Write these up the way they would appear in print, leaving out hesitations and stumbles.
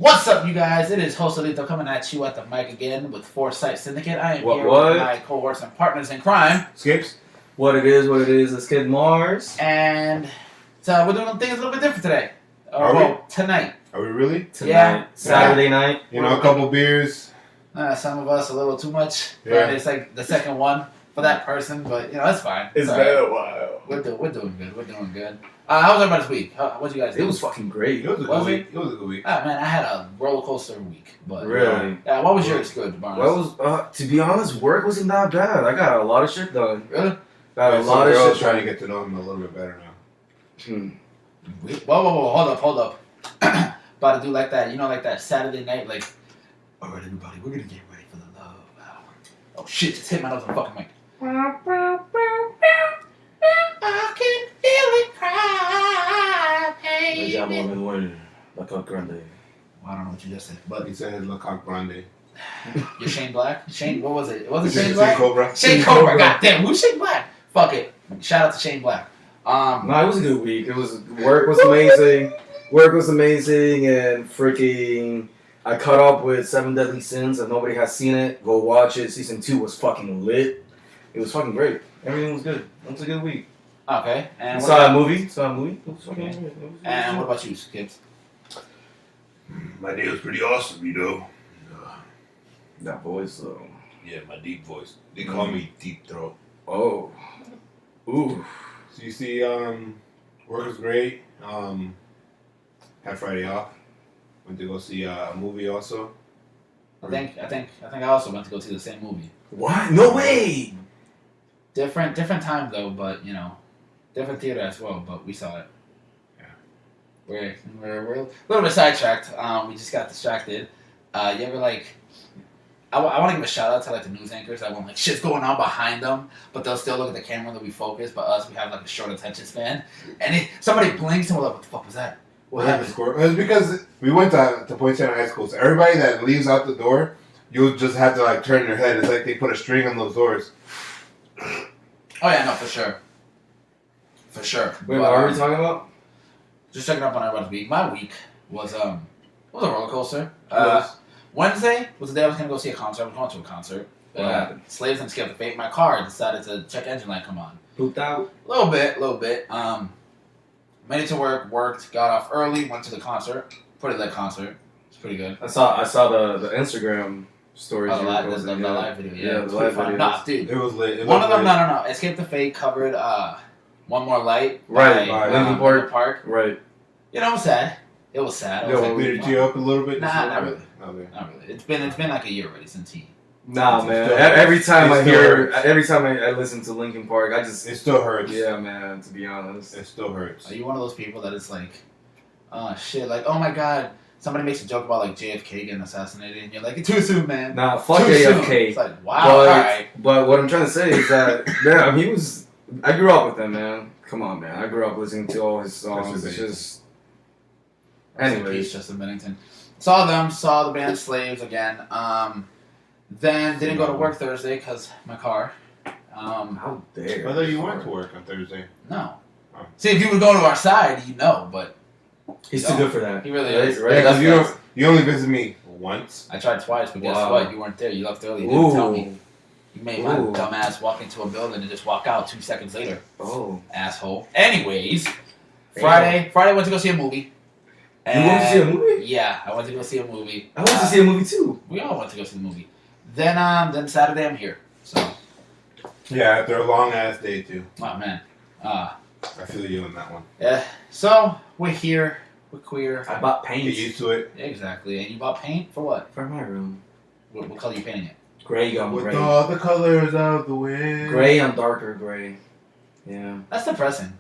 What's up, you guys? It is Joselito coming at you at the mic again with Foresight Syndicate. I am here with my cohorts and partners in crime. Skips. What it is, it's Kid Mars. And so we're doing things a little bit different today. Tonight. Are we really? Tonight. Yeah. Saturday night. You know, a couple beers. Some of us a little too much. Yeah. It's like the second one for that person, but you know, it's fine. It's all been right. a while. We're doing good. We're doing good. How was everybody's week? What'd you guys do? It was fucking great. It was a good week. It was a good week. Oh man, I had a roller coaster week. But Really? Yeah. What was yours good, Barnes? Well, to be honest, work wasn't that bad. I got a lot of shit done. Really? Got a lot of shit trying to get to know him a little bit better now. Whoa, hold up. About to do like that, you know, like that Saturday night, like, alright everybody, we're gonna get ready for the love hour. Oh shit, just hit my nose on the fucking mic. I can feel it cry, baby. I don't know what you just said, but He said his La Coque Grande. you're Shane Black? Shane, what was it? Was it Shane Shane Black? Cobra. Shane Cobra, goddamn, who's Shane Black? Fuck it. Shout out to Shane Black. No, it was a good week. Work was amazing. Work was amazing, and freaking, I caught up with 7 Deadly Sins. If nobody has seen it, go watch it. Season 2 was fucking lit. It was fucking great. Everything was good. It was a good week. Okay, and Saw a movie. It was Okay. fucking great. And what about you, kids? My day was pretty awesome, you know. That voice, though. Yeah, my deep voice. They call me Deep Throat. Oh. Ooh. So you see, work was great. Had Friday off. Went to go see a movie also. I think I also went to go see the same movie. What? No way! Different time though, but you know, different theater as well. But we saw it. Yeah. We're a little bit sidetracked. We just got distracted. You ever like? I want to give a shout out to like the news anchors that when like shit's going on behind them, but they'll still look at the camera that we focus. But us, we have like a short attention span, and somebody blinks and we're like, "What the fuck was that? What happened?" It was because we went to Point Center High School, so everybody that leaves out the door, you'll just have to like turn your head. It's like they put a string on those doors. Oh yeah, no, for sure. Wait, what are we talking about? Just checking up on everybody's week. My week was a roller coaster. Yes. Wednesday was the day I was gonna go see a concert. I was going to a concert. What happened? Slaves and Skip the Fate. My car decided to check engine light come on. Pooped out? A little bit. Made it to work, worked, got off early, went to the concert. Pretty lit concert. It's pretty good. I saw the Instagram stories. Oh, the you live posted, video. Yeah, it was the pretty live fun. videos. Nah, dude. It was lit. One of them, no. Escape the Fate covered One More Light. Right, by Linkin Park. Right. You know, it was sad. It was sad. Did it tear up a little bit? Nah, not really. Okay. Not really. It's been like a year already since he. Nah, man. still- Every time it I still I listen to Linkin Park, I just It still hurts. yeah, man. To be honest, It still hurts. Are you one of those people that is like, shit, like, oh my god, somebody makes a joke about like JFK getting assassinated, and you're like, too soon, man. nah, fuck Too soon. AFK. It's like, wow, alright. But what I'm trying to say is that damn, I grew up with him, man. Come on, man. I grew up listening to all his songs. It's just. Anyways, Justin Bennington. Saw the band Slaves again. Then didn't go to work Thursday because my car. how dare? Whether you went to work on Thursday. No. Oh. See, if you would go to our side, you know, but He's too good for that. he really Right, is. right. Yeah, That's because you only visit me once. I tried twice, but guess Wow. what? You weren't there. You left early. You didn't tell me. Ooh. You made my Ooh. dumb ass walk into a building and just walk out 2 seconds later. Oh. Asshole. Anyways, Friday went to go see a movie. You went to see a movie? Yeah, I went to go see a movie. I went to see a movie too. We all went to go see the movie. Then Saturday I'm here. So, Yeah, after a long ass day too. oh man. I feel you on that one. Yeah. So we're here. We're queer. I bought paint Get used to it. Exactly. And you bought paint for what? for my room. What color you painting it? Gray on With gray. all the colors of the wind. Gray on darker gray. Yeah. That's depressing.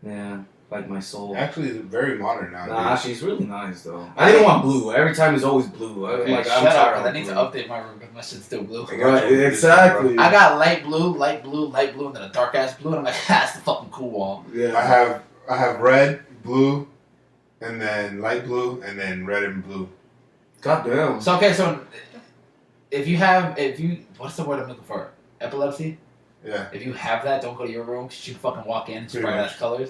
Yeah. Like my soul. Actually, it's very modern now. Nah, she's really nice though. I didn't want blue. Every time it's always blue. Okay, I'm shut tired up, 'cause of I need to blue. update my room because my shit's still blue. Right, exactly. I got light blue, and then a dark ass blue, and I'm like, that's the fucking cool wall. Yeah. I have red, blue, and then light blue, and then red and blue. God damn. So if you what's the word I'm looking for? Epilepsy? Yeah. If you have that, don't go to your room because you can fucking walk in, Pretty bright much. ass colors.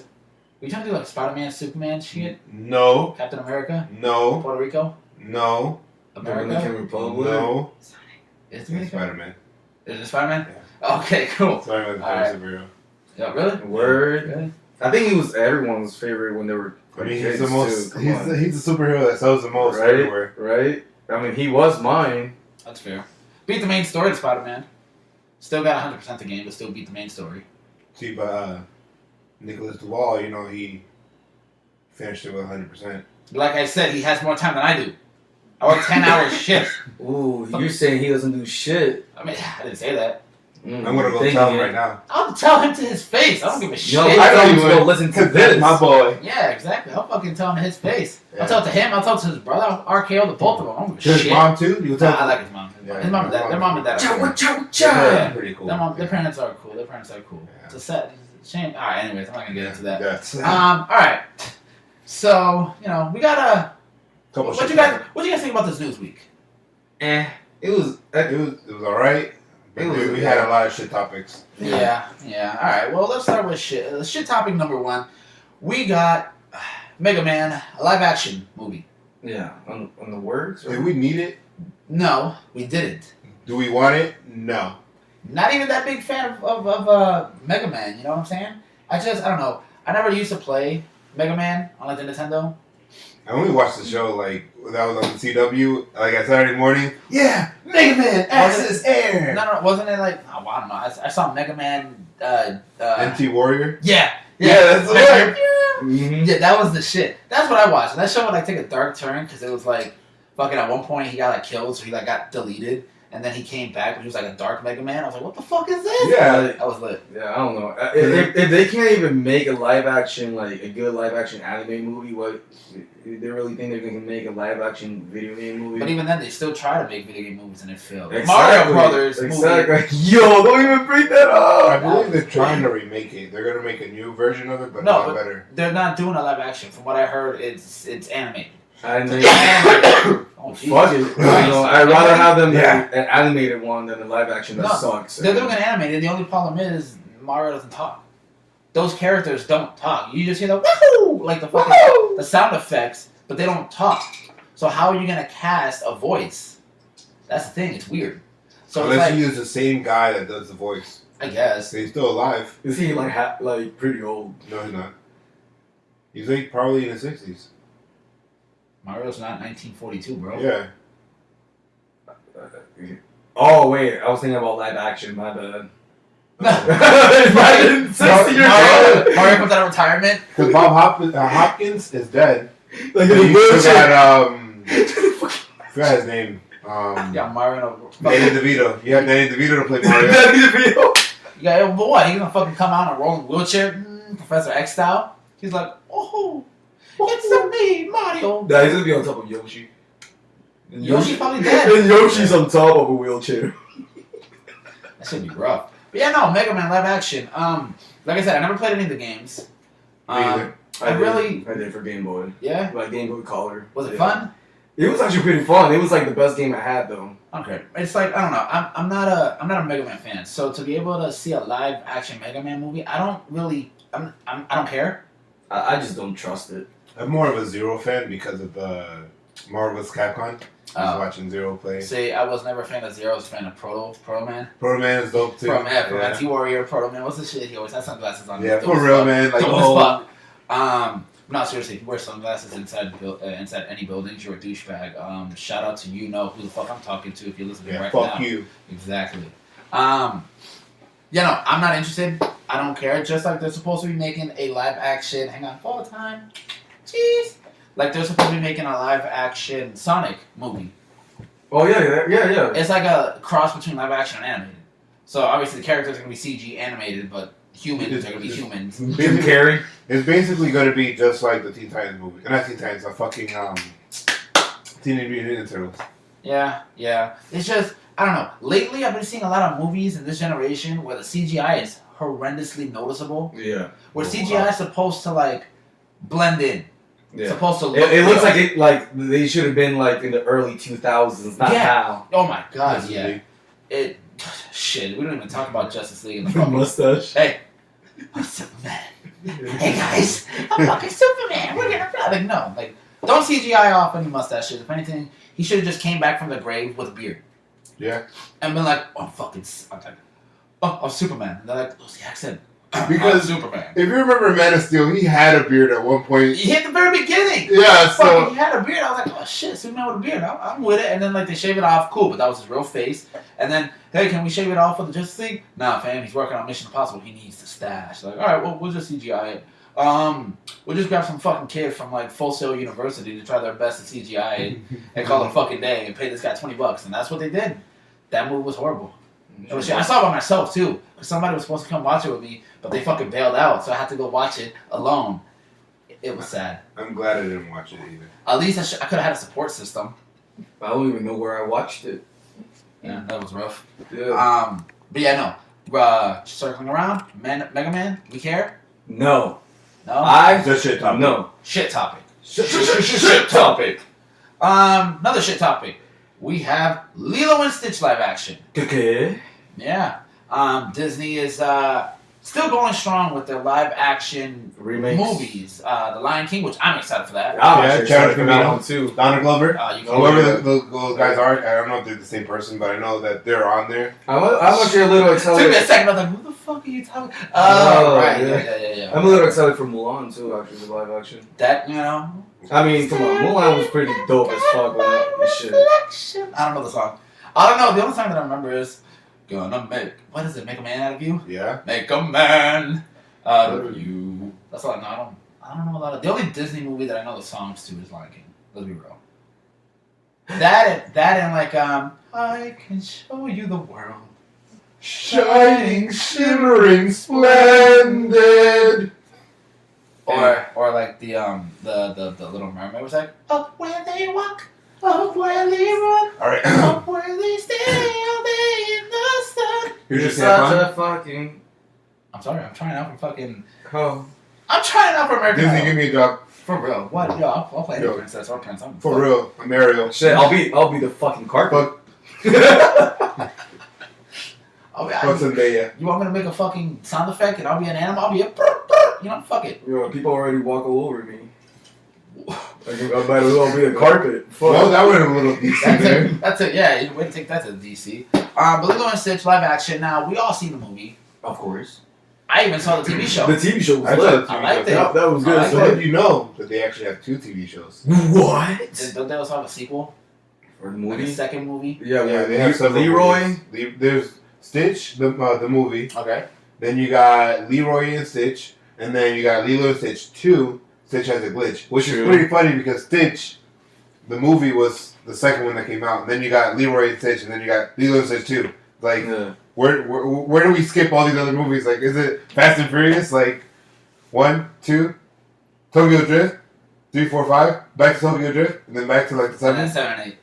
Are you trying to do like Spider-Man, Superman shit? No. Captain America? No. Puerto Rico? No. Dominican America? Republic. No. Is It's Dominican? Spider-Man. Is it Spider-Man? Okay, cool. Spider-Man's All right. a superhero. Yeah, really? Word. Really? I think he was everyone's favorite when they were. I mean, kids, he's the most. too. Come on. He's the superhero that sells the most Right? everywhere. Right? I mean, he was mine. That's fair. Beat the main story to Spider-Man. Still got 100% the game, but still beat the main story. See, but Nicholas Duvall, you know, he finished it with 100%. Like I said, he has more time than I do. I work 10-hour shifts. Ooh, you're saying he doesn't do shit. I mean, I didn't say that. I'm gonna go tell him right now. I'll tell him to his face. I don't give a shit. No, I I know don't you go would. listen to That's this. my boy. Yeah, exactly. I'll fucking tell him to his face. Yeah. I'll tell it to him. I'll tell it to his brother. I'll RKO the both of them. I don't give To a his shit. mom too. You Nah, tell I like his mom. Yeah, His mom and dad. Their mom and dad. Are cool. Chow, Yeah, chow. that's pretty cool. Their parents are cool. Their parents are cool. Yeah. It's a sad shame. All right. Anyways, I'm not gonna get into that. That's All right. So we got a. couple What shit you guys think about this news week? It was. It was alright. We had a lot of shit topics. Yeah. All right. Well, let's start with shit. Shit topic number one. We got Mega Man, a live action movie. Yeah, on the words. Do we need it? No, we didn't. Do we want it? No. Not even that big fan of Mega Man. You know what I'm saying? I don't know. I never used to play Mega Man on like the Nintendo. I only watched the show like that was on the CW like at Saturday morning. Yeah, Mega Man Access Air. No, wasn't it like? Oh, I don't know. I saw Mega Man. MT Warrior. Yeah, that's the one. Mm-hmm. Yeah, that was the shit. That's what I watched. And that show would like take a dark turn because it was like fucking at one point he got like killed, so he like got deleted, and then he came back, but he was like a dark Mega Man. I was like, what the fuck is this? Yeah. That was lit. Yeah, I don't know. If they can't even make a live action, like a good live action anime movie, what they really think they can make a live action video game movie? But even then, they still try to make video game movies and it failed. Exactly. Mario Brothers Exactly. movie. Yo, don't even bring that I up. believe they're trying to remake it. They're gonna make a new version of it, but No, not but- better. They're not doing a live action. From what I heard, it's animated. I mean, Oh, Jesus fuck it. Christ. I'd rather have them Yeah. make an animated one than a live action that No, sucks. They're doing an animated. The only problem is Mario doesn't talk. Those characters don't talk. You just hear the woohoo, like the fucking the sound effects, but they don't talk. So how are you gonna cast a voice? That's the thing. It's weird. So Unless it's like, you use the same guy that does the voice. I guess. He's still alive. Is he like pretty old? No, he's not. He's like probably in his 60s. Mario's not 1942, bro. Yeah. Oh wait, I was thinking about live action. My bad. Mario, 60 years Mario, Mario comes out of retirement. Because Bob Hopkins is dead. Like And in a you wheelchair. I forgot his name. Yeah, Mario. Danny DeVito. You have Danny DeVito to play Mario. Danny DeVito. Yeah, but what? He's gonna fucking come out in a rolling wheelchair, Professor X style. He's like, oh, it's a me, Mario. Nah, he's gonna be on top of Yoshi. And Yoshi's probably dead. And Yoshi's on top of a wheelchair. That should be rough. But yeah, no, Mega Man live action. Like I said, I never played any of the games. Me either. I did for Game Boy. Yeah. Like Game Boy Color. Was it Yeah. fun? It was actually pretty fun. It was like the best game I had though. Okay. It's like I don't know. I'm not a Mega Man fan. So to be able to see a live action Mega Man movie, I don't really. I don't care. I just don't trust it. I'm more of a Zero fan because of the Marvel's Capcom. I was Oh. watching Zero play. See, I was never a fan of Zero. I was a fan of Proto Man. Proto Man is dope too. From Anti Warrior, Proto Man. What's the shit? He always has sunglasses on. Yeah, Dope for as real, fuck. man. Like, Dope oh, as fuck. No, seriously, if you wear sunglasses inside any buildings, you're a douchebag. Shout out to you know who the fuck I'm talking to if you're listening yeah, right fuck now. you. Exactly. Yeah, no, I'm not interested. I don't care. Just like they're supposed to be making a live action. Hang on, fall time. Jeez. Like they're supposed to be making a live action Sonic movie. Oh yeah. It's like a cross between live action and animated. So obviously the characters are gonna be CG animated, but humans are gonna be humans. Jim Carrey. It's basically going to be just like the Teen Titans movie. Not Teen Titans, the fucking Teenage Mutant Ninja Turtles. Yeah. It's just I don't know. Lately I've been seeing a lot of movies in this generation where the CGI is horrendously noticeable. Yeah. Where CGI is supposed to like blend in. Yeah. Supposed to look It looks real. like they should have been like in the early 2000s, not Yeah. now. Oh my god, Justice yeah. League. It shit, we don't even talk about Justice League in the The fucking mustache. Hey, I'm Superman. Hey guys, I'm fucking Superman. We're gonna fly. Like no, like Don't CGI off any mustaches. If anything, he should have just came back from the grave with a beard. Yeah. And been like, oh, I'm Superman. And they're like, what's the accent? Because I'm Superman. if you remember Man of Steel, he had a beard at one point. He hit the very beginning. Yeah, so he had a beard. I was like, oh shit, Superman with a beard. I'm with it. And then like they shave it off, cool, but that was his real face. And then, hey, can we shave it off for the Justice League? Nah, fam, he's working on Mission Impossible. He needs the stash. Like, all right, well, we'll just CGI it. We'll just grab some fucking kid from like Full Sail University to try their best to CGI it and call it a fucking day and pay this guy $20, and that's what they did. That movie was horrible. It was shit. I saw it by myself too, because somebody was supposed to come watch it with me, but they fucking bailed out, so I had to go watch it alone. It was sad. I'm glad I didn't watch it either. At least I could have had a support system. I don't even know where I watched it. Yeah, that was rough. Yeah. But yeah, no. Circling around, Mega Man, we care? No. No? It's a shit topic. No. Shit topic. Shit topic. Another shit topic. We have Lilo and Stitch live action. Okay. Yeah. Disney is still going strong with their live action Remakes. movies. The Lion King, which I'm excited for that. I'm Yeah, actually Chad excited for that Camino. one too. Donald Glover. You can Whoever those guys are, I don't know if they're the same person, but I know that they're on there. I'm actually a little It took me a excited. second. I was like, "Who the fuck are you talking?" Oh, Right. yeah. Yeah. I'm a little excited for Mulan too, actually, the live action. That, you know. I mean, come on, Mulan was pretty dope as fuck with that shit. I don't know the song. I don't know. The only song that I remember is "Gonna Make." What is it? Make a man out of you. Yeah. Make a man out of you. That's all I know. I don't know a lot of. The only Disney movie that I know the songs to is Lion King. Let's be real. That and like I can show you the world. Shining, shimmering, splendid. Or like the Little Mermaid was like up where they walk, up where they run, All right. up where they stay all day in the sun. Here's your Such sample. a fucking. I'm sorry, I'm trying out for fucking. Oh. I'm trying out for American Disney, Idol. give me a drop. For real. What? Yo, I'll play any Yo. princess or prince. I'm For real. I'm Ariel. Shit, I'll be the fucking carpet. Fuck. I'll Fuck Zendaya. you want me to make a fucking sound effect and I'll be an animal? I'll be a you know, fuck it. Yo, people already walk all over me. I might as well be a carpet. Fuck. Well, that went a little decent there. That's it. Yeah, you wouldn't take that to DC. But Lilo and Stitch live action. Now we all seen the movie. Of course. I even saw the TV show. The TV show was I saw lit. the I TV liked show. it. That was good. I as So fuck. did you know that they actually have 2 TV shows? What? Don't they also have a sequel? For the Like a movie? second movie? Yeah, Yeah, they have several Leroy. movies. There's Stitch, the movie. Okay. Then you got Leroy and Stitch. And then you got Lilo and Stitch 2. Stitch has a glitch. Which True. is pretty funny because Stitch, the movie, was the second one that came out. And then you got Leroy and Stitch. And then you got Lilo and Stitch 2. Like, Yeah. where do we skip all these other movies? Like, is it Fast and Furious? Like, 1, 2, Tokyo Drift, 3, 4, 5, back to Tokyo Drift, and then back to like the And then 7th? 7 and 8.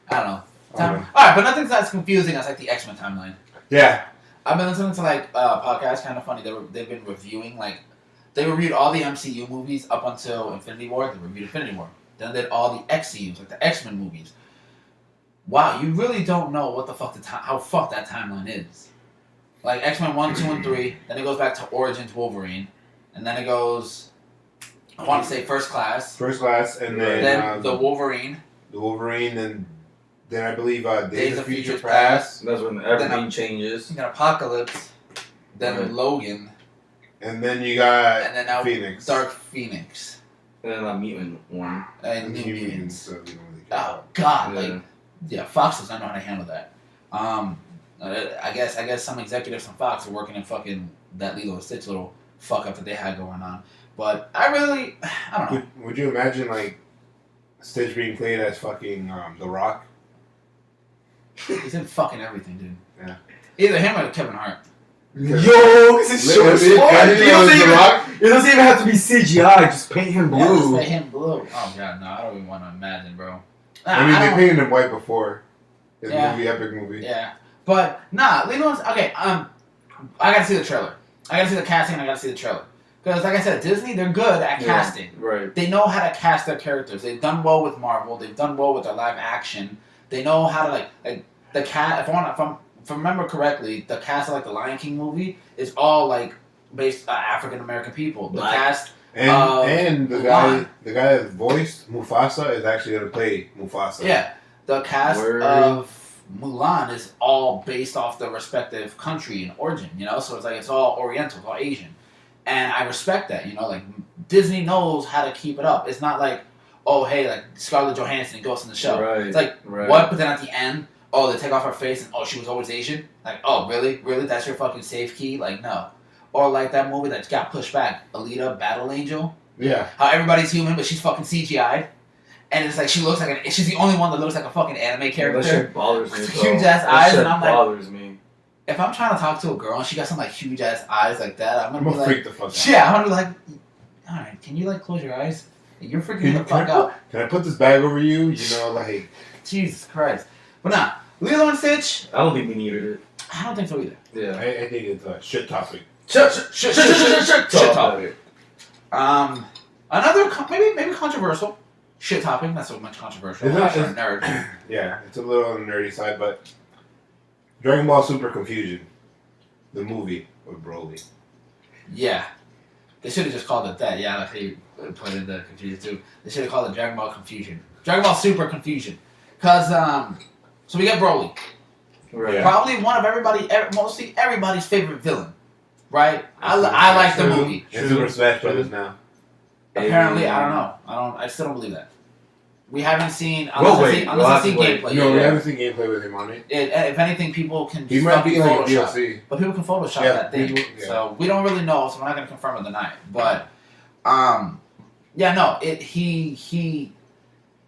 I don't know. I don't know. Alright, but nothing's as confusing as like the X-Men timeline. Yeah. I've been listening to like podcasts, kind of funny. They've been reviewing like they reviewed all the MCU movies up until Infinity War. They reviewed Infinity War. Then they did all the XCUs, like the X-Men movies. Wow, you really don't know what the fuck how fucked that timeline is. Like X-Men 1, 2, and 3. Then it goes back to Origins Wolverine, and then it goes. I want to say First Class. First Class, and then, Then the Wolverine. the Wolverine, and then I believe Days of Future Past. Past, That's when everything changes. Then Apocalypse. Then Right. Logan. and then you got And then now Phoenix. Dark Phoenix. And then that mutant one. And And New Mutants, Mutants. so we don't really care Oh about. God! Yeah. Like, yeah, Fox does not know how to handle that. I guess some executives from Fox are working in fucking that Lilo and Stitch little fuck up that they had going on. But I don't know. Would you imagine like Stitch being played as fucking The Rock? He's in fucking everything, dude. Yeah. Either him or Kevin Hart. Yo, this is short as fuck. The Rock. It doesn't even have to be CGI. Just paint him Yeah, just blue. make him blue. Oh god, no, I don't even want to imagine, bro. I mean, I they don't- painted him white before. His Yeah. movie, epic movie. Yeah, but nah, Lilo and okay. I gotta see the trailer. I gotta see the casting. And I gotta see the trailer because, like I said, Disney they're good at Yeah. casting. Right. They know how to cast their characters. They've done well with Marvel. They've done well with their live action. They know how to like the cat. If I remember correctly, the cast of like the Lion King movie is all like based African American people. The Black. cast And the guy that voiced Mufasa is actually gonna play Mufasa. Yeah, the cast of Mulan is all based off the respective country and origin. So it's all Oriental, it's all Asian, and I respect that. Like Disney knows how to keep it up. It's not like, oh hey, like Scarlett Johansson Ghost in the Shell. Right. It's like what? But then at the end, oh they take off her face and oh she was always Asian. Like oh really that's your fucking safe key? Like no. Or like that movie that got pushed back, Alita Battle Angel. Yeah. How everybody's human, but she's fucking CGI'd. And it's like she looks like she's the only one that looks like a fucking anime character. That shit bothers me. Huge ass eyes, and I'm like, bothers me. If I'm trying to talk to a girl and she got some like huge ass eyes like that, I'm gonna be like, freak the fuck out. Yeah, I'm gonna be like, all right, can you like close your eyes? You're freaking the fuck out. Can I put this bag over you? Like Jesus Christ. But nah, Lilo and Stitch. I don't think we needed it. I don't think so either. Yeah. I think it's a shit topic. Shit topic. Another maybe controversial shit topic. Not so much controversial. It's not a nerd. Yeah, it's a little on the nerdy side, but Dragon Ball Super Confusion, the movie with Broly. Yeah, they should have just called it that. Yeah, like they put in the confusion too. They should have called it Dragon Ball Confusion, Dragon Ball Super Confusion, because so we get Broly, Right. probably one of mostly everybody's favorite villain. Right, I like the movie. It's Super Smash Brothers now. Apparently, I don't know. I still don't believe that. We haven't seen wait, unless I've seen gameplay. No, we haven't seen gameplay with him on it. If anything, people can He might be like a Photoshop. DLC. But people can Photoshop Yeah, that thing. people- yeah. So we don't really know, so we're not gonna confirm or deny it. But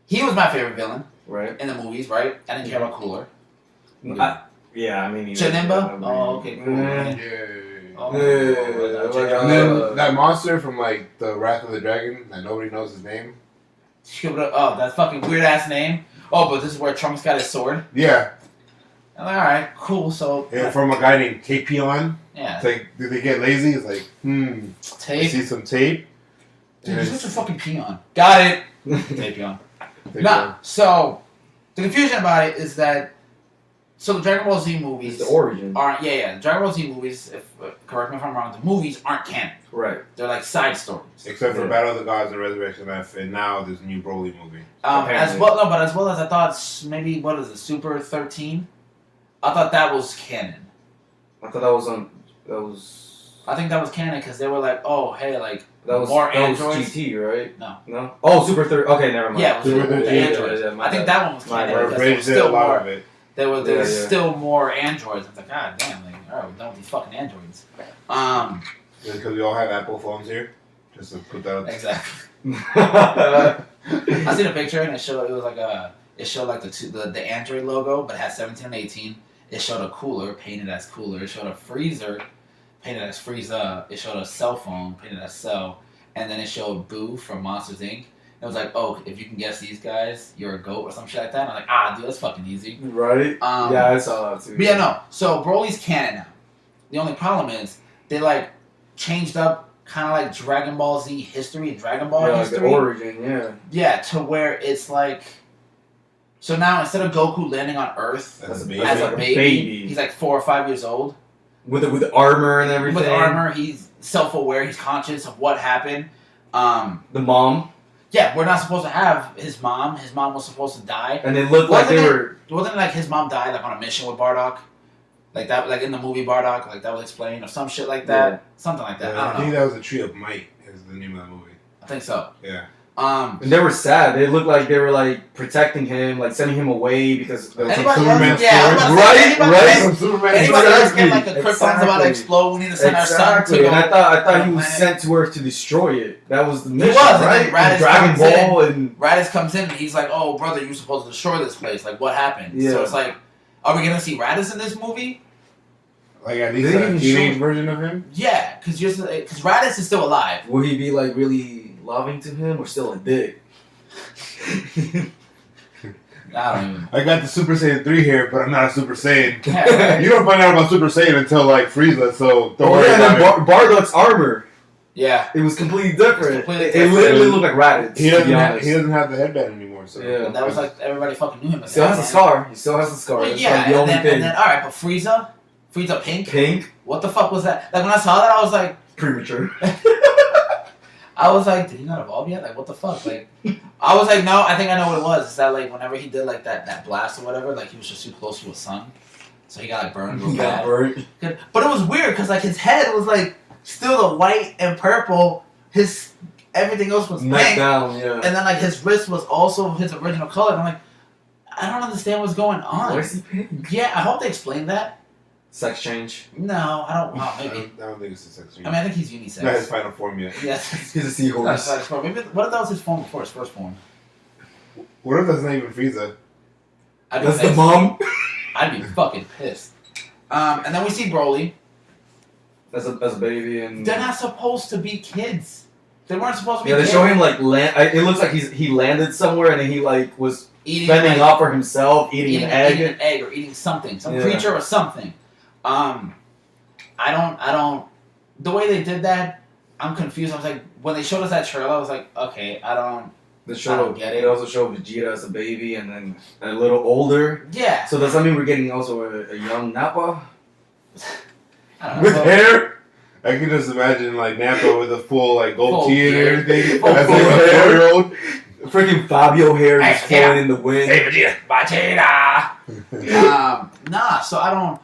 he was my favorite villain Right. in the movies, right? I didn't care about Cooler. Yeah, I mean. Chanimba? Oh, okay, cool. Yeah. Oh, And then that monster from like the Wrath of the Dragon that nobody knows his name. Oh, that fucking weird ass name. Oh, but this is where Trunks got his sword. Yeah. I'm like, alright, cool, so And from a guy named Tapion. yeah. It's like, did they get lazy? It's like, I Tape. see some tape. Dude, you're such a fucking peon. Got it. Tapion. Nah, so the confusion about it is that the Dragon Ball Z movies It's the origin. aren't the Dragon Ball Z movies, if correct me if I'm wrong, the movies aren't canon. Right. They're like side stories. Except for Yeah. Battle of the Gods and Resurrection F, and now this new Broly movie. As well as I thought maybe what is it, Super 13? I thought that was canon. I thought that was on. That was. I think that was canon because they were like, oh hey, like That was more that androids. was GT, right? No. No. Oh, Super 30. Okay, never mind. Yeah, it was Super the 13, androids. yeah, my I think bad. that one was My canon bad. because there was Bridge did a still lot more. of it. There was Yeah. still more androids. It's like, god damn, like, all right, we're done with these fucking androids. Because we all have Apple phones here. Just to put that out. Exactly. I seen a picture and it showed like the Android logo, but it had 17 and 18. It showed a cooler painted as cooler. It showed a freezer painted as Frieza. It showed a cell phone painted as Cell, and then it showed Boo from Monsters Inc. It was like, oh, if you can guess these guys, you're a goat or some shit like that. And I'm like, dude, that's fucking easy. Right? Yeah, I saw that too. But yeah, no. So Broly's canon now. The only problem is they like changed up kind of like Dragon Ball Z history and Dragon Ball Like history. the origin, yeah. Yeah, to where it's like. So now instead of Goku landing on Earth As a as a baby. baby, he's like 4 or 5 years old. With armor and everything. With armor, he's self-aware. He's conscious of what happened. The mom. Yeah, we're not supposed to have his mom. His mom was supposed to die. And it looked like Wasn't it like his mom died like on a mission with Bardock? Like that, like in the movie Bardock, like that was explained or some shit like that. Yeah. Something like that. I I don't think know. that was the Tree of Might. Is the name of that movie. I think so. Yeah. And they were sad. They looked like they were like protecting him, like sending him away because there was some Anybody Superman else? Yeah, I'm about to story. say, Right, anybody right. else- Some Superman Anybody else get like the Exactly. krypton's about to explode? We need to send our son to Exactly, go. and I thought he was planet. sent to Earth to destroy it. That was the mission, was, and right? then Raditz Dragon comes in. Ball and Raditz comes in and he's like, "Oh, brother, you were supposed to destroy this place. Like, what happened?" Yeah. So it's like, are we gonna see Raditz in this movie? Like at least They a even teenage show- version of him. Yeah, because Raditz is still alive. will he be like really loving to him or still a dick? I don't even. I got the Super Saiyan 3 here, but I'm not a Super Saiyan. Yeah, right. You don't find out about Super Saiyan until like Frieza, so don't Oh worry yeah, and about then Bardock's armor. Yeah. It was completely different. completely It different. literally looked like Raditz. it. He to doesn't be have, honest. he doesn't have the headband anymore. So Yeah. And that was like everybody fucking knew him. He as still has a Batman. scar. He still has a scar. Well, That's yeah, like the and only then, thing. and then all right, but Frieza Pink. Pink, What the fuck was that? Like when I saw that, I was like, premature. I was like, did he not evolve yet? Like, what the fuck? Like, I was like, no, I think I know what it was. It's that, like, whenever he did, like, that blast or whatever, like, he was just too close to his sun. So he got, like, burned real He got bad. burnt. But it was weird, because, like, his head was, like, still the white and purple. Everything else was Neck pink. down, yeah. And then, like, his wrist was also his original color. And I'm like, I don't understand what's going on. Why is he pink? Yeah, I hope they explain that. Sex change. No, I don't. Well, I maybe. don't think it's a sex change. I mean, I think he's unisex. Not his final form yet. Yes. He's a seahorse. Maybe, what if that was his form before his first form? What if that's not even Frieza? I'd be That's the pissed. mom. I'd be fucking pissed. And then we see Broly. That's a baby and. They're not supposed to be kids. They weren't supposed to be Yeah, they kids. show him like land. It looks like he landed somewhere and then he like was eating fending like, off for himself, eating an egg. eating an egg or eating something, some Yeah. creature or something. I don't. The way they did that, I'm confused. I was like, when they showed us that trailer, I was like, okay, I don't get it. They also show Vegeta as a baby and then a little older. Yeah. So does that mean we're getting also a young Nappa I don't with know. hair? I can just imagine like Nappa with a full like gold Full tee and beard. everything. Full As like a hair. 4-year-old. Freaking Fabio hair just Hey, flowing in the wind. Vegeta. Nah. So I don't.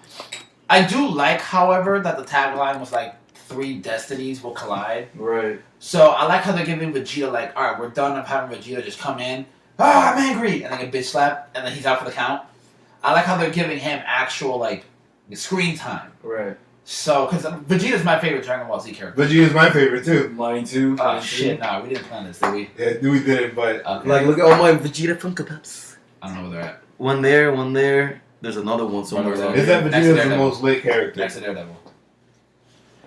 I do like, however, that the tagline was like 3 destinies will collide. Right. So I like how they're giving Vegeta like, all right, we're done of having Vegeta just come in. I'm angry, and then get bitch slapped, and then he's out for the count. I like how they're giving him actual like screen time. Right. So, because Vegeta's my favorite Dragon Ball Z character. Vegeta's my favorite too. Mine too. Oh Mine shit! too. No, we didn't plan this, did we? Yeah, we didn't, but Okay. Like, look at all my Vegeta Funko Pops. I don't know where they're at. One there. There's another one somewhere. One over is that Next to Vegeta's the Daredevil. most lit character? Next to Daredevil.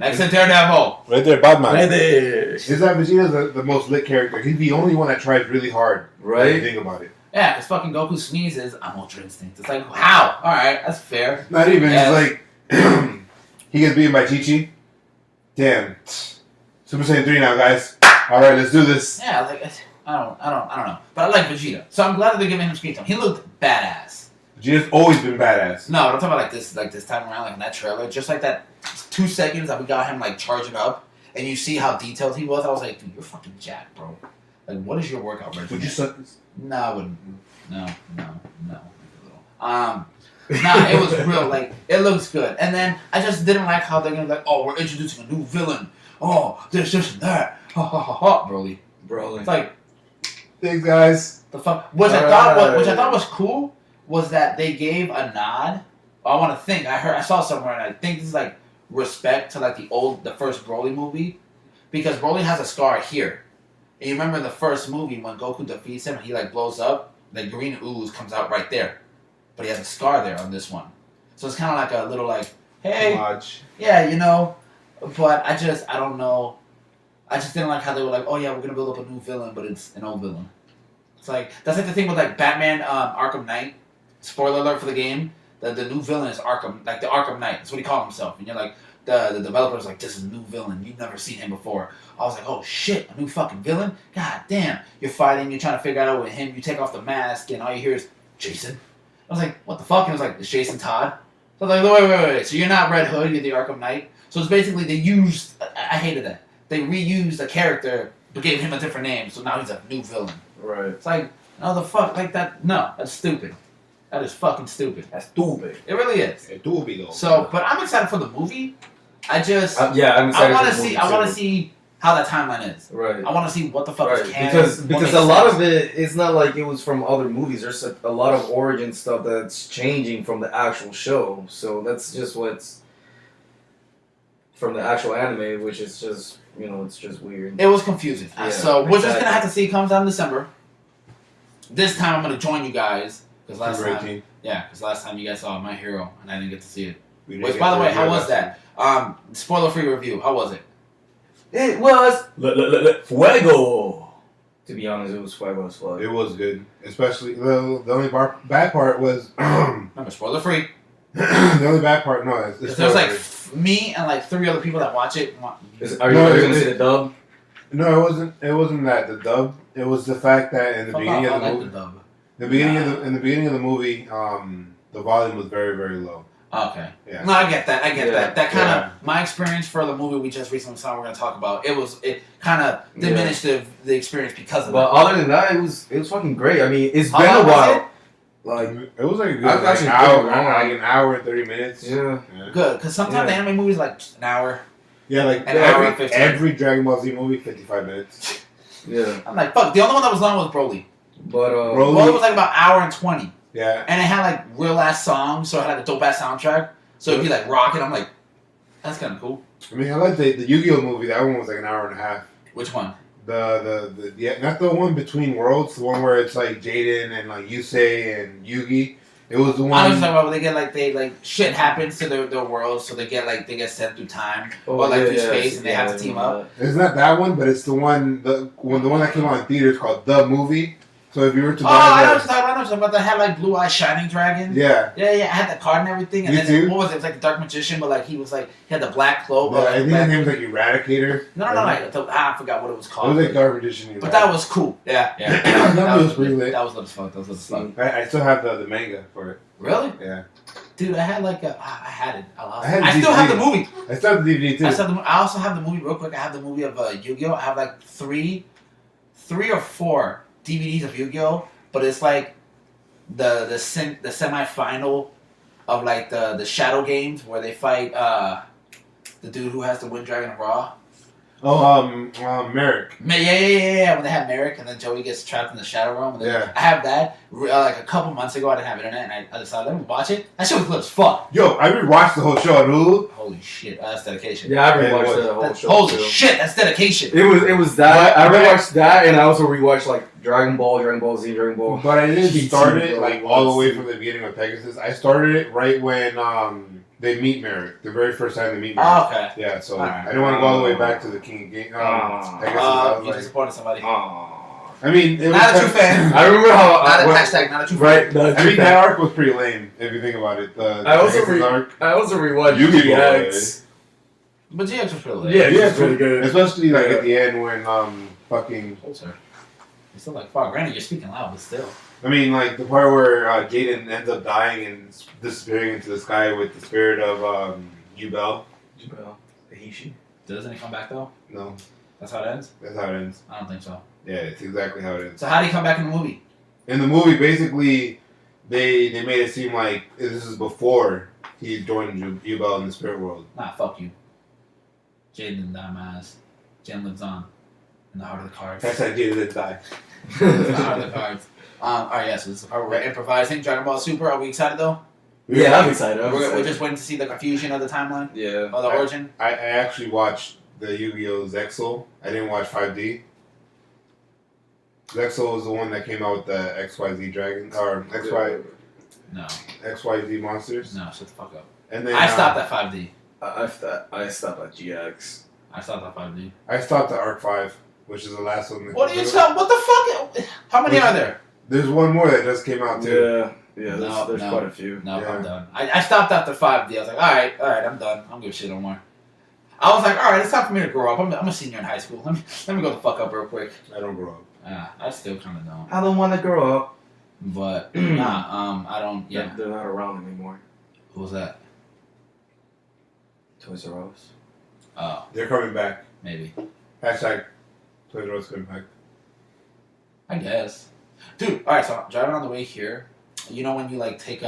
Next to Daredevil. Right there, Batman. Right there. Is that Vegeta's the most lit character? He's the only one that tries really hard. When you Right? think about it. Yeah, because fucking Goku sneezes, I'm Ultra Instinct. It's like, how? Alright, that's fair. Not even. Yes. It's like he gets beaten by Chi-Chi. Damn. Super Saiyan 3 now, guys. All right, let's do this. Yeah, like, I don't know. But I like Vegeta. So I'm glad that they're giving him screen time. He looked badass. Vegeta's always been badass. No, but I'm talking about like this time around, like in that trailer, just like that 2 seconds that we got him like charging up, and you see how detailed he was. I was like, dude, you're fucking jacked, bro. Like, what is your workout regimen? Would you suck this? No, I wouldn't. No. Nah, it was real. Like, it looks good. And then I just didn't like how they're gonna be like, oh, we're introducing a new villain. Oh, there's this and that. Ha ha ha ha, Broly. It's like, Thanks, guys. the fuck. Which I thought was cool was that they gave a nod. I want to think. I saw somewhere, and I think this is like respect to like the first Broly movie, because Broly has a scar here. And you remember in the first movie when Goku defeats him, he like blows up, the green ooze comes out right there, but he has a scar there on this one. So it's kind of like a little like, hey, Watch. yeah, you know. But I don't know. I just didn't like how they were like, oh yeah, we're gonna build up a new villain, but it's an old villain. It's like that's like the thing with like Batman Arkham Knight. Spoiler alert for the game. The new villain is Arkham, like the Arkham Knight. That's what he called himself. And you're like, the developer's like, this is a new villain. You've never seen him before. I was like, oh shit, a new fucking villain? God damn. You're fighting, you're trying to figure out with him. You take off the mask, and all you hear is Jason. I was like, what the fuck? And it was like, it's Jason Todd. So I was like, wait. So you're not Red Hood, you're the Arkham Knight. So it's basically they used. I hated that. They reused a character but gave him a different name. So now he's a new villain. Right. It's like, no, the fuck, like that. No, that's stupid. That is fucking stupid. That's stupid. It really is. Estúpido. So, but I'm excited for the movie. I just, Yeah, I'm I excited. want to for the see, movie, I want to too. see how that timeline is. Right. I want to see what the fuck Right, is canon. because what because makes a lot sense. of it, it's not like it was from other movies. There's a lot of origin stuff that's changing from the actual show. So that's just what's from the actual anime, which is just it's just weird. It was confusing. Yeah, So we're just exactly. gonna have to see. It comes out in December. This time I'm gonna join you guys because last time, because last time you guys saw My Hero and I didn't get to see it. Which, by the way, how was that? Spoiler-free review. How was it? It was fuego. To be honest, it was fuego as fuck. It was good, especially the only bad part was Remember, spoiler-free. the only bad part. No, it's There's like me and like 3 other people that watch it. Are you gonna see the dub? No, it wasn't that the dub. It was the fact that in the beginning of the movie, the dub. in the beginning of the movie, the volume was very, very low. Okay. Yeah. No, I get that. Yeah. That kind of my experience for the movie we just recently saw. We're gonna talk about. It kind of diminished the experience because of But that. other than that, it was fucking great. I mean, it's How been a long was while. Like, It was like a good I've like, actually hour, been long. like an hour and 30 minutes. yeah. Good, because sometimes the anime movies like an hour. Yeah, like An hour and 15. every Dragon Ball Z movie, 55 minutes. Yeah. I'm like, fuck. The only one that was long was Broly. But Broly was like about hour and 20, Yeah. and it had like real ass songs, so it had like a dope ass soundtrack. So it'd be like rocking. I'm like, that's kind of cool. I mean, I like the Yu-Gi-Oh movie. That one was like an hour and a half. Which one? The not the one between worlds. The one where it's like Jaden and like Yusei and Yugi. It was the one. I was talking about where they get shit happens to their world, so they get sent through time or through space, and they have to team up. It's not that one, but it's the one the one that came out in theaters called The Movie. So if you were to Oh, I know what you're talking about. They had like blue eyes shining dragon. Yeah. Yeah, I had the card and everything. And Me then too. what was it? It was like the Dark Magician, but like he had the black cloak. Yeah, I think his name was like Eradicator. No, I forgot what it was It called. was like Dark Magician. But that was cool. Yeah. That was pretty lit. That was lit as fuck. That was lit as fuck. I still have the manga for it. Really? Yeah. Dude, I had like I had it. I still have the movie. I still have the DVD too. I also have the movie real quick. I have the movie of Yu-Gi-Oh. I have like three or four DVDs of Yu-Gi-Oh. But it's like the semi-final of like the Shadow games where they fight the dude who has to win Dragon of Raw. Merrick. Yeah. When they have Merrick and then Jody gets trapped in the Shadow Realm. And then Yeah. I have that like a couple months ago. I didn't have internet, and I decided let me watch it. That shit was lit as fuck. Yo, I rewatched the whole show on Hulu. Holy shit, that's dedication. Yeah, I Yeah, it rewatched was. the whole show. Holy too. shit, that's dedication. It was that. But- I rewatched that, and I also rewatched like Dragon Ball Z, Dragon Ball. But I didn't GT, start it bro. like all the way from the beginning of Pegasus. I started it right when they meet Merrick. The very first time they meet Merrick. Oh, okay. Yeah, so Alright. I didn't want to go all the way back to the King of Game. Pegasus. I You was disappointed somebody. I mean, it Not was a true fan. I remember how Not a hashtag, not a true fan. right. Not a I true mean, fan. that arc was pretty lame if you think about it. The I also Pegasus arc, I also rewatched Yu-Gi-Oh! GX. But GX was pretty lit. Yeah, Yeah, it's really good. especially like at the end when fucking. Oh, sir. You're still like, fuck, granted, you're speaking loud, but still. I mean, like the part where Jaden ends up dying and disappearing into the sky with the spirit of Yubel. Heishi. Doesn't it come back, though? No, That's how it ends? that's how it ends. I don't think so. Yeah, it's exactly how it ends. So how do you come back in the movie? In the movie, basically, they made it seem like this is before he joined Yubel in the spirit world. Nah, fuck you. Jaden didn't die, my ass. Jaden lives on. In the heart of the cards. That's how Jaden didn't die. In the heart of the cards. Alright, yeah, so this is the part where we're improvising. Dragon Ball Super, are we excited, though? Yeah, I'm excited. We're just waiting to see the confusion of the timeline? Yeah. Or the origin? I actually watched the Yu-Gi-Oh! Zexal. I didn't watch 5D. Zexal was the one that came out with the XYZ dragon or No. XYZ monsters. No, shut the fuck up. And then I stopped at 5D. I stopped at GX. I stopped at 5D. I stopped at Arc 5, which is the last one. What do you stop? What the fuck? How many are there? There's one more that just came out too. Yeah. No, There's no. quite a few. No, Yeah. I'm done. I stopped after 5D. I was like, alright, I'm done. I don't give a shit no more. I was like, alright, it's time for me to grow up. I'm a senior in high school. Let me go the fuck up real quick. I don't grow up. I still kind of don't. I don't want to grow up. But, I don't, yeah. They're not around anymore. Who was that? Toys R Us. Oh, They're coming back. maybe. Hashtag Toys R Us coming back. I guess. Dude, alright, so I'm driving on the way here. You know when you like take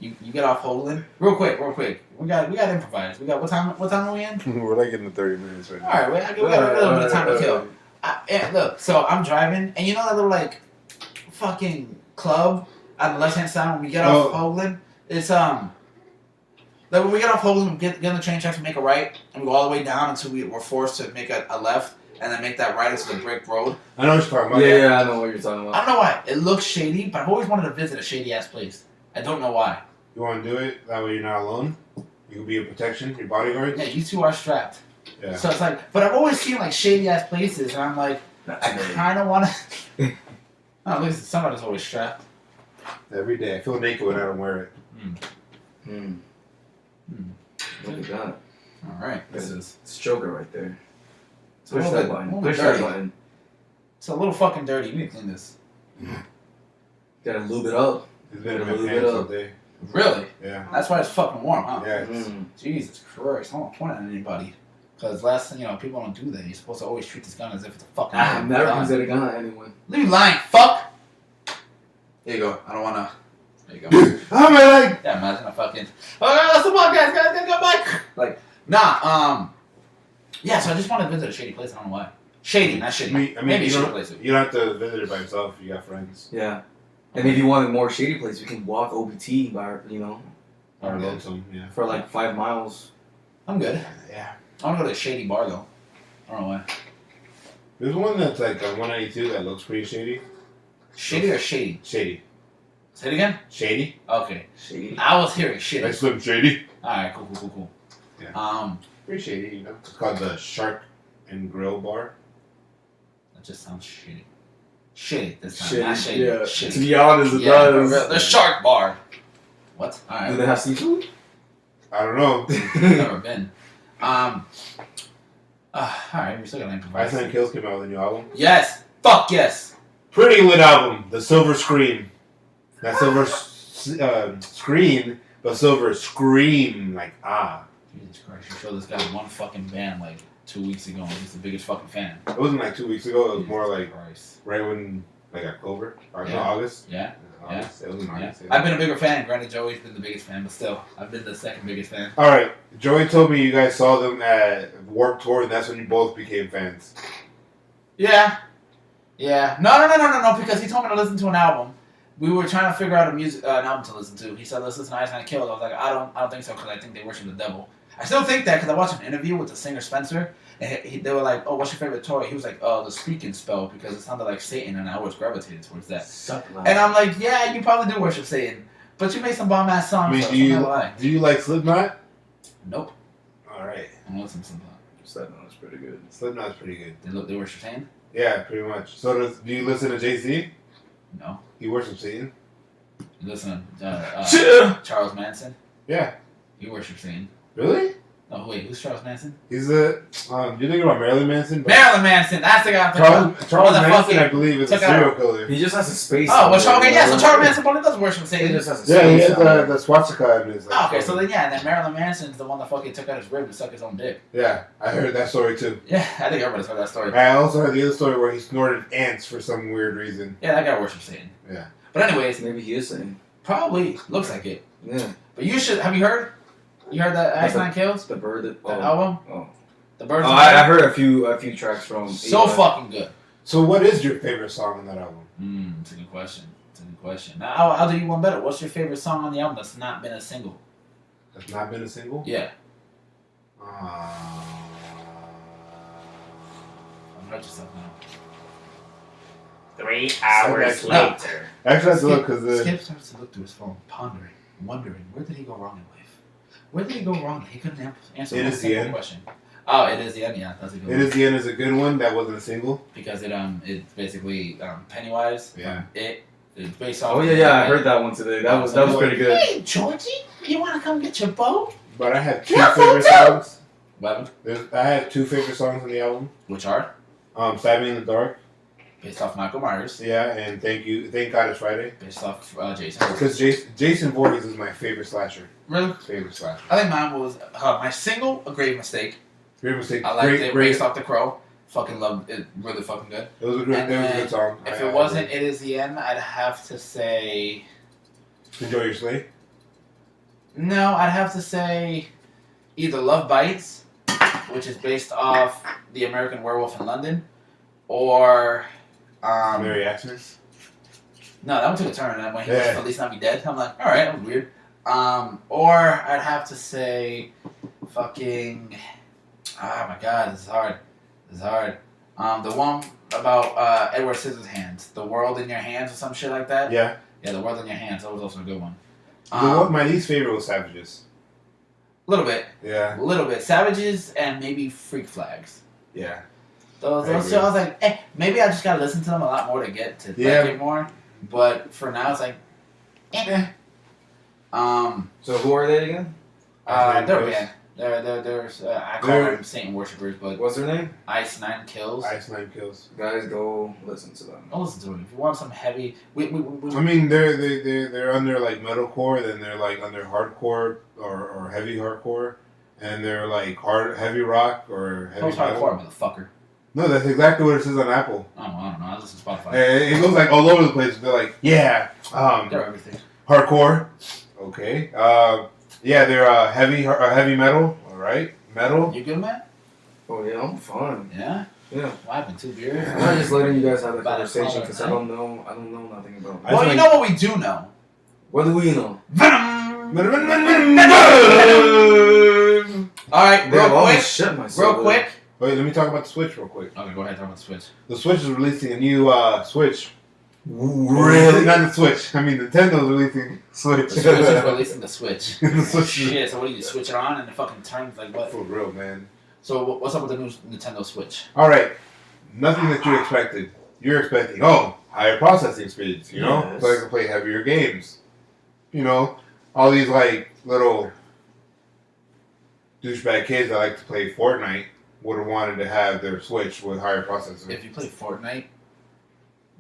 you get off Hoagland? Real quick. We got improvise. We got what time are we in? We're like in the 30 minutes right now. Alright, we got a little bit of time to kill. Yeah, look, so I'm driving and you know that little like fucking club on the left hand side when we get off Hoagland? It's like when we get off Hoagland, we get on the train tracks, we make a right, and we go all the way down until we're forced to make a left, and then make that right into the brick road. I know what you're talking about. Yeah, I know what you're talking I about. don't know why. It looks shady, but I've always wanted to visit a shady ass place. I don't know why. You want to do it? That way you're not alone. You can be a protection, your bodyguards. Yeah, you two are strapped. Yeah. So it's like, but I've always seen like shady ass places, and I'm like, I kind of want to. At least somebody's always strapped. Every day. I feel naked when I don't wear it. Look at that. All right, this is. It's Joker right there. It's a Push little that bit- button. a little Push bit that dirty. button. It's a little fucking dirty. We need to clean this. Gotta lube it up. It's been in A my little pants bit all of- day. Really? Yeah. That's why it's fucking warm, huh? Yeah. Jesus Christ, I don't point at anybody. Because people don't do that. You're supposed to always treat this gun as if it's a fucking I've never gun. considered a gun at anyone. Leave me lying, fuck! There you go. I don't wanna. There you go. Oh my leg! Yeah, imagine a fucking. Oh, that's the podcast, guys. Gotta go back. Like, nah. Yeah. So I just want to visit a shady place. I don't know why. Shady, not shitty. I mean, Maybe you shady don't, place. you don't have to visit it by yourself. You got friends. Yeah. And if you want a more shady place, we can walk OBT by, Or lonesome, yeah. for like 5 miles. I'm good. Yeah. I want to go to a shady bar though. I don't know why. There's one that's like on 192 that looks pretty shady. Shady or shady? Shady. Say it again. Shady? Okay. Shady. I was hearing shitty. Like Slim Shady? Alright, cool. Yeah. Pretty shady, you know. It's called the Shark and Grill Bar. That just sounds shitty. Shitty this time, Shitty, not shady. yeah. Shitty. To be honest, it Yeah, does. for real. The Shark Bar. What? Alright. Do they have seafood? I don't know. Never been. Alright, we still got Ice improvise. Nine Kills came out with a new album. Yes! Fuck yes! Pretty lit album. The Silver Scream. Not Silver Screen, but Silver Scream. Like, Jesus Christ, you showed this guy one fucking band like 2 weeks ago and he's the biggest fucking fan. It wasn't like 2 weeks ago. It was more like Christ. right when, like October. Or no, Yeah. August. Yeah. August. It was in Yeah. August. Yeah. I've been a bigger fan. Granted, Joey's been the biggest fan, but still, I've been the second biggest fan. Alright. Joey told me you guys saw them at Warped Tour, and that's when you both became fans. Yeah. No, because he told me to listen to an album. We were trying to figure out an album to listen to. He said, let's listen to Ice Nine Kills. I was like, I don't think so, because I think they worship the devil. I still think that, because I watched an interview with the singer Spencer, and they were like, oh, what's your favorite toy? He was like, oh, the speaking spell, because it sounded like Satan, and I always gravitated towards that. And I'm like, yeah, you probably do worship Satan, but you made some bomb-ass songs, I mean, so I'm not gonna lie. do you like Slipknot? Nope. Alright. I'm gonna listen to Slipknot. Slipknot's pretty good. Slipknot's pretty good. They worship Satan? Yeah, pretty much. So do you listen to Jay-Z? No. He worships Satan? You listen to Charles Manson? Yeah. You worship Satan. Really? Oh, wait, who's Charles Manson? He's a... you're thinking about Marilyn Manson? But Marilyn Manson! That's the guy I'm thinking about. Charles the Manson, fucking- I believe, is a took out- serial killer. He just has a space. Oh, well, on okay, there, yeah, so you know? Charles Manson probably does worship He Satan. just has a Yeah, he space. has on there. the swastika in his... Like, Oh, okay, so then, and then Marilyn Manson's the one that fucking took out his rib and sucked his own dick. Yeah, I heard that story too. Yeah, I think everybody's heard that story. I also heard the other story where he snorted ants for some weird reason. Yeah, that guy worships Satan. Yeah. But anyways, Maybe he is saying. probably looks like it. Yeah. But you should, have you heard? You heard that Ice Nine Kills? The bird that. That album? Oh. The Birds Oh, of I Prey? heard a few tracks from. So Eli. fucking good. So what is your favorite song on that album? It's a good question. Now, I'll do you one better. What's your favorite song on the album that's not been a single? That's not been a single? Yeah. Uh, Don't hurt yourself now. 3 hours Okay. later. Actually, I have to look because Skip starts to look through his phone, pondering, wondering, where did he go wrong in life? Where did he go wrong? He couldn't answer It one is the single end. question. Oh, it is the end. Yeah, that's a good It one. Is the End is a good one. That wasn't a single. Because it's basically Pennywise. Yeah. It's based off. Oh yeah, I heard that one today. That was pretty good. Hey, Georgie, you want to come get your bow? But I have two Yeah, favorite me too. songs. Weapon, I have two favorite songs on the album. which are Stab Me in the Dark. based off Michael Myers, Yeah, and Thank God It's Friday. based off Jason. Because Jason Voorhees is my favorite slasher. Really, Favorite slasher. I think mine was my single, A Grave Mistake. Great mistake. I liked it Great. based off The Crow. Fucking loved it. Really fucking good. It was a good song. If I it wasn't agree. It Is the End, I'd have to say Enjoy Your Slay. no. I'd have to say either Love Bites, which is based off The American Werewolf in London, or Mary Xmas. no, that one took a turn. And when he Yeah. was At Least Not Be Dead, I'm like, all right, that was weird. Or I'd have to say fucking. Oh my god, this is hard. The one about Edward Scissorhands, The World in Your Hands or some shit like that. Yeah. Yeah, The World in Your Hands. That was also a good one. My least favorite was Savages. A little bit. Savages and maybe Freak Flags. Yeah. Those I shows, I was like, maybe I just gotta listen to them a lot more to get to like it more. But for now, it's like, eh. So who are they again? they're a band. There's I call them Satan worshippers, but What's their name? Ice Nine Kills. Ice Nine Kills. Guys, go listen to them. Don't listen to them. If you want some heavy, I mean, they're under like metalcore, then they're like under hardcore or heavy hardcore, and they're like heavy rock or heavy Post hardcore, motherfucker. No, that's exactly what it says on Apple. I don't know. I listen to Spotify. It goes like all over the place. They're like, yeah, They're everything. hardcore. Okay. Yeah, they're heavy metal. All right, metal. You good, man? Oh yeah, I'm fine. Yeah. Yeah. What happened? 2 beers? I'm just letting you guys have the About conversation it, because I don't know nothing about it. Well, you know what we do know. What do we know? Venom. Wait, All right, real quick. let me talk about the Switch real quick. Okay, go ahead. Talk about the Switch. The Switch is releasing a new Switch. Really? Not the Switch. I mean, Nintendo's releasing Switch. The Switch is releasing the Switch. The Switch. Shit. So what do you switch it on and it fucking turns like what? For real, man. So what's up with the new Nintendo Switch? All right, nothing that you expected. You're expecting higher processing speeds. You know, Yes. so I can play heavier games. You know, all these like little douchebag kids that like to play Fortnite would have wanted to have their Switch with higher processing. If you play Fortnite,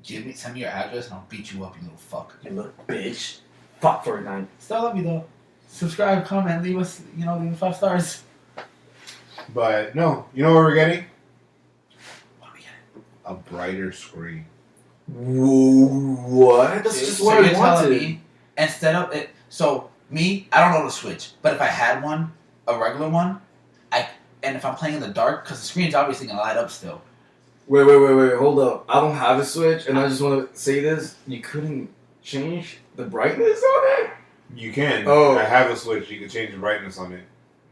send me your address and I'll beat you up, you little fuck. You little bitch. Fuck Fortnite. Still love you though. Subscribe, comment, leave us 5 stars. But no, you know what we're getting? What are we getting? A brighter screen. What? That's just what I wanted. Me, instead of it, so me, I don't know the Switch, but if I had one, a regular one, and if I'm playing in the dark, because the screen's obviously gonna light up still. Wait, hold up. I don't have a Switch, and I just want to say this. You couldn't change the brightness on it? You can. Oh. I have a Switch. You can change the brightness on it.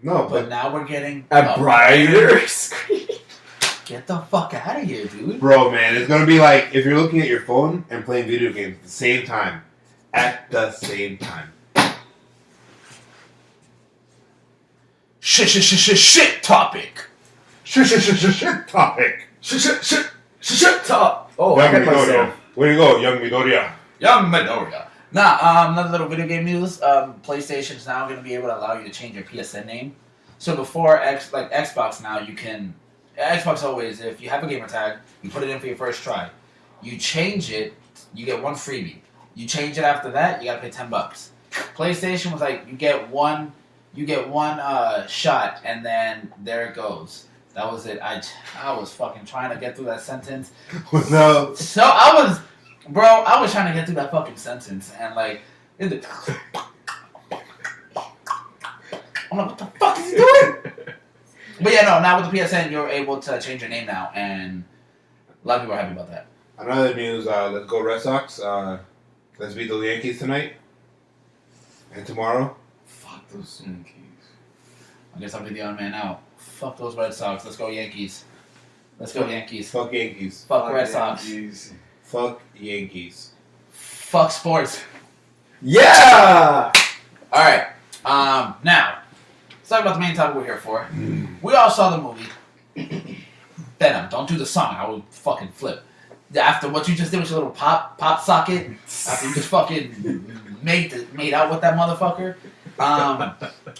No, But now we're getting A brighter screen? Get the fuck out of here, dude. bro, man, it's gonna be like if you're looking at your phone and playing video games at the same time. At the same time. Shit topic. Shit topic. Shit top. Oh, I Young hit Midoriya. myself. Where you go, Young Midoriya? Young Midoriya. Another little video game news. PlayStation's now going to be able to allow you to change your PSN name. So before Xbox now, you can... Xbox always, if you have a gamer tag, you put it in for your first try. You change it, you get one freebie. You change it after that, you got to pay $10. PlayStation was like, you get one shot, and then there it goes. That was it. I was fucking trying to get through that sentence. No. So I was trying to get through that fucking sentence, and like, I'm like, what the fuck is he doing? But yeah, no. Now with the PSN, you're able to change your name now, and a lot of people are happy about that. Another news, let's go Red Sox. Let's beat the Yankees tonight. And tomorrow. Fuck those Yankees. I guess I'll be the odd man out. Fuck those Red Sox. Let's go Yankees. Let's go Yankees. Fuck Yankees. Fuck Red Sox. Yankees. Fuck Yankees. Fuck sports. Yeah! Alright. Now, let's talk about the main topic we're here for. We all saw the movie. Venom. Don't do the song. I will fucking flip. After what you just did with your little pop socket, after you just fucking made out with that motherfucker.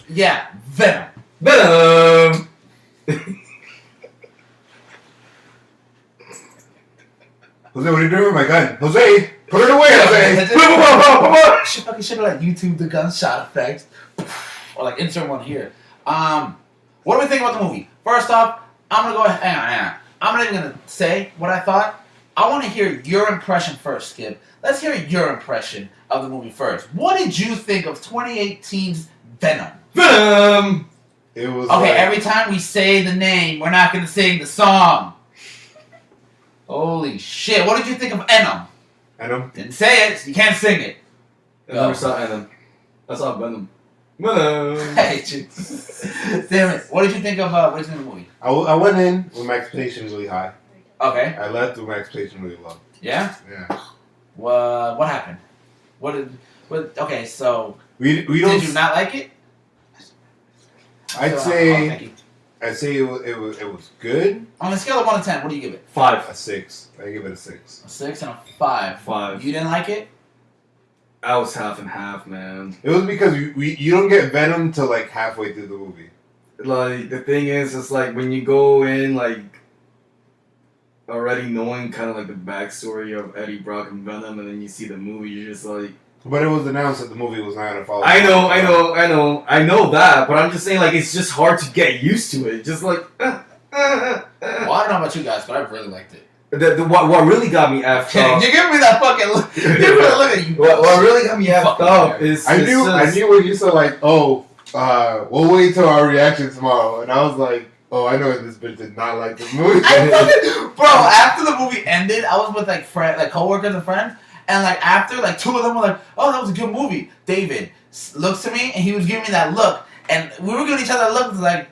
Yeah, Venom. Venom! Jose, what are you doing with my gun? Jose, put it away, Jose. Should have like YouTube the gunshot effects, or like insert one here. What do we think about the movie? First off, I'm gonna go ahead. Hang on. I'm not even gonna say what I thought. I want to hear your impression first, Skip. Let's hear your impression of the movie first. What did you think of 2018's Venom? Venom! It was Okay, like, every time we say the name, we're not gonna sing the song. Holy shit! What did you think of Venom? Venom. Didn't say it. So you can't sing it. I never saw Venom. I saw Venom. Venom! Hey, damn it! What did you think of the movie? I went in with my expectations really high. Okay. I left with my expectations really low. Yeah. Yeah. What happened? Okay, so We don't. did you not like it? I'd say it was good. On a scale of 1 to 10, what do you give it? 5. A 6. I give it a 6. A 6 and a 5. 5. You didn't like it? I was half and half, man. It was because you don't get Venom till like halfway through the movie. Like the thing is, it's like when you go in like already knowing kind of like the backstory of Eddie Brock and Venom, and then you see the movie, you're just like. But it was announced that the movie was not gonna follow. I know that, but I'm just saying like it's just hard to get used to it. Just like. Well, I don't know about you guys, but I really liked it. What really got me effed up. You give me that fucking look. Give me that look at you. What really got me effed up is I knew when you said like, we'll wait till our reaction tomorrow, and I was like, oh, I know this bitch did not like this movie. Bro, after the movie ended, I was with like coworkers and friends, and like after like two of them were like, oh, that was a good movie. David looks at me and he was giving me that look, and we were giving each other looks like.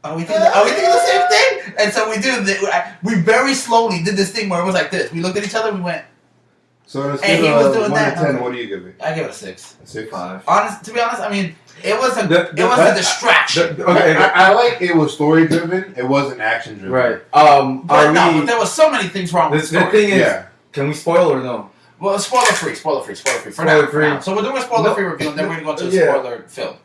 Are we thinking the same thing? And so we very slowly did this thing where it was like this. We looked at each other and we went. So on a And he was doing 1 that. to 10, what do you give it? I give it a 6. A 6. 5. To be honest, I mean, it was a distraction. Okay, I like it was story driven. It wasn't action driven. right. But there was so many things wrong with the The story. thing is, Yeah. can we spoil or no? Well, spoiler free. For now. So we're doing a spoiler free review, and then we're going to go to the spoiler filled.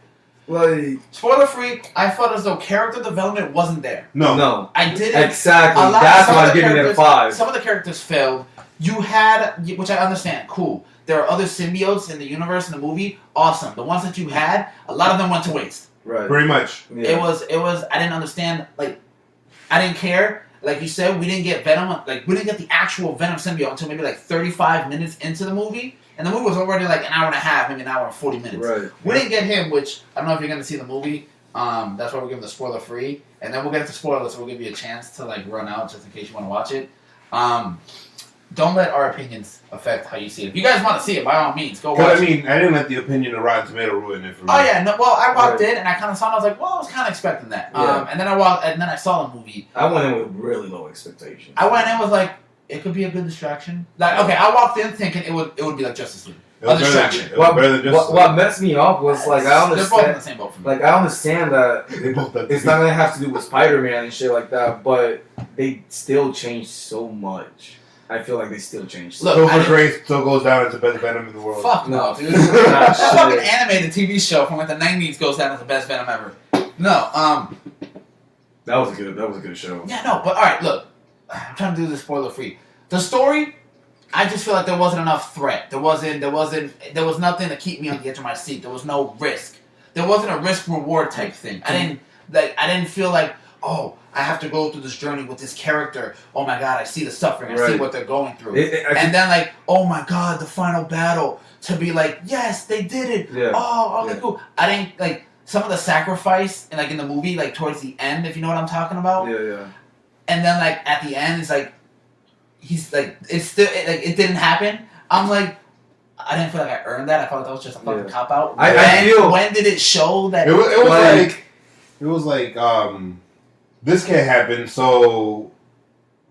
Like Spoiler free, I felt as though character development wasn't there. No. I didn't. Exactly. That's why I'm giving it a 5. Some of the characters failed. You had, which I understand, cool. There are other symbiotes in the universe in the movie. Awesome. The ones that you had, a lot of them went to waste. Right. Pretty much. Yeah. It was. I didn't understand. Like, I didn't care. Like you said, we didn't get Venom. Like, we didn't get the actual Venom symbiote until maybe like 35 minutes into the movie. And the movie was already like an hour and a half, maybe an hour and 40 minutes. Right. We didn't get him, which I don't know if you're going to see the movie. That's why we're giving the spoiler free. And then we'll get into spoilers, so we'll give you a chance to like run out just in case you want to watch it. Don't let our opinions affect how you see it. If you guys want to see it, by all means, go watch Because it. I didn't let the opinion of Rotten Tomato ruin it for me. Oh yeah, no. Well, I walked in and I kind of saw it. And I was like, well, I was kind of expecting that. Yeah. And then I saw the movie. I went in with really low expectations. I went in with like, it could be a good distraction. Like, okay, I walked in thinking it would be like Justice League. It was A distraction. better than Justice League. What messed me up was like I They're both in understand. the same boat for me. Like I understand that They both have it's not gonna have to do with Spider-Man and shit like that, but they still changed so much. I feel like they still changed. Look, Topher Grace still goes down as the best Venom in the world. Fuck no, No. dude. Ah, That shit. fucking animated TV show from like the 90s goes down as the best Venom ever. No, That was a good show. yeah, no, but alright, look. I'm trying to do this spoiler free. The story, I just feel like there wasn't enough threat. There was nothing to keep me on the edge of my seat. There was no risk. There wasn't a risk reward type thing. I didn't feel like, oh, I have to go through this journey with this character. Oh my god, I see the suffering. I see Right. what they're going through. I And then like, oh my god, the final battle. To be like, yes, they did it. Yeah. Oh, okay, Yeah. cool. I didn't like some of the sacrifice and like in the movie, like towards the end, if you know what I'm talking about. yeah. And then like at the end, it's like he's like it didn't happen. I'm like, I didn't feel like I earned that. I felt like that was just a fucking Yeah. cop out. I feel- when did it show that? It was like this can't happen, so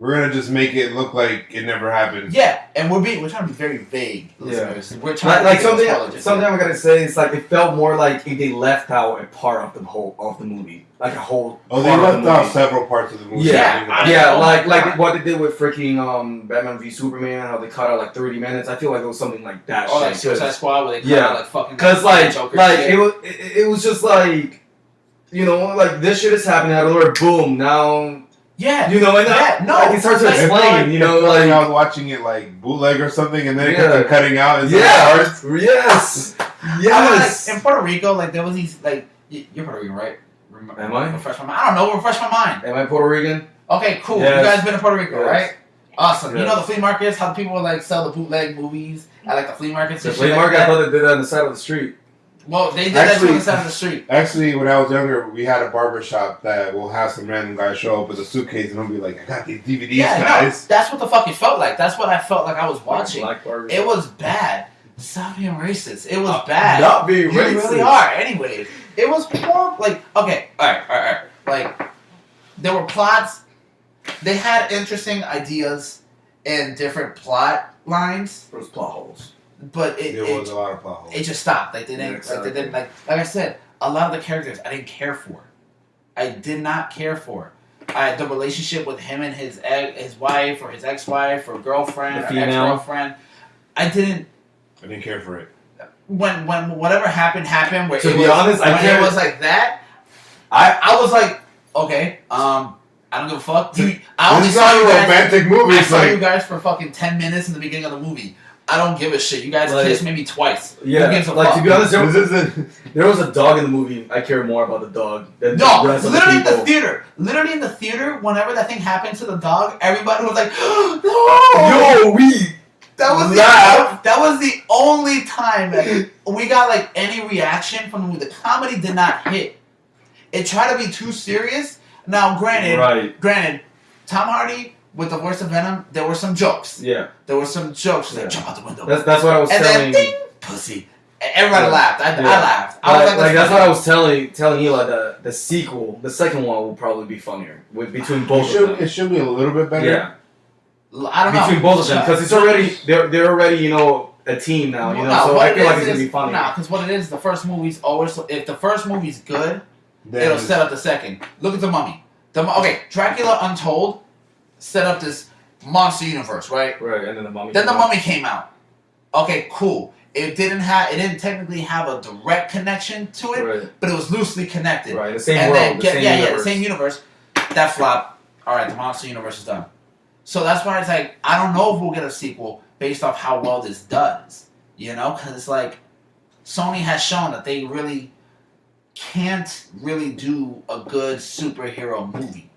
we're gonna just make it look like it never happened. Yeah, and we're trying to be very vague, listeners. We're trying Like to make it something spoiler-free. I'm gonna say is like it felt more like if they left out a part of the movie, like a whole. Oh, they part of left the out movie. several parts of the movie. Yeah, Yeah, Oh like my God. what they did with freaking Batman v Superman, how they cut out like 30 minutes. I feel like it was something like that. Or like shit, Suicide 'cause- Squad, where they cut Yeah. out like fucking. Cause Joker like shit. it was just like, you know, like this shit is happening out of nowhere. Boom, now Yeah. you know, and Yeah, no, like it's hard to like- explain. You know, I like was watching it like bootleg or something, and then it Yeah. kept cutting out. And yeah, yes, I mean, yes. like, in Puerto Rico, like there was these like you're Puerto Rican, right? Am I? Refresh my mind. I don't know. Refresh my mind. Am I Puerto Rican? Okay, cool. Yes. You guys been to Puerto Rico, Yes. right? Awesome. You Yes. know the flea markets? How the people like sell the bootleg movies at like the flea markets The and flea shit market. like I that? thought they did that on the side of the street. Well, they did that Actually- on the side of the street. Actually, when I was younger, we had a barber shop that will have some random guy show up with a suitcase and he'll be like, "I got these DVDs, Yeah, no, guys." that's what the fuck it felt like. That's what I felt like I was watching. Black barbers. It was bad. Stop being racist. It was bad. Not being You racist. really are. Anyways, it was horrible. Like, okay, all right. Like, there were plots. They had interesting ideas and different plot lines, Those plot holes. but There was a lot of plot holes. it just stopped. Like they didn't. Yeah, exactly. Like they didn't. Like I said, a lot of the characters I didn't care for. I did not care for. The relationship with him and his wife or his ex-wife or girlfriend The or female. ex-girlfriend. I didn't. I didn't care for it. When whatever happened. Where To it be was, honest, I when can't- it was like that. I was like, okay, I don't give a fuck. I only This is saw not you a guys. romantic movie. I It's saw you like guys for fucking 10 minutes in the beginning of the movie. I don't give a shit. You guys Like- kissed maybe twice. Yeah, Who gives a like fuck? to be honest, this isn't. there was a dog in the movie. I care more about the dog than No, the rest of the literally in the people. theater. Literally in the theater, whenever that thing happened to the dog, everybody was like, no! Yo, we That was the only time that we got like any reaction from the movie. The comedy did not hit. It tried to be too serious. Now, granted, Tom Hardy with the voice of Venom, there were some jokes. Yeah, There were some jokes. Like, Yeah. jump out the window. that's what I was And telling. then, ding, pussy. And everybody Yeah. laughed. I Yeah. laughed. I was Like that's funny. what I was telling you. Like the sequel, the second one will probably be funnier between both of them. It should be a little bit better. Yeah, I don't know. between both of them because it's already they're already a team now. So I feel like it's gonna be funny. Nah, because what it is, the first movie's always. If the first movie's good, Then it'll set up the second. Look at the Mummy. Okay, Dracula Untold set up this monster universe, right? Right, and then the mummy. Then the Mummy came out. Okay, cool. It didn't technically have a direct connection to it, Right, but it was loosely connected. right. The same And world, then the same the universe. same universe. That flopped. All right, the monster universe is done. So that's why it's like I don't know if we'll get a sequel based off how well this does. Because it's like Sony has shown that they really can't really do a good superhero movie.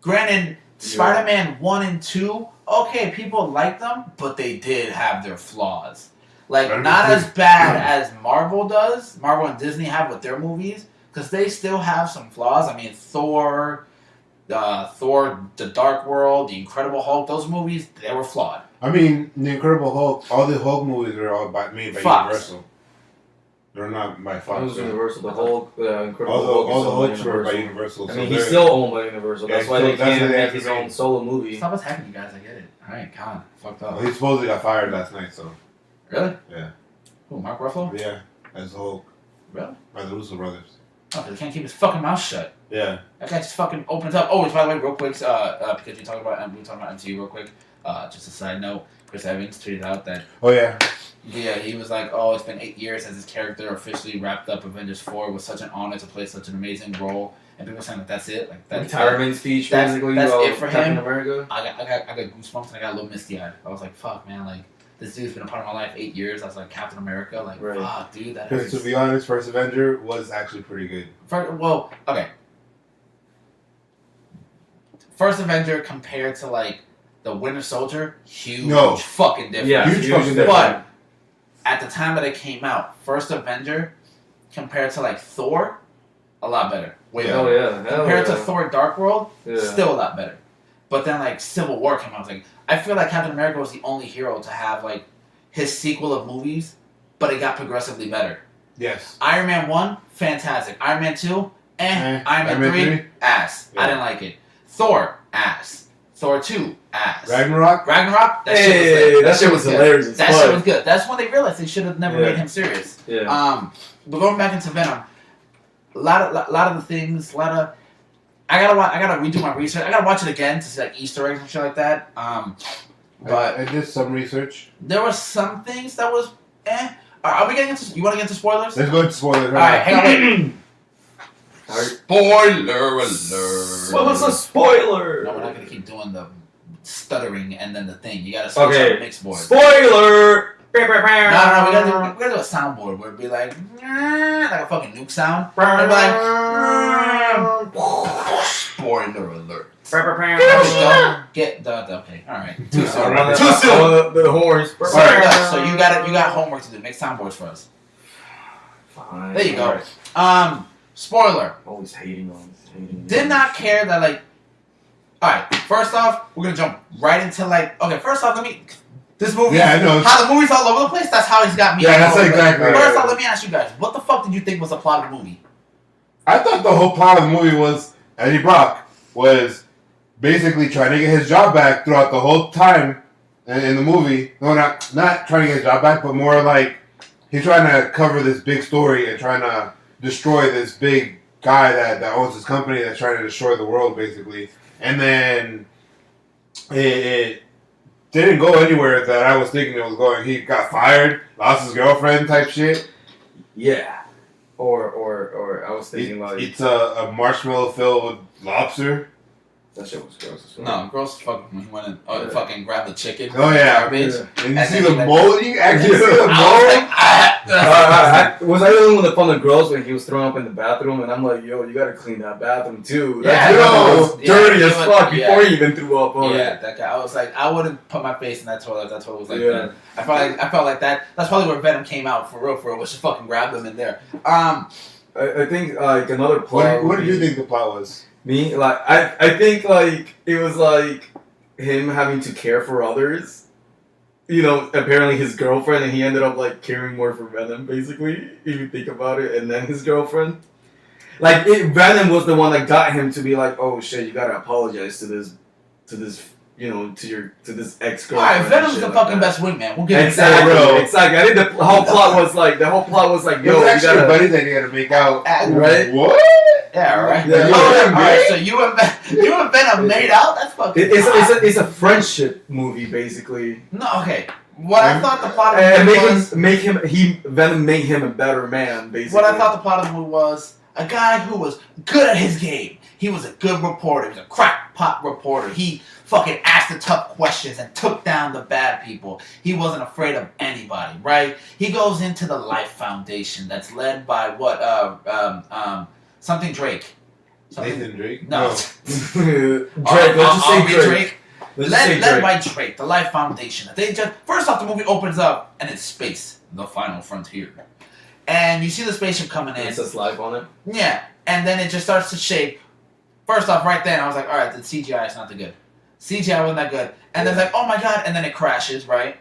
Granted, Spider-Man 1 and 2, okay, people like them, but they did have their flaws. Like, not as bad as Marvel and Disney have with their movies, because they still have some flaws. I mean, Thor, The Dark World, The Incredible Hulk, those movies, they were flawed. I mean, The Incredible Hulk. All the Hulk movies are all made by Fox. Universal. They're not by It Fox. was so- Universal. The Hulk, Incredible All Hulk. the is owned by Hulks were by Universal. Universal. I so mean, he's they're- still owned by Universal. That's Yeah, why so they that's can't what they make have his to own make. solo movie. Stop attacking you guys, I get it. Alright, God, fucked up. Well, he supposedly got fired last night, so Really? Yeah. Who, Mark Ruffalo? yeah, as the Hulk. Really? By the Russo brothers. Oh, 'cause he can't keep his fucking mouth shut. Yeah. That guy just fucking opens up. Oh, by the way, real quick, because we were talking about MCU real quick. Just a side note, Chris Evans tweeted out that Oh yeah. he was like, "Oh, it's been 8 years since his character officially wrapped up Avengers 4. It was such an honor to play such an amazing role." And people saying that's it, like that's Retirement speech, That's- basically. that's about it for Captain him. America. I got goosebumps and I got a little misty eyed. I was like, "Fuck, man! Like this dude's been a part of my life 8 years." I was like, "Captain America, like Right. fuck, dude, that Because to hurts." be honest, First Avenger was actually pretty good. Well, okay. First Avenger compared to like the Winter Soldier, huge No. fucking difference. Yeah, Huge huge fucking difference. But at the time that it came out, First Avenger compared to like Thor, a lot better. Way Hell better. yeah. Hell Compared yeah. to Thor Dark World, Yeah. still a lot better. But then like Civil War came out, I was like, I feel like Captain America was the only hero to have like his sequel of movies, but it got progressively better. Yes. Iron Man 1, fantastic. Iron Man 2, Eh. Iron Man 3, ass. I Yeah. didn't like it. Thor, ass. Thor 2, ass. Ragnarok. Ragnarok, that shit was Hey, lit. that shit was good. hilarious as That fuck. shit was good. That's when they realized they should have never Yeah. made him serious. Yeah. But going back into Venom, a lot of the things, I gotta redo my research. I gotta watch it again to see like Easter eggs and shit like that. But I did some research. there were some things that was Are we getting into? You want to get into spoilers? Let's go into spoilers. All right, hang on, wait. Alright. Spoiler alert. What was a spoiler? No, we're not gonna keep doing the stuttering and then the thing. You gotta switch Okay. up the mixed board. Spoiler! No, we gotta do a soundboard where it'd be like a fucking nuke sound. It'd be like spoiler alert. Get the okay. All right. Too soon. Alright. Too soon. The horns. So, yeah, so you got homework to do. Make soundboards for us. Fine. There you go. Alright. Spoiler. Always hating on. Did not care that like. All right. First off, we're gonna jump right into like. Okay. First off, this movie. Yeah, I know. How the movie's all over the place. That's how he's got me. Yeah, all that's over the place. exactly. First off, let me ask you guys. What the fuck did you think was the plot of the movie? I thought the whole plot of the movie was Eddie Brock was basically trying to get his job back throughout the whole time in the movie. No, not trying to get his job back, but more like he's trying to cover this big story and trying to destroy this big guy that owns his company that's trying to destroy the world, basically. And then it didn't go anywhere that I was thinking it was going. He got fired, lost his girlfriend type shit. Yeah. Or I was thinking like It's a marshmallow filled with lobster. that shit was gross as fuck. No, gross fucking when he went and Yeah. fucking grabbed the chicken. Oh, yeah. Garbage. Yeah. And you And see then the he, like- mold? You actually see the I was mold? like, ah. Was I the only one that found it gross when he was throwing up in the bathroom? And I'm like, yo, you gotta clean that bathroom too. That Yeah, bathroom was yeah, dirty he as was- fuck yeah. before he even threw up on Yeah, it. that guy. I was like, I wouldn't put my face in that toilet. That toilet was like Yeah. that. I felt like that. That's probably where Venom came out for real. Was just fucking grab them in there. I think like another plot. What did you think the plot was? Me, like I think like it was like him having to care for others. You know, apparently his girlfriend, and he ended up like caring more for Venom, basically. If you think about it, and then his girlfriend. Like Venom was the one that got him to be like, oh shit, you gotta apologize to this, you know, to this ex All girlfriend. right, Venom's the fucking best wingman. We'll give it Exactly, Bro. exactly. I think the whole plot was like, yo, It you was actually gotta. buddies that you gotta make out. Right? What? Yeah, right. Yeah. Oh, all right. So you and Venom made out. That's fucking. It's a friendship movie, basically. No, okay. What I thought the plot of the And movie was. Venom made him a better man, basically. What I thought the plot of the movie was a guy who was good at his game. He was a good reporter. He was a crackpot reporter. He fucking asked the tough questions and took down the bad people. He wasn't afraid of anybody, right? He goes into the Life Foundation that's led by what? Something Drake. Something. Nathan Drake? No. Drake, let's just say Aubrey Drake. Let's just say Led Drake. by Drake, the Life Foundation. They just first off, the movie opens up and it's space, the final frontier, and you see the spaceship coming in. It says live on it. Yeah, and then it just starts to shake. First off, right then I was like, all right, the CGI is not that good. CGI wasn't that good, and then it's like, oh my god, and then it crashes, right?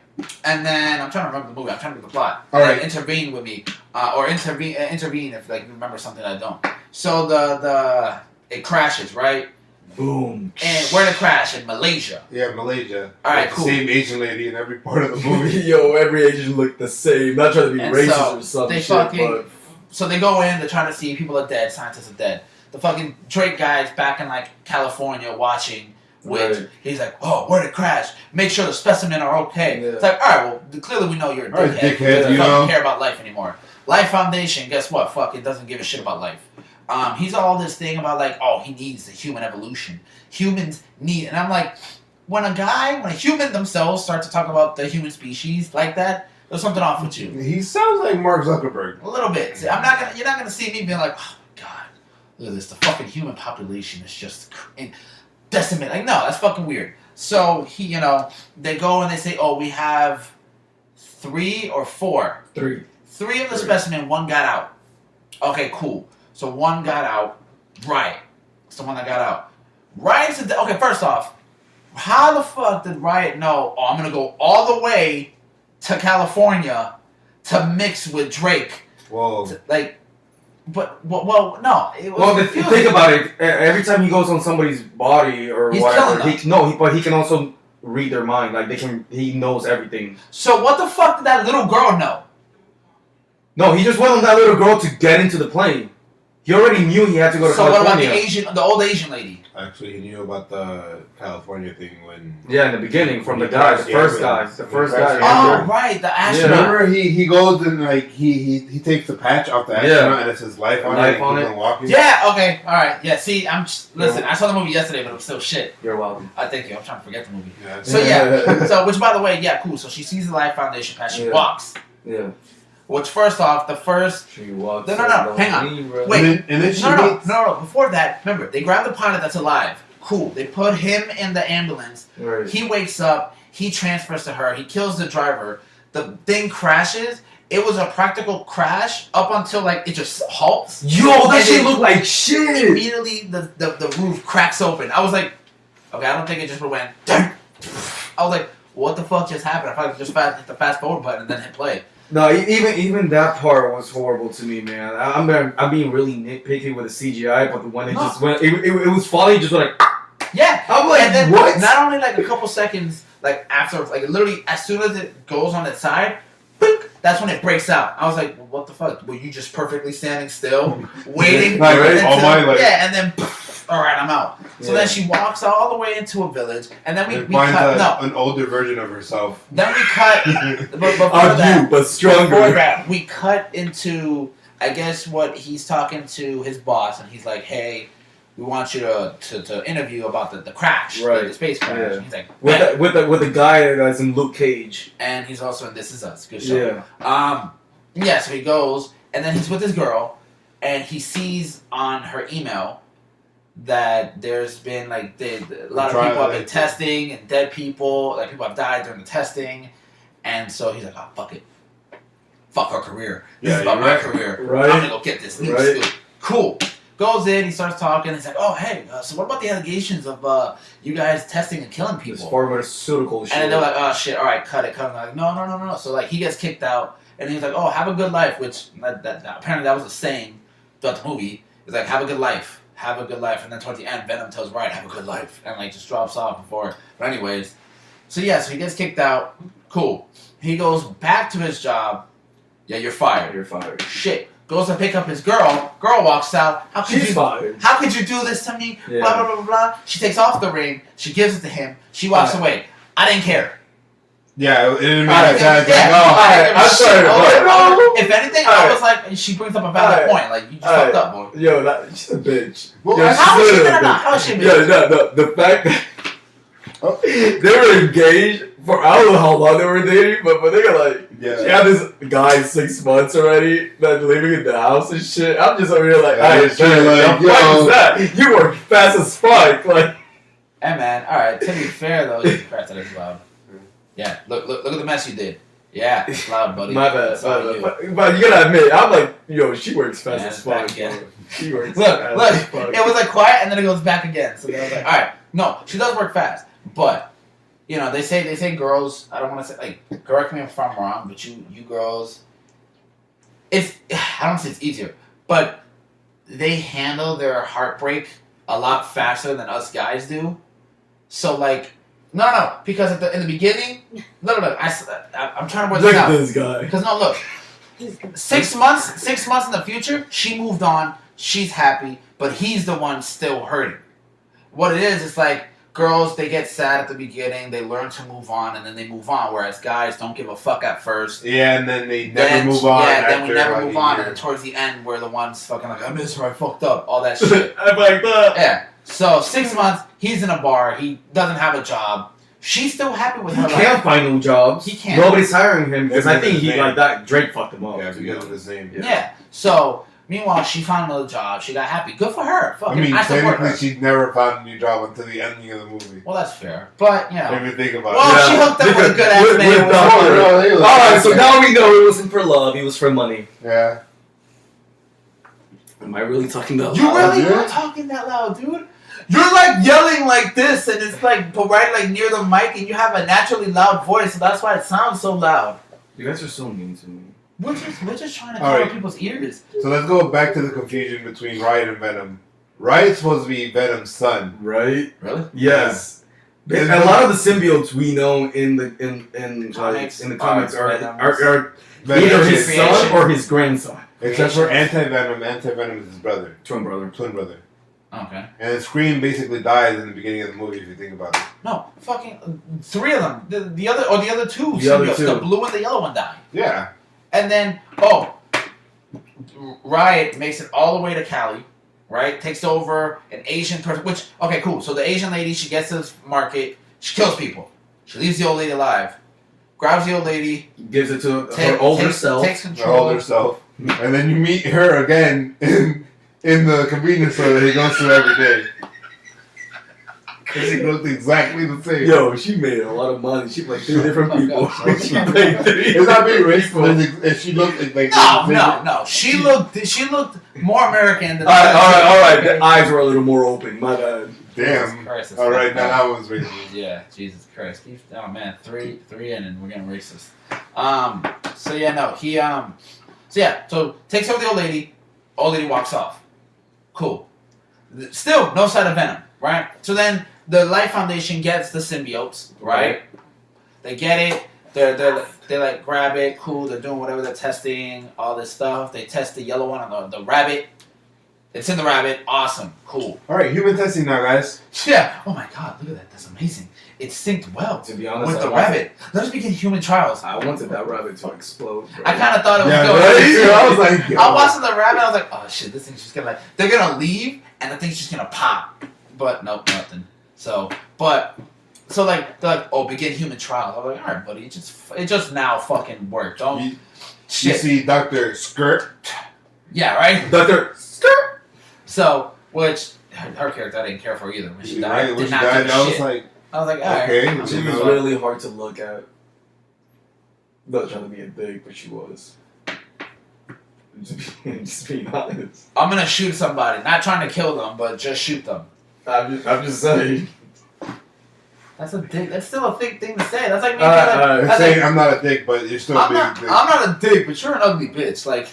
And then I'm trying to remember the movie. I'm trying to remember the plot. All right. Intervene with me, or intervene if like you remember something I don't. So the it crashes, right? Boom. And where did it crash? In Malaysia. Yeah, Malaysia. All right, Like cool. The same Asian lady in every part of the movie. Yo, every Asian looked the same. Not trying to be And racist so or something. they shit, fucking- but So they go in, they're trying to see people are dead, scientists are dead. The fucking Drake guy's back in like California watching, which Right. he's like, oh, where'd it crash? Make sure the specimen are okay. Yeah. It's like, all right, well, clearly we know you're a All right, dickhead. dickhead, You you don't know. care about life anymore. Life Foundation, guess what? Fucking doesn't give a shit about life. He's all this thing about like, oh, he needs the human evolution. Humans need, and I'm like, when a human themselves start to talk about the human species like that, there's something off with you. He sounds like Mark Zuckerberg. A little bit. See, you're not gonna see me being like, oh my god, look at this. The fucking human population is just decimated. Like, no, that's fucking weird. So they go and they say, oh, we have 3 or 4. 3. 3 of the specimen, 1 got out. Okay, cool. So 1 got out. Right. It's the one that got out. Riot's okay. First off, how the fuck did Riot know? Oh, I'm gonna go all the way to California to mix with Drake. Whoa. Like, but well, no. It was Well, confusing. think about it. Every time he goes on somebody's body or He's whatever, killing them. but he can also read their mind. Like he knows everything. So what the fuck did that little girl know? No, he just went on that little girl to get into the plane. He already knew he had to go to So what about California. the old Asian lady? Actually, he knew about the California thing when. Yeah, in the beginning, from the He guy, the crashed first the guy, ambulance. the He first crashed guy. the Oh, Remember? right, the Yeah. astronaut. Remember, he goes and like he takes the patch off the astronaut and it says life on Life it. on and it. he's walking. Yeah. Okay. All right. Yeah. See, listen. I saw the movie yesterday, but it was still shit. You're welcome. I thank you. I'm trying to forget the movie. Yeah. So yeah. So which, by the way, yeah, cool. So she sees the Life Foundation patch. She Yeah. walks. Yeah. Which first off, the first. She walks. No, hang on. Wait. Wait. And then she No. meets. Before that, remember they grab the pilot that's alive. Cool. They put him in the ambulance. Right. He wakes up. He transfers to her. He kills the driver. The thing crashes. It was a practical crash up until like it just halts. Yo, that And shit then looked like shit. Immediately the roof cracks open. I was like, okay, I don't think it just went. Dang. I was like, what the fuck just happened? I probably just hit the fast forward button and then hit play. No, even that part was horrible to me, man. I'm being really nitpicky with the CGI, but when it No. just went, it was funny. Just went like, Yeah, I'm like, and then what? Not only like a couple seconds, like after, like literally as soon as it goes on its side, boop, that's when it breaks out. I was like, well, what the fuck? Were you just perfectly standing still, waiting? Like, right? until- All my, like- yeah, and then, all right, I'm out. So Yeah. then she walks all the way into a village, and then we finds cut. an older version of herself. Then we cut. But before of that, you, but before stronger. that, we cut into I guess what he's talking to his boss, and he's like, "Hey, we want you to interview about the crash, Right. the space crash." Yeah. And he's like, with the guy that's in Luke Cage. and he's also in This Is Us. Good show. Yeah. So he goes, and then he's with his girl, and he sees on her email that there's been like a lot of people have been testing and dead people, like people have died during the testing, and so he's like, "Oh, fuck it, fuck our career. This is about my career. Right. I'm gonna go get this new scoop." Cool. Goes in, he starts talking. He's like, "Oh, hey, so what about the allegations of you guys testing and killing people?" This pharmaceutical shit. And then they're like, "Oh shit, all right, cut it." I'm like, no. So like he gets kicked out, and he's like, "Oh, have a good life," which that apparently that was a saying throughout the movie. It's like, "Have a good life, have a good life," and then towards the end, Venom tells Wright, "Have a good life," and like just drops off before. But anyways, so so he gets kicked out. Cool. He goes back to his job. Yeah, you're fired. You're fired. Shit. Goes to pick up his girl. Girl walks out. She's fired. How could you do this to me? Yeah. Blah, blah, blah, blah, blah. She takes off the ring. She gives it to him. She walks away. I didn't care. Yeah, it didn't matter. I'm sorry. If anything, I was like, she brings up a valid point. Like, you just fucked up, boy. Yo, she's a bitch. Well, How is she gonna not? How is she a bitch? No. The fact that they were engaged for I don't know how long they were dating, but they got like she had this guy 6 months already that living in the house and shit. I'm just over here like, what is that? You work fast as fuck, like. Hey man, all right. To be fair though, you crap that is loud. Yeah, look at the mess you did. Yeah, it's loud, buddy. My bad. It's all you. But you gotta admit, I'm like, yo, she works fast Yeah, as fuck. yeah. She works Look, fast as fuck. it was like quiet and then it goes back again. So then I was like, all right, no, she does work fast, but you know they say girls. I don't want to say like correct me if I'm wrong, but you girls, it's I don't say it's easier, but they handle their heartbreak a lot faster than us guys do. So like. No, because in the beginning, no, I'm trying to work this out. Look at this guy. Because no, look, 6 months in the future, she moved on, she's happy, but he's the one still hurting. What it is, it's like girls, they get sad at the beginning, they learn to move on, and then they move on, whereas guys don't give a fuck at first. Yeah, and then they never move on. Yeah, then we never like move on, and then towards the end, we're the ones fucking like, I miss her, I fucked up, all that shit. I'm like that. Yeah. So 6 months, he's in a bar. He doesn't have a job. She's still happy with her He can't life. find no jobs. He can't. Nobody's hiring him because I think he name. like that. Drake fucked him up. Yeah, because of his name. Yeah. So meanwhile, she found another job. She got happy. Good for her. Fucking, I mean, support technically, her. she never found a new job until the ending of the movie. Well, that's fair. But you know. If you think about Well, it. she hooked up with a good ass man. Alright, so now we know it wasn't for love. It was for money. Yeah. Am I really talking that loud? You really are talking that loud, dude. You're like yelling like this, and it's like but right like near the mic, and you have a naturally loud voice, so that's why it sounds so loud. You guys are so mean to me. We're just trying to cover people's ears. So let's go back to the confusion between Riot and Venom. Riot's supposed to be Venom's son. Right? Really? Yes. Yeah. A lot of the symbiotes we know in the comics are Venom either is his son or his grandson. Except for Anti-Venom. Anti-Venom is his brother. Twin brother. Okay. And Scream basically dies in the beginning of the movie if you think about it. No, fucking 3 of them. The other two. The other two. The blue and the yellow one die. Yeah. And then Riot makes it all the way to Cali, right? Takes over an Asian person. Which okay, cool. So the Asian lady, she gets to this market. She kills people. She leaves the old lady alive. Grabs the old lady. Gives it to her older self. Takes Her control. older self. And then you meet her again in the convenience store that he goes to every day. She looked exactly the same. Yo, she made a lot of money. She played 3 different people. She It's played 3 not being racist, but she looked like No. She looked more American than. Alright. The eyes were a little more open. My bad. Damn. Christ, Alright, now that one's racist. Yeah, Jesus Christ. Oh man, three in and we're getting racist. So yeah, no, he so takes over the old lady. Old lady walks off. Cool. Still no sign of Venom, right? So then the Life Foundation gets the symbiotes, right? They get it. They like grab it. Cool. They're doing whatever they're testing. All this stuff. They test the yellow one on the rabbit. It's in the rabbit. Awesome. Cool. Alright, human testing now, guys. Yeah. Oh my God. Look at that. That's amazing. it synced well To be honest, with the rabbit. Let us begin human trials. I wanted that rabbit to explode. Bro. I kind of thought it was Yeah, going. right? I was like, yo. I was watching the rabbit. I was like, oh shit, this thing's just gonna like they're gonna leave and the thing's just gonna pop. But nope, nothing. So like they're like, oh, begin human trials. I was like, all right, buddy, it just now fucking worked. Don't You shit. see Dr. Skirt. Yeah, right. Doctor. So which her character I didn't care for either when she died. Right, Did when she not died, give a I was shit. like, I was like, all right. okay. I'm She you was know. really hard to look at. Not trying to be a dick, but she was. Just being honest. I'm gonna shoot somebody, not trying to kill them, but just shoot them. I'm just saying. That's a dick. That's still a thick thing to say. That's like me. I'm that's saying like, I'm not a dick, but you're still I'm being not. a dick. I'm not a dick, but you're an ugly bitch. Like,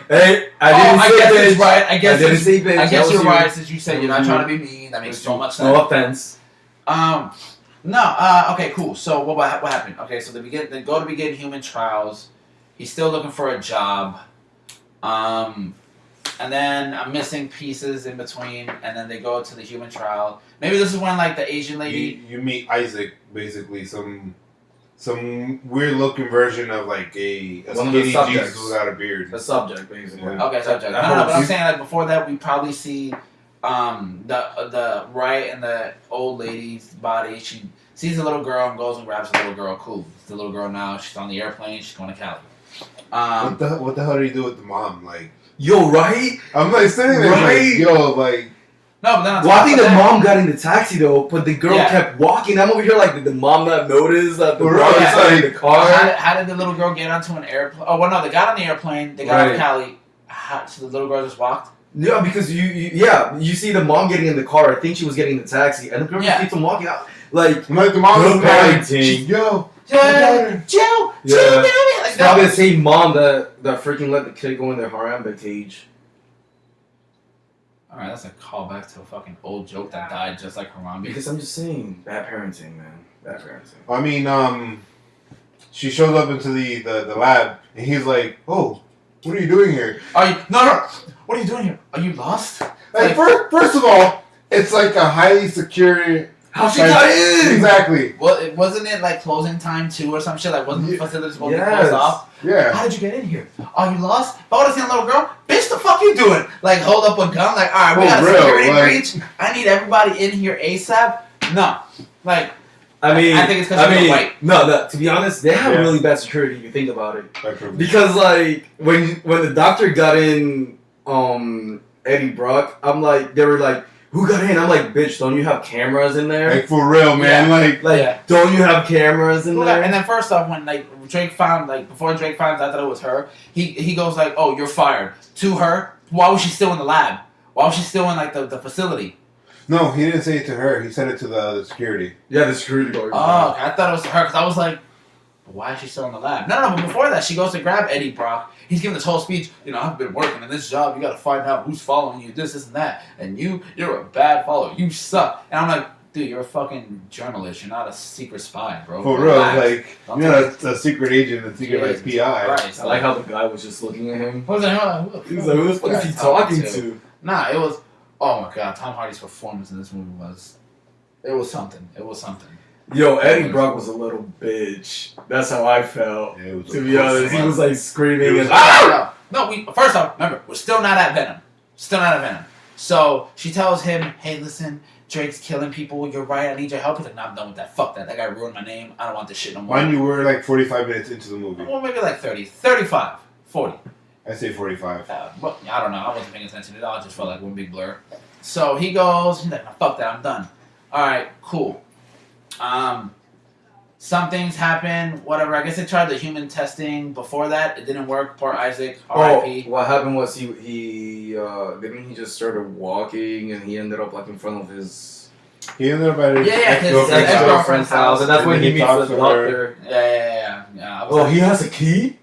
Hey, I I didn't guess say it's bitch. right. I guess I didn't it's- say bitch. I That guess was you're you. right since you said you're not trying to be mean. That makes so much sense. No offense. No. Okay. Cool. So what happened? Okay. So they go to begin human trials. He's still looking for a job. And then I'm missing pieces in between, and then they go to the human trial. Maybe this is when like the Asian lady. You meet Isaac, basically some weird looking version of like a One of the skinny subjects. Jesus without a beard. The subject, basically. Yeah. Okay, subject. No, I but hope I'm you- saying like before that we probably see the right in the old lady's body. She sees a little girl and goes and grabs the little girl. Cool. It's the little girl now. She's on the airplane. She's going to Cali. What the hell did he do with the mom? Like, Yo, right? I'm like sitting there Right. like, yo, like, no, but then on Well, I top think of the that- mom got in the taxi though, but the girl Yeah. kept walking. I'm over here like, did the mom not notice that the Right, girl it's was in like- the car? How did the little girl get onto an airplane? Oh, well, no, they got on the airplane. They got Right. off Cali. So the little girl just walked. Yeah, because you see the mom getting in the car. I think she was getting the taxi, and the girl just keeps on walking out. Like, I'm like the mom Good was like, parenting. yo, Yeah, Joe, Yeah. get over here. Like, it's probably the same mom that freaking let the kid go in their Harambe cage. All right, that's a callback to a fucking old joke that died just like Harambe. Because I'm just saying, bad parenting, man. Bad parenting. I mean, she shows up into the lab, and he's like, oh, what are you doing here? Are you no? What are you doing here? Are you lost? Like, first of all, it's like a highly secure. How she like, got in? Exactly. Well, wasn't it like closing time too or some shit? Like, wasn't the facility supposed to be Yes. closed off? Yeah. How did you get in here? Are you lost? If I would have seen a little girl, bitch, the fuck you doing? Like, hold up a gun? Like, all right, we Oh, got a real, security like- breach. I need everybody in here ASAP. No, like, I mean, I think it's 'cause you're white. No, to be honest, they have Yeah. really bad security if you think about it. Like, Because like when the doctor got in Eddie Brock, I'm like they were like, who got in? I'm like, bitch, don't you have cameras in there? like for real, man. Yeah. Like, yeah. Don't you have cameras in there? And then first off, when like Drake found before Drake finds out that it was her, he goes like, "Oh, you're fired." To her, why was she still in the lab? Why was she still in like the facility? no, he didn't say it to her. He said it to the security. Yeah, the security guard. Oh, okay. I thought it was to her because I was like, why is she still in the lab? No, but before that, she goes to grab Eddie Brock. He's giving this whole speech. You know, I've been working in this job. You got to find out who's following you, this, and that. And you're a bad follower. You suck. And I'm like, dude, you're a fucking journalist. You're not a secret spy, bro. For real, Relax. like, Don't you're take not a secret agent, a secret like PI. Christ. I like how the guy was just looking at him. What was that? He was like, who the fuck is he talking to? Nah, it was. Oh my god, Tom Hardy's performance in this movie was. It was something. It was something. Yo, Eddie Brock was a little bitch. That's how I felt. Yeah, it was To be honest, he was like screaming and No, we first off, remember, we're still not at Venom. Still not at Venom. So she tells him, hey, listen, Drake's killing people. You're right. I need your help. He's like, nah, I'm done with that. Fuck that. That guy ruined my name. I don't want this shit no more. Mind you, we're like 45 minutes into the movie. Well, maybe like 30, 35, 40. I say 45. Well, I don't know. I wasn't paying attention at all. It just felt like one big blur. So he goes, he's like, nah, fuck that. I'm done. All right, cool. Some things happen, whatever. I guess they tried the human testing before that. It didn't work. Poor Isaac, R.I.P. what happened was he didn't he just started walking and he ended up like in front of his He ended up at his Yeah, his ex-girlfriend's ex-girlfriend. house. girlfriend's house, and that's and when then he he meets talks the to her. doctor. Yeah. I was Oh, like, he has a key?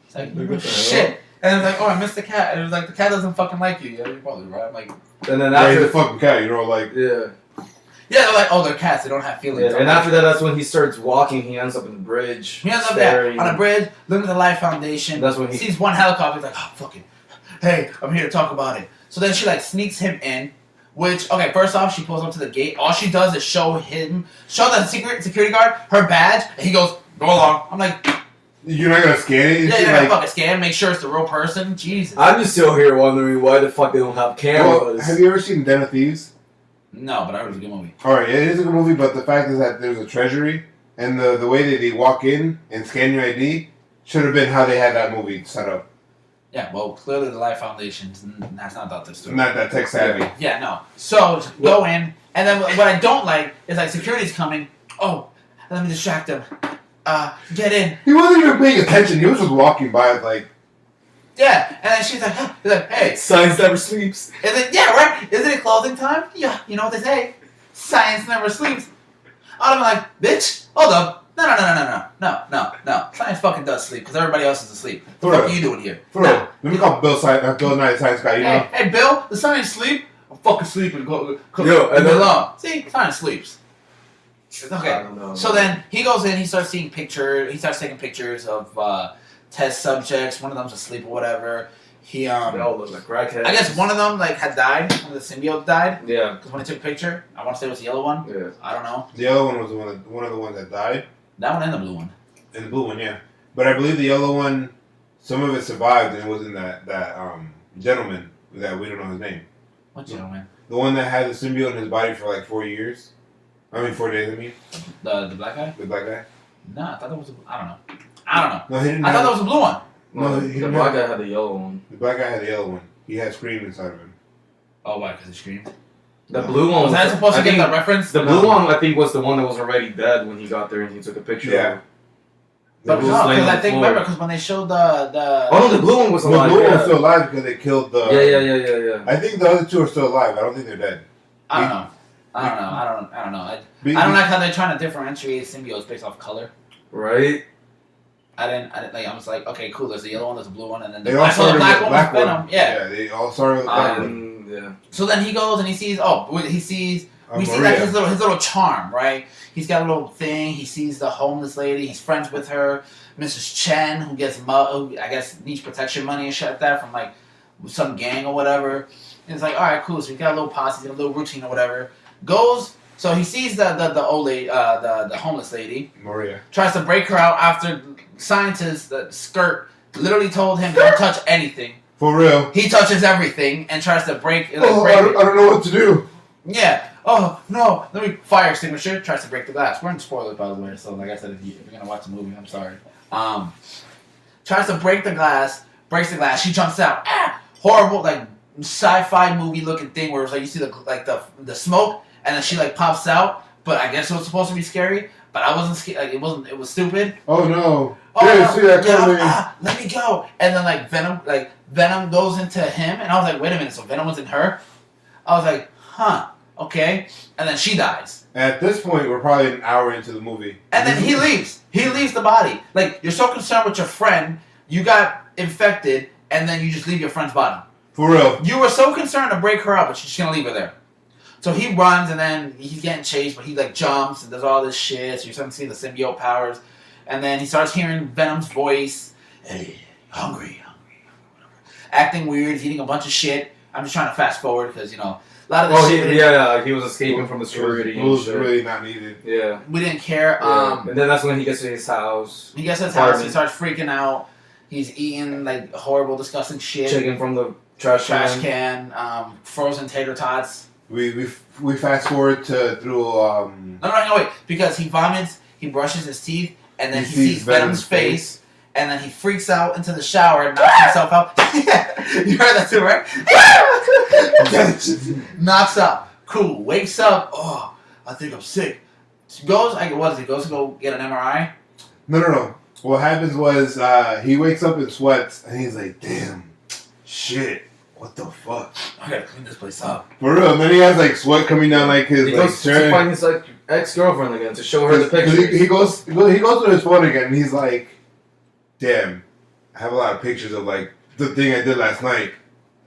it's like, What the hell? shit. And it was like, oh, I missed the cat. And it was like, the cat doesn't fucking like you. Yeah, you're probably right. I'm like, And then Yeah, he's a after fucking cat, you know, like, yeah. yeah, they're like, oh, they're cats. They don't have feelings. And after that, that's when he starts walking. He ends up in the bridge. He ends up there staring. on a bridge, looking at the Life Foundation. That's when he sees one helicopter. He's like, oh, fuck it. Hey, I'm here to talk about it. So then she like sneaks him in, Which, okay, first off, she pulls up to the gate. All she does is show the security guard her badge, and he goes, go along. I'm like, you're not gonna scan it? yeah, you're gonna fucking scan, make sure it's the real person. Jesus. I'm just still here wondering why the fuck they don't have cameras. Well, have you ever seen Den of Thieves? No, but I heard it was a good movie. Alright, it is a good movie, but the fact is that there's a treasury, and the way that they walk in and scan your ID should have been how they had that movie set up. Yeah, well, clearly the Life Foundation's that's not about this story. Not that tech savvy. Yeah, no. So, go in, and then what I don't like is, like, security's coming. Oh, let me distract him. Get in. He wasn't even paying attention. He was just walking by, like... Yeah, and then she's like, hey. Science never sleeps. Is it, yeah, right? Isn't it closing time? Yeah, you know what they say. Science never sleeps. I'm like, bitch, hold up. No. Science fucking does sleep, because everybody else is asleep. What the fuck are you doing here? For real. Let me call Bill Nye, the science guy, you know? Hey, Bill, the science sleep? I'm fucking sleeping. Go Yo, and then, alone. See, science sleeps. Okay. I don't know. So then he goes in, he starts taking pictures of test subjects. One of them's asleep or whatever. He they all look like crackheads. I guess one of them like had died. One of the symbiotes died. Yeah. Because when he took a picture, I want to say it was the yellow one. Yeah. I don't know. The yellow one was one of the ones that died. That one and the blue one. And the blue one, yeah. But I believe the yellow one, some of it survived, and it was in that gentleman that we don't know his name. What gentleman? The one that had the symbiote in his body for like 4 years. 4 days, I mean. The black guy? The black guy? No, I thought that was I don't know. No, he didn't I thought that was the blue one. No, he the didn't black have- guy had the yellow one. The black guy had the yellow one. He had Scream inside of him. Oh, why? Because he screamed? The blue one Was that supposed to get that reference? The blue one, I think, was the one that was already dead when he got there and he took a picture. Yeah. But was no, laying because on I the think, floor. remember, because when they showed the... Oh, no, the blue one was The alive. blue yeah. one's still alive because they killed the... Yeah. I think the other two are still alive. I don't think they're dead. I don't know. I don't know. I don't like how they're trying to differentiate symbiotes based off color. Right? I didn't like. I was like, okay, cool. There's the yellow one, there's the blue one, and then They all I saw the started black with one the black was one. Venom. Yeah. They all started with the black one. Yeah. So then he goes and he sees. We see Maria. like his little charm, right? He's got a little thing. He sees the homeless lady. He's friends with her, Mrs. Chen, who gets who I guess needs protection money and shit like that from like some gang or whatever. And it's like, all right, cool. So he got a little posse, a little routine or whatever. Goes. So he sees the old lady, the homeless lady. Maria. Tries to break her out after scientists, the skirt, literally told him don't touch anything. For real. He touches everything and tries to break it. I don't know what to do. Yeah. Oh, no. Let me fire extinguisher. Tries to break the glass. We're in spoilers, by the way. So, like I said, if you're going to watch the movie, I'm sorry. Tries to break the glass. Breaks the glass. She jumps out. Ah! Horrible, like, sci-fi movie-looking thing where it's like you see the smoke and then she, like, pops out. But I guess it was supposed to be scary. But I wasn't scared. Like, it wasn't. It was stupid. Oh, no. Oh, Yeah, no, see that coming. let me go. And then Venom goes into him, and I was like, wait a minute, so Venom was in her? I was like, huh, okay. And then she dies. At this point, we're probably an hour into the movie. And then he leaves. He leaves the body. Like, you're so concerned with your friend, you got infected, and then you just leave your friend's body. For real. You were so concerned to break her up, but you're just gonna leave her there. So he runs, and then he's getting chased, but he like jumps and does all this shit. So you're starting to see the symbiote powers. And then he starts hearing Venom's voice. Hey, hungry, whatever. Acting weird, he's eating a bunch of shit. I'm just trying to fast forward because, you know, a lot of the shit. He was escaping from the sorority. It was really not needed. Yeah. We didn't care. Yeah. And then that's when he gets to his house. He gets to his house, he starts freaking out. He's eating like horrible, disgusting shit. Chicken from the trash can, frozen tater tots. We fast forward to through No, wait. Because he vomits, he brushes his teeth, and then he sees Venom's face, and then he freaks out into the shower and knocks himself out. You heard that too, right? Knocks out. Cool. Wakes up. Oh, I think I'm sick. Goes to go get an MRI? No. What happens was he wakes up in sweats and he's like, damn, shit, what the fuck? I gotta clean this place up. For real. And then he has like sweat coming down like his He like goes shirt. to find his like ex-girlfriend again to show her the 'Cause pictures. he goes to his phone again and he's like, damn, I have a lot of pictures of like the thing I did last night.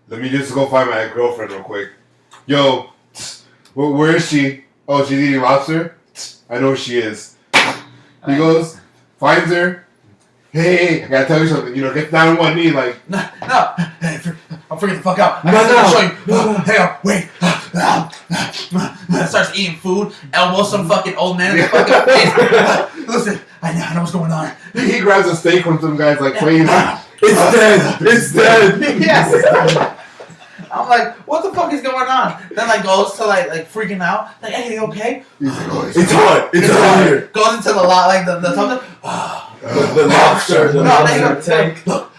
Let me just go find my ex-girlfriend real quick. Yo, where is she? Oh, she's eating lobster? I know she is. He goes, finds her. Hey, I gotta tell you something. You know, get down on one knee, like. No. Hey, I'm freaking the fuck out. No. I'm show you. Hang on, wait. starts eating food, elbows some fucking old man in the fucking face. Listen, I know what's going on. He grabs a steak from some guy's like place. It's dead. It's dead. Yes. I'm like, what the fuck is going on? Then like goes to like freaking out. Like, hey, you okay? He's like, oh, It's hot. It's hot here. Goes into the lot like the The lobster. The lobster tank. Look,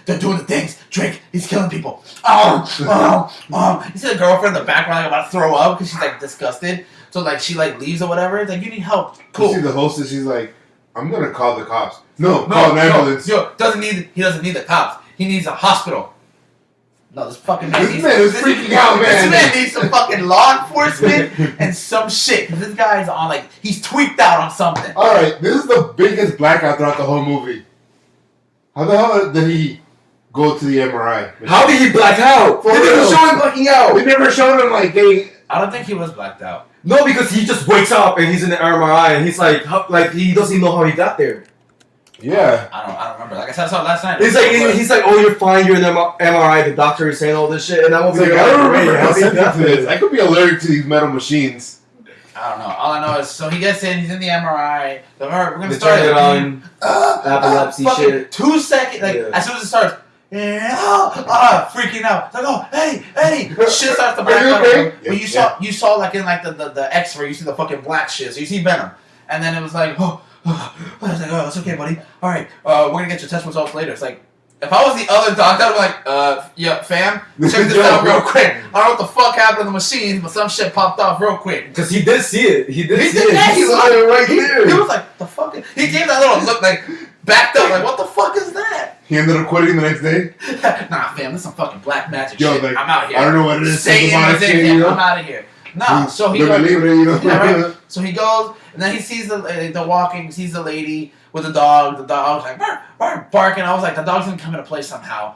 they're doing the things. Drake, he's killing people. You see the girlfriend in the background like about to throw up because she's like disgusted. So like she like leaves or whatever. It's like, you need help. Cool. You see the hostess, she's like, I'm gonna call the cops. No, call an ambulance. He doesn't need the cops. He needs a hospital. No, this fucking man This man is freaking out, man. This man needs some fucking law enforcement and some shit. Cause this guy's on like, he's tweaked out on something. Alright, this is the biggest blackout throughout the whole movie. How the hell did he go to the MRI? How did he black out? For They real. didn't show him blacking out. We never showed him like getting. I don't think he was blacked out. No, because he just wakes up and he's in the MRI and he's like he doesn't even know how he got there. Yeah. I don't remember. Like I said, I saw it last night. He's like, oh, you're fine. You're in the MRI. The doctor is saying all this shit, and I'm It's over like, here. I don't remember wait, how how did he sensitive got to this. this? I could be allergic to these metal machines. I don't know. All I know is, so he gets in, he's in the MRI. We're gonna They start turn it on. Epilepsy fucking shit. 2 seconds. Like Yeah. as soon as it starts, freaking out. It's like, oh, hey, shit starts to black Are you out. okay? But you saw like in like the X-ray, you see the fucking black shit. So you see Venom, and then it was like, I was like, oh, it's okay, buddy. All right, we're gonna get your test results later. It's like, if I was the other doctor, I'd be like, yeah, fam, check this out real quick. I don't know what the fuck happened to the machine, but some shit popped off real quick. Because he did see it. He did see did it. that. He saw it right there. He was like, the fuck? He gave that little look, like, backed up, like, what the fuck is that? He ended up quitting the next day. Nah, fam, this is some fucking black magic Yo, shit. like, I'm out here. I don't know what it is. Satan Demonic is in shit, him. you know? I'm out of here. Nah, so he Libre, goes, libre, you know? yeah, right? So he goes, and then he sees the walking, sees the lady with the dog. The dog's like, barking. I was like, the dog's gonna come into play somehow.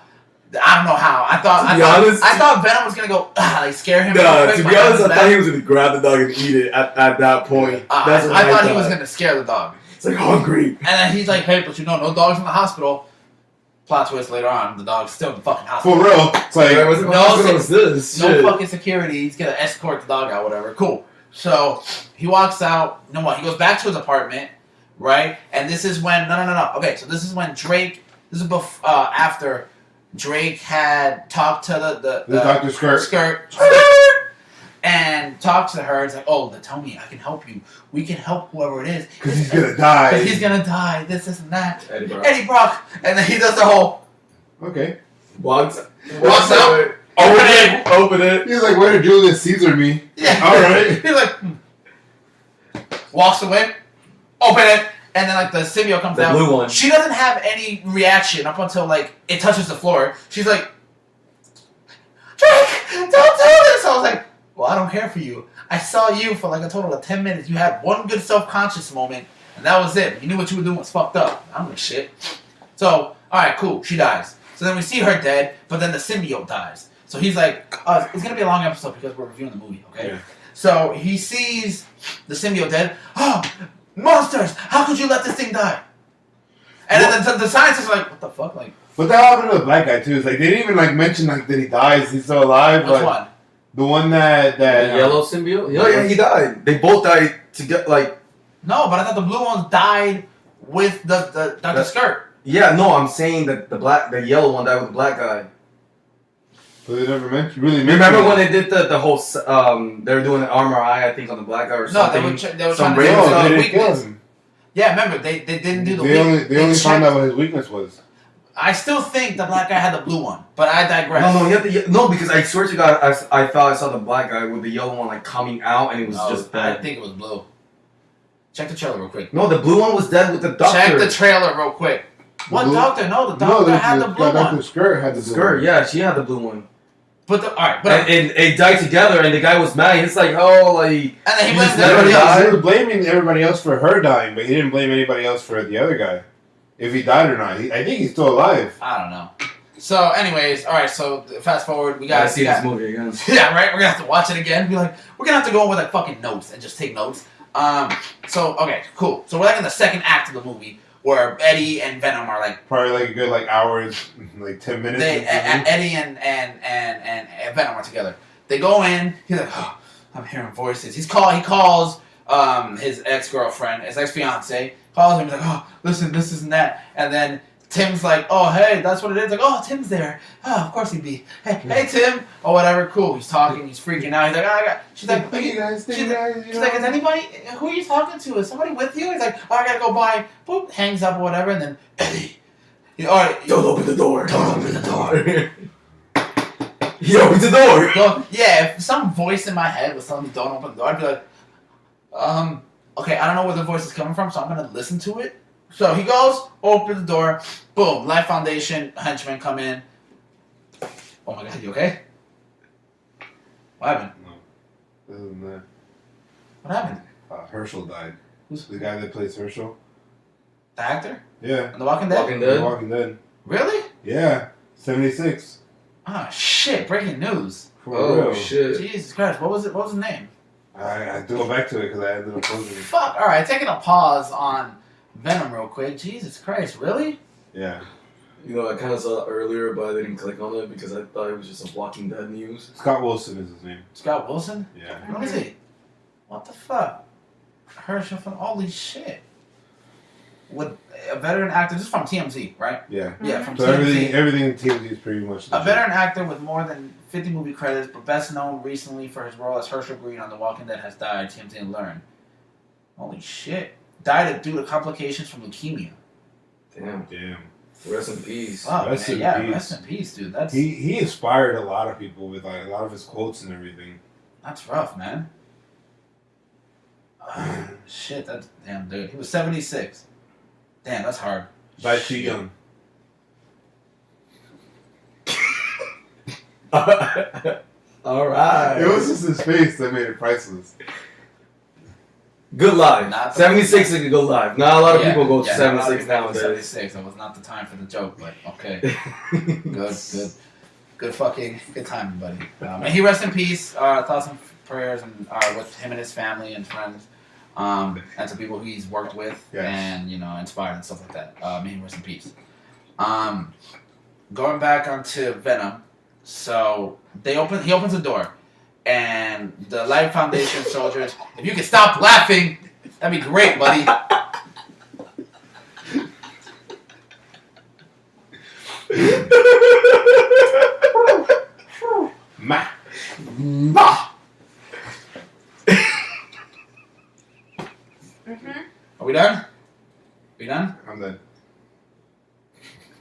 I don't know how. I thought Venom was gonna go like scare him. Nah, real to quick, be honest, I but thought he was gonna grab the dog and eat it at that point. That's what I thought he was gonna scare the dog. It's like hungry. And then he's like, hey, but no dog's in the hospital. Plot twist later on, the dog's still in the fucking hospital. For real. It's like, What's this? No Shit. fucking security. He's gonna escort the dog out, whatever. Cool. So he walks out. You know what? He goes back to his apartment, right? And this is when no. Okay, so this is when Drake. This is after Drake had talked to the Dr. skirt and talked to her. It's like, oh, tell me, I can help you. We can help whoever it is. because he's gonna die. Because he's gonna die. This and that. Eddie Brock. Brock. And then he does the whole Okay. Walks out. Open it. He's like, way to do this, Caesar me. Yeah. Alright. He's like, walks away, open it, and then like the symbiote comes The out. blue one. She doesn't have any reaction up until like it touches the floor. She's like, Drake, don't do this. I was like, well, I don't care for you. I saw you for like a total of 10 minutes. You had one good self-conscious moment, and that was it. You knew what you were doing was fucked up. I don't give a shit. So, alright, cool. She dies. So then we see her dead, but then the symbiote dies. So he's like, it's going to be a long episode because we're reviewing the movie, okay? Yeah. So he sees the symbiote dead. Oh, monsters! How could you let this thing die? And then the scientists are like, what the fuck? Like, What the hell happened to the black guy too? It's like they didn't even like mention like that he dies, he's still alive. which But one? the one that The yellow symbiote? Yeah, he died. They both died to get like. No, but I thought the blue ones died with the Dr. Skirt. Yeah, no, I'm saying that the yellow one died with the black guy. But they never mentioned really. Remember when they did the whole they were doing an MRI, I think, on the black guy or No, something. they were Some trying to random do No, stuff. they didn't kill weakness. him. Yeah, remember they didn't do the They only weakness. found out what his weakness was. I still think the black guy had the blue one, but I digress. No, because I swear to God, I thought I saw the black guy with the yellow one like coming out, and it was just I dead. think it was blue. Check the trailer real quick. No, the blue one was dead with the doctor. Check the trailer real quick. What Blue? doctor? No, the doctor had the blue Dr. one. Skirt had the blue skirt. one. Yeah, she had the blue one. But And it died together, and the guy was mad. He's like, oh, like. and then he You blames just let her everybody die? else. He was blaming everybody else for her dying, but he didn't blame anybody else for the other guy. If he died or not. I think he's still alive. I don't know. So, anyways, all right. So fast forward, we got I see this movie again. Yeah, right. We're gonna have to watch it again. Be like, we're gonna have to go over like fucking notes and just take notes. So okay, cool. So we're like in the second act of the movie where Eddie and Venom are like Probably like a good like hours, like 10 minutes. Eddie and Venom are together. They go in. He's like, I'm hearing voices. He calls his ex-girlfriend, his ex-fiance, calls him. He's like, oh, listen, this isn't that. And then Tim's like, oh, hey, that's what it is. Like, oh, Tim's there. Oh, of course he'd be. Hey, Tim. Or whatever. Cool. He's talking. He's freaking out. He's like, she's like, she's like, is anybody, who are you talking to? Is somebody with you? He's like, oh, I gotta go by. Boop, hangs up or whatever. And then, Eddie, all right, don't open the door. Don't open the door. He opens the door. Yeah, if some voice in my head was telling me don't open the door, I'd be like, okay, I don't know where the voice is coming from, so I'm gonna listen to it. So he goes, open the door, boom, Life Foundation henchmen come in. Oh my god, you okay? What happened? No, this isn't that. What happened? Herschel died. Who's the guy that plays Herschel? The actor? Yeah. In The Walking Dead? Walking Dead. Really? Yeah. 76. Oh shit, breaking news. For real. Shit. Jesus Christ, what was his name? I have to go back to it because I ended up closing it. Fuck, alright, taking a pause on Venom real quick. Jesus Christ, really? Yeah. You know, I kind of saw it earlier, but I didn't click on it because I thought it was just a Walking Dead news. Scott Wilson is his name. Scott Wilson? Yeah. Let me see. What the fuck? Herschel from holy shit. With a veteran actor, this is from TMZ, right? Yeah. Yeah, from So TMZ. everything in TMZ is pretty much A veteran actor with more than 50 movie credits, but best known recently for his role as Herschel Green on The Walking Dead, has died, TMZ learned. Holy shit. Died due to complications from leukemia. Damn. Rest in peace. Oh, Rest man, in yeah, peace. rest in peace, dude. That's He inspired a lot of people with like a lot of his quotes and everything. that's rough, man. Shit, that's damn, dude. He was 76. Damn, that's hard. Died too young. Alright. It was just his face that made it priceless. Good life. Not the- 76 is a good life. Not a lot of Yeah, people go to yeah, not a lot of 76 people go to nowadays. 76. That was not the time for the joke, but okay. Good fucking good time, buddy. And he rests in peace. Thoughts and prayers and with him and his family and friends, and to people who he's worked with and inspired and stuff like that. May he rest in peace. Going back onto Venom, so he opens the door, and the Life Foundation soldiers. If you could stop laughing, that'd be great, buddy. Ma. Are we done? We done? I'm done.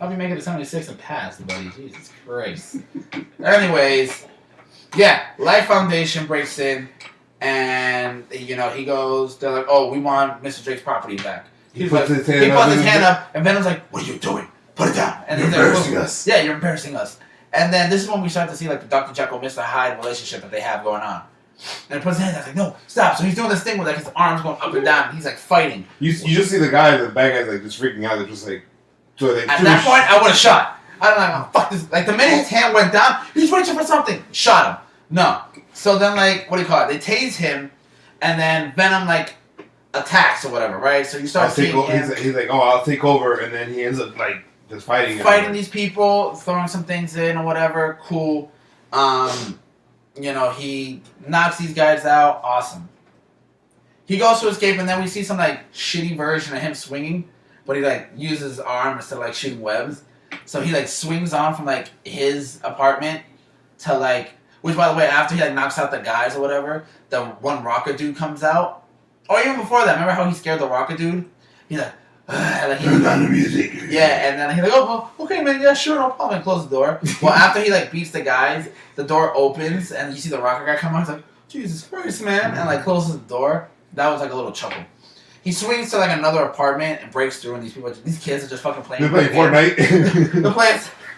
I'll be making it 76 and pass, buddy. Jesus Christ. Anyways, yeah, Life Foundation breaks in, and he goes. They're like, "Oh, we want Mr. Drake's property back." He puts his hand up, and Venom's like, "What are you doing? Put it down!" And You're embarrassing us. Yeah, you're embarrassing us. And then this is when we start to see like the Dr. Jekyll, Mr. Hyde relationship that they have going on. And he puts his hands out, like, "No, stop!" So he's doing this thing with like his arms going up and down. And he's like fighting. You just see the bad guys like just freaking out. They're just like. So At that point, I would have shot. I'm like, oh, fuck this. Like, the minute his hand went down, he's reaching for something. Shot him. No. So then, like, what do you call it? They tase him, and then Venom, like, attacks or whatever, right? So you start seeing him. He's like, oh, I'll take over, and then he ends up, like, just fighting these people, throwing some things in or whatever. Cool. He knocks these guys out. Awesome. He goes to escape, and then we see some, like, shitty version of him swinging. But he, like, uses his arm instead of, like, shooting webs. So he, like, swings on from, like, his apartment to, like... Which, by the way, after he, like, knocks out the guys or whatever, the one rocket dude comes out. Or even before that, remember how he scared the rocket dude? He's like... Turn on the music. Yeah, and then he's like, oh, well, okay, man, yeah, sure, no problem. And close the door. Well, after he, like, beats the guys, the door opens, and you see the rocket guy come out. He's like, Jesus Christ, man. And, like, closes the door. That was, like, a little chuckle. He swings to like another apartment and breaks through, and these kids are just fucking playing. They're playing Fortnite.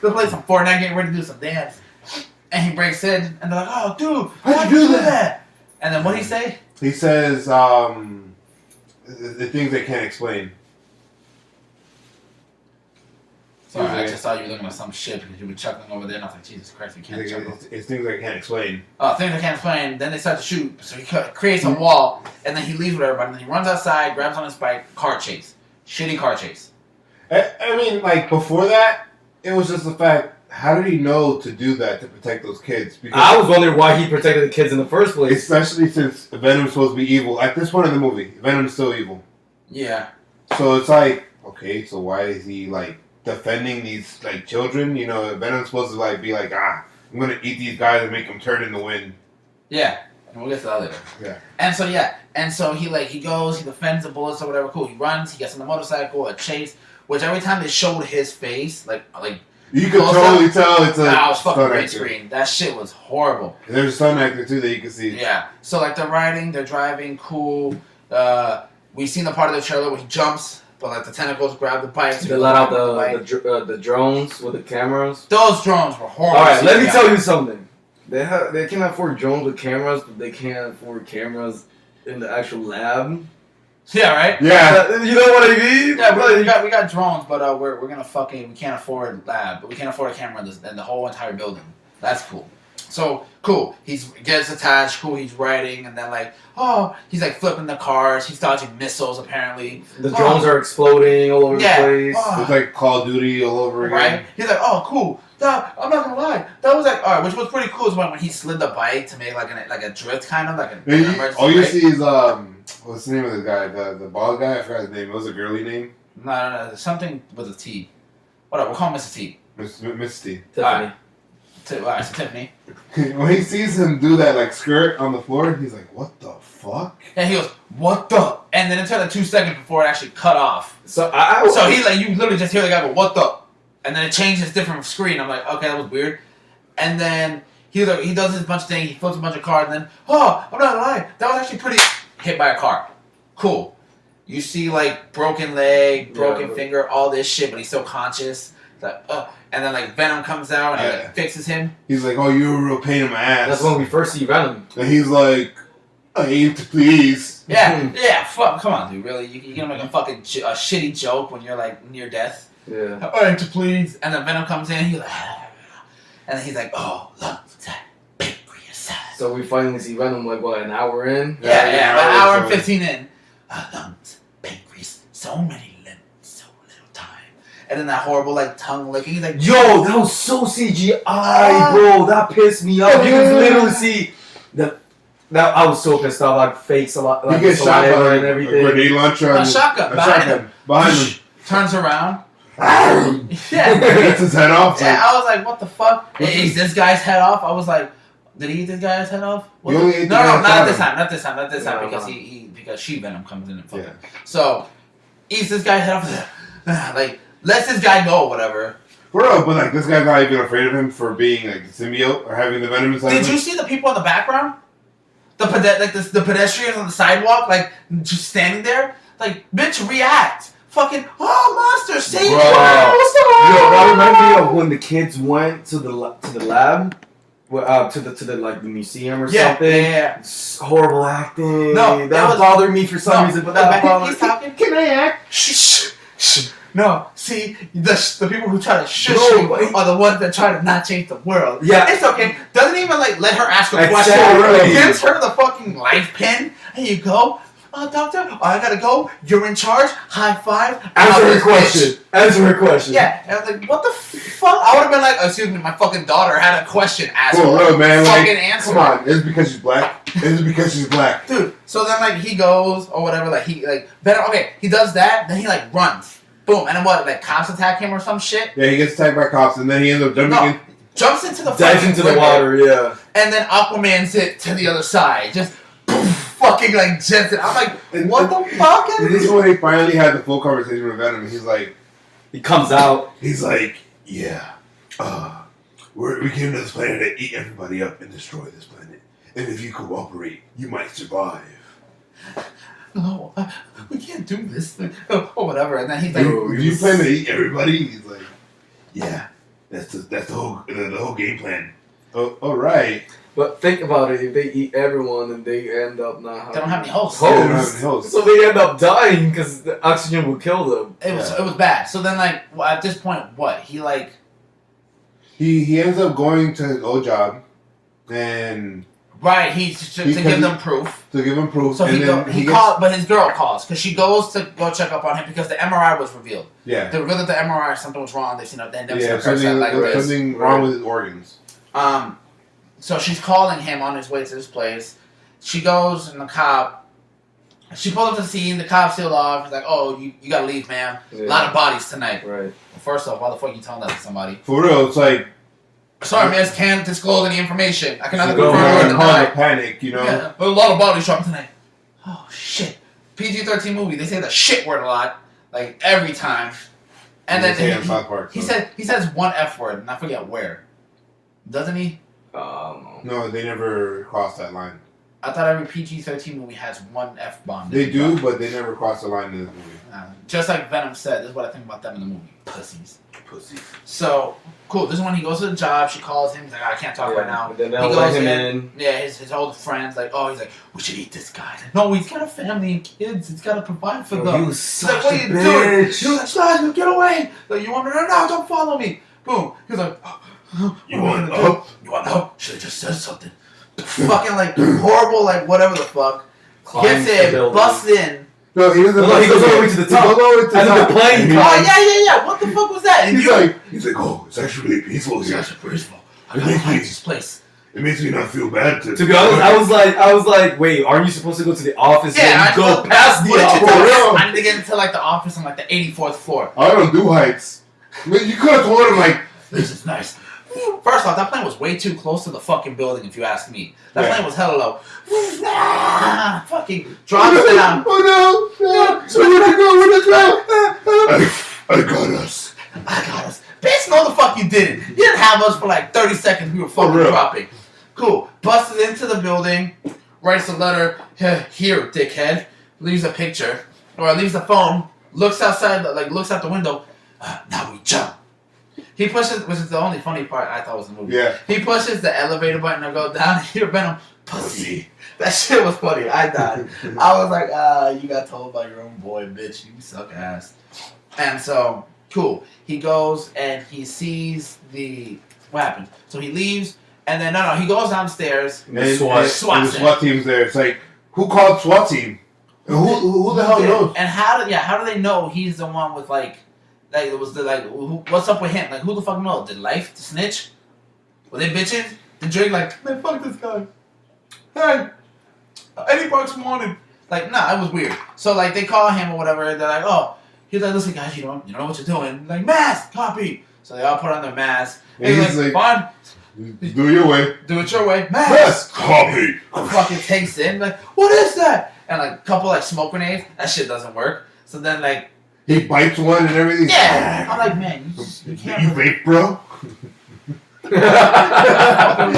they're playing some Fortnite, getting ready to do some dance. And he breaks in, and they're like, "Oh, dude, how'd you do that?" And then what did he say? He says, the things they can't explain. Sorry, I just thought you were looking at some shit because you were chuckling over there, and I was like, Jesus Christ, we can't chuckle. It's things I can't explain. Oh, things I can't explain. Then they start to shoot, so he creates a wall, and then he leaves with everybody, and then he runs outside, grabs on his bike, car chase. Shitty car chase. I mean, like, before that, it was just the fact how did he know to do that to protect those kids? Because I was wondering why he protected the kids in the first place. especially since Venom's supposed to be evil. At this point in the movie, Venom's still evil. Yeah. So it's like, okay, so why is he like defending these like children? You know, Venom's supposed to like be like, I'm gonna eat these guys and make them turn in the wind. Yeah. And we'll get to that later. Yeah. And so he goes, he defends the bullets or whatever. Cool. He runs. He gets on the motorcycle, a chase. Which every time they showed his face, like You can totally tell it's a that was fucking stunt green actor. screen. That shit was horrible. And there's a stunt actor too that you can see. Yeah. So like they're riding, they're driving, cool. We've seen the part of the trailer where he jumps, but like the tentacles grab the bike. They let out the drones with the cameras. Those drones were horrible. All right, let me tell you something. They can afford drones with cameras, but they can't afford cameras in the actual lab. Yeah, right. Yeah. You know what I mean? Yeah, we got drones, but we can't afford lab, but we can't afford a camera in the whole entire building. That's cool. So cool. He gets attached. Cool. He's riding, and then he's like flipping the cars. He's dodging missiles. Apparently, the drones are exploding all over the place. It's like Call of Duty all over again. Right? He's like, oh, cool. I'm not gonna lie. That was like, all right, which was pretty cool. Is when he slid the bike to make like a drift kind of like an emergency. All you brake. see is what's the name of the guy? The bald guy? I forgot his name. It was a girly name. No. Something with a T. Whatever. We'll call him Mr. T. Miss T. Tiffany. Alright, so Tiffany. When he sees him do that like skirt on the floor, he's like, "What the fuck?" And he goes, "What the?" And then it took like 2 seconds before it actually cut off. So You literally just hear the guy go, "What the?" And then it changes different screen. I'm like, okay, that was weird. And then he does this bunch of things. He flips a bunch of cars, and then I'm not gonna lie, that was actually pretty hit by a car. Cool. You see like broken leg, broken finger, all this shit, but he's still conscious. It's like, and then like Venom comes out and he like fixes him. He's like, "Oh, you're a real pain in my ass." That's when we first see Venom. And he's like, "I aim to please." Yeah. Fuck. Come on, dude. Really, you're gonna make a fucking a shitty joke when you're like near death. Yeah. I aim to please. And then Venom comes in. He's like, and then he's like, "Oh, lungs, pancreas." So we finally see Venom like what, an hour in? Yeah, an hour and 15 in. Lungs, pancreas, so many limbs, so little time. And then that horrible like tongue licking. He's like, Yo, that was so CGI, bro. That pissed me off. You can literally see that. I was so pissed off. Like fakes a lot, like he gets shot by and everything. a grenade launcher. A shotgun behind him. Turns around. Gets his head off. Yeah, I was like, what the fuck? Is this guy's head off? I was like, did he eat this guy's head off? No, not this time. Not this time. Because no. because She-Venom comes in and fucking. Yeah. So, eats this guy's head off. Like, lets this guy go, whatever. But like this guy's not even afraid of him for being like the symbiote or having the venom inside. Did you see the people in the background? The pedestrians on the sidewalk, like just standing there, like bitch, react. Fucking monster, save me! Yo, that reminded me of when the kids went to the lab, to the like the museum or something. Yeah. Horrible acting. No, that bothered me for some reason. But that bothered. He's talking. Can I act? Shh. No, see, the people who try to shush you are the ones that try to not change the world. Yeah. It's okay. Doesn't even like let her ask a Exactly. question. Gives her the fucking life pen. Here you go. Doctor, I gotta go. You're in charge. High five. Answer her question. Yeah. And I was like, what the fuck? I would have been like, excuse me, my fucking daughter had a question. Asshole. Cool, man. Fucking Like, answer. come on. Is it because she's black? Is it because she's black? Dude. So then like he goes or whatever. Like he like Venom. Okay, he does that. Then he like runs. Boom. And then what? Like cops attack him or some shit. Yeah, he gets attacked by cops, and then he ends up jumping in. Jumps into the Dives into the water. Yeah. And then Aquaman's it to the other side. Just fucking like jets it. I'm like, what the fuck? This is when he finally had the full conversation with Venom. And he's like, he comes out. He's like, yeah, we came to this planet to eat everybody up and destroy this planet. And if you cooperate, you might survive. No, we can't do this. Or whatever. And then he's like, Do you plan to eat everybody? He's like, yeah, that's the whole game plan. Oh, all right. But think about it. If they eat everyone, and they end up not having... They don't have any hosts. They don't have any hosts. So they end up dying because the oxygen will kill them. It was bad. So then like at this point, what? He like... He ends up going to his old job, and Right, to give them proof. To give him proof. So and he called, but his girl calls because she goes to go check up on him because the MRI was revealed. Yeah. They revealed that the MRI something was wrong. They've seen a something wrong with his organs. So she's calling him on his way to this place. She goes and the cop. She pulls up to the scene. The cop sealed off. He's like, "Oh, you gotta leave, ma'am. A lot of bodies tonight." Right. Well, first off, why the fuck you telling that to somebody? For real, it's like. Sorry, miss, can't disclose any information. I can either go confirm or deny. Panic, you know. Yeah, but a lot of bodies dropping tonight. Oh shit! PG-13 movie. They say the shit word a lot, like every time. And then he says one F word, and I forget where. Doesn't he? No, they never crossed that line. I thought every PG-13 movie has one F bomb. They do, but they never cross the line in this movie. Just like Venom said, this is what I think about them in the movie. Pussies. So, cool. This is when he goes to the job. She calls him. He's like, I can't talk right now. Then they'll let him in. Yeah, his old friends, like, oh, he's like, we should eat this guy. Like, no, he's got a family and kids. He's got to provide for them. You He's such like, what are you doing? He's like, Slash, get away. Like, you want me to? No, don't follow me. Boom. He's like, you want help? You want help? Should have just said something. Fucking, like, horrible, like, whatever the fuck. Gets in, busts in. No, he doesn't. He goes all the way to the top. As the plane. Oh, yeah. What the fuck was that? He's like, oh, it's actually peaceful here. It's actually peaceful. I gotta hide this place. It makes me not feel bad to be honest, I was like, wait, aren't you supposed to go to the office? Yeah, and go past the office. I need to get into like the office on like the 84th floor. I don't do heights. I mean, you could have told him like, this is nice. First off, that plane was way too close to the fucking building, if you ask me. That plane was hella low. Fucking drops down. Oh no! So where'd it go? I got us. Bitch, no the fuck you didn't. You didn't have us for like 30 seconds. We were fucking dropping. Cool. Busted into the building. Writes a letter. Here, dickhead. Leaves a picture. Or leaves the phone. Looks outside, like looks out the window. Now we jump. He pushes, which is the only funny part I thought was the movie. Yeah. He pushes the elevator button and go down. Here, Venom, pussy. That shit was funny. I died. I was like, you got told by your own boy, bitch. You suck ass. And so, cool. He goes and he sees what happened. So he leaves, and then, he goes downstairs. And SWAT team's there. It's like, who called SWAT team? Who the hell knows? And how do they know he's the one with, it was what's up with him? Like, who the fuck knows? Did Life snitch? Were they bitches? Did Drake man, fuck this guy? Hey, Eddie Bucks wanted. Like, nah, it was weird. So, they call him or whatever, and they're like, oh. He's like, listen, guys, you don't know what you're doing. Like, mask, copy. So they all put on their masks. And he's like, fine. Do it your way. Do it your way. Mask, copy. Fucking takes it. Like, what is that? And, a couple, smoke grenades. That shit doesn't work. So then, he bites one and everything. Yeah. I'm like, man, you can't. You vape, bro?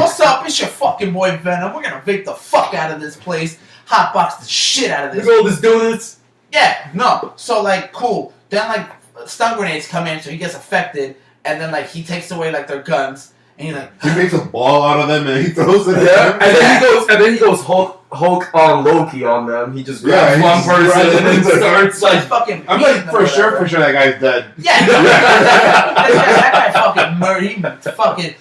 What's up? It's your fucking boy Venom. We're gonna vape the fuck out of this place. Hotbox the shit out of this. Look at all this donuts. Yeah, no. So, cool. Then, stun grenades come in, so he gets affected, and then, he takes away, their guns, and he's like... He makes a ball out of them, and he throws it at them. And then he goes Hulk on Loki on them. He just grabs one person and then starts, fucking... I'm for sure that guy's dead. Yeah, that guy fucking murdered. He fucking...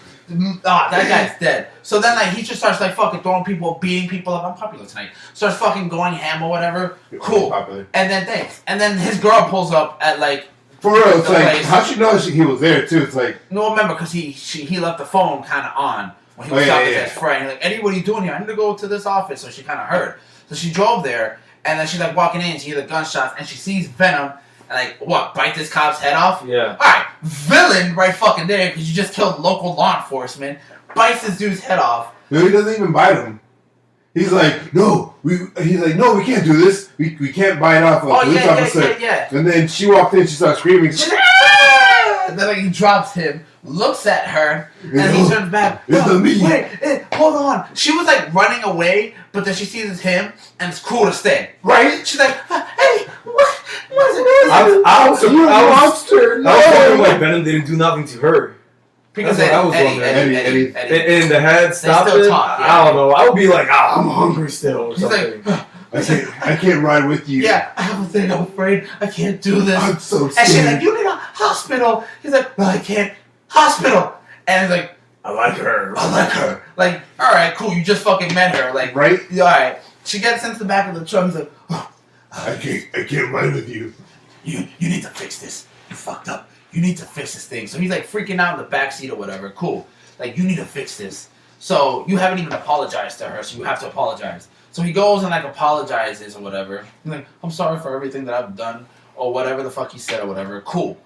that guy's dead. So then, he just starts, fucking throwing people, beating people up. I'm popular tonight. Starts fucking going ham or whatever. Cool. And then, thanks. And then his girl pulls up at, For real, it's like, how'd she know he was there, too? It's like... No, remember, because he left the phone kind of on when he was talking to his friend. He's like, Eddie, what are you doing here? I need to go to this office. So she kind of heard. So she drove there, and then she's, walking in, she hears the gunshots, and she sees Venom, and, bite this cop's head off? Yeah. Alright, villain right fucking there, because you just killed local law enforcement, bites this dude's head off. No, he doesn't even bite him. He's like, no, we can't do this. We can't bite off a police officer. Yeah. And then she walked in, she starts screaming. And then he drops him, looks at her, and he turns back. It's me. Wait, hold on. She was running away, but then she sees it's him, and it's cool to stay. Right? She's like, hey, what is it? I was monster. I was wondering why Venom didn't do nothing to her. Because Eddie. In the head, stop it. Talk, I don't know. I would be like, I'm hungry still or He's something. I can't ride with you. Yeah, I have a thing. I'm afraid. I can't do this. I'm so scared. And she's like, you need a hospital. He's like, no, I can't. Hospital. And he's like, I like her. I like her. Like, all right, cool. You just fucking met her. Like, Right? all right. She gets into the back of the truck. He's like, oh, I can't ride with you. you need to fix this. You fucked up. You need to fix this thing. So he's like freaking out in the back seat or whatever. Cool. Like, you need to fix this. So you haven't even apologized to her. So you have to apologize. So he goes and like apologizes or whatever. He's like, I'm sorry for everything that I've done or whatever the fuck he said or whatever. Cool.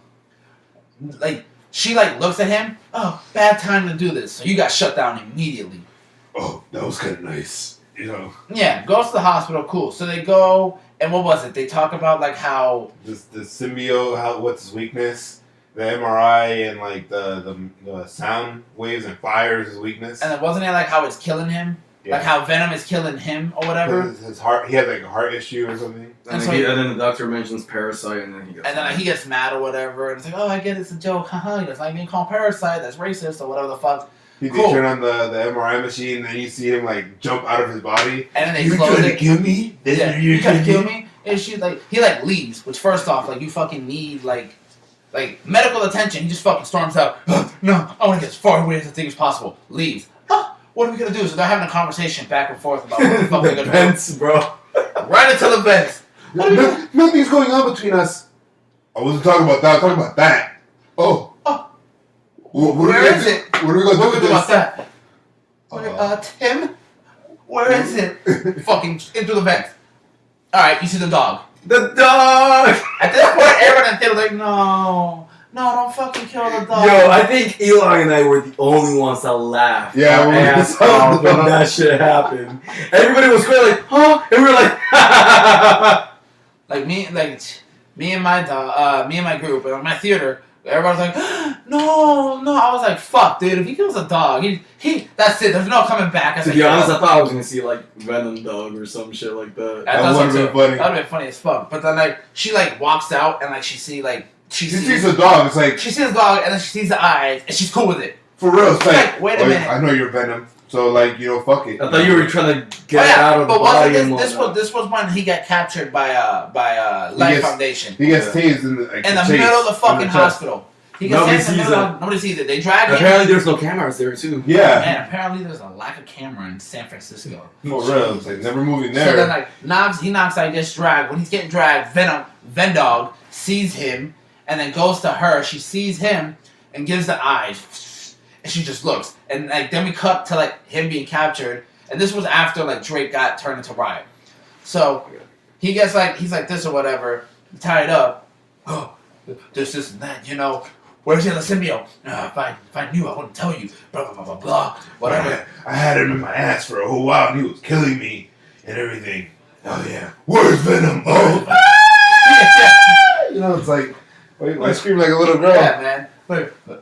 Like, she like looks at him. Oh, bad time to do this. So you got shut down immediately. Oh, that was kind of nice. You know, Yeah, goes to the hospital. Cool. So they go, and what was it? They talk about like how the symbiote, what's his weakness, the MRI, and like the sound waves and fire is his weakness. and it wasn't it like how it's killing him, Yeah. like how Venom is killing him or whatever. His heart, he had like a heart issue or something. And, so then and then the doctor mentions parasite, and then he goes. And then like, he gets mad or whatever, and it's like, oh, I get it's a joke, haha. He doesn't like being called parasite. That's racist or whatever the fuck. He Cool. turn on the MRI machine, and you see him like jump out of his body. And then they You close trying to it. kill me? Yeah, you trying to kill me? And she like he like leaves. Which first off, like you fucking need like medical attention. He just fucking storms out. No, I want to get as far away as I think as possible. Leaves. What are we gonna do? So they're having a conversation back and forth about what the fuck they're the gonna vents, bro. do. Right into the vents. Nothing's going on between us. I wasn't talking about that. I'm talking about that. Oh. Where is it? What are we gonna What are we do gonna with do about this? that? Tim? Where is it? Fucking into the vents. Alright, you see the dog. The dog. At this point, everyone in the theater was like, no, don't fucking kill the dog. Yo, I think Eli and I were the only ones that laughed. Yeah, our when we ass saw off the when dog. that shit happened. Everybody was going like, huh? And we were like, Like me and my group, and my theater, everybody was like, no. I was like, fuck, dude. If he kills a dog, he that's it. There's no coming back. I to said, be honest, "Yeah." I thought I was gonna see like Venom dog or some shit like that. I That thought so, would've been too. funny. That would have been funny as fuck. But then like she like walks out and like she sees She sees the dog. It's like, she sees the dog and then she sees the eyes and she's cool with it. for real. It's like, Wait a minute. I know you're Venom. So, like, fuck it. I thought you were trying to get out of the but body. wasn't and this was when he got captured by Life Foundation He gets Yeah. tased in the middle of the fucking chest. hospital. He gets Nobody tased in the sees middle it. of, nobody sees it. They drag him. Apparently, there's no cameras there too. Yeah, Man, apparently there's a lack of camera in San Francisco. for real. It's like never moving So then there. like he knocks out, gets dragged. When he's getting dragged, Vendog sees him and then goes to her. She sees him and gives the eyes, and she just looks. And like then we cut to like him being captured, and this was after like Drake got turned into Riot. So he gets like he's like this or whatever, tied up. Oh, this and that, Where's the other symbiote? If I knew, I wouldn't tell you. Blah blah blah blah blah. Whatever. I had him in my ass for a whole while, and he was killing me and everything. Oh yeah, where's Venom? Oh, it's like, why scream like a little girl? Yeah, man.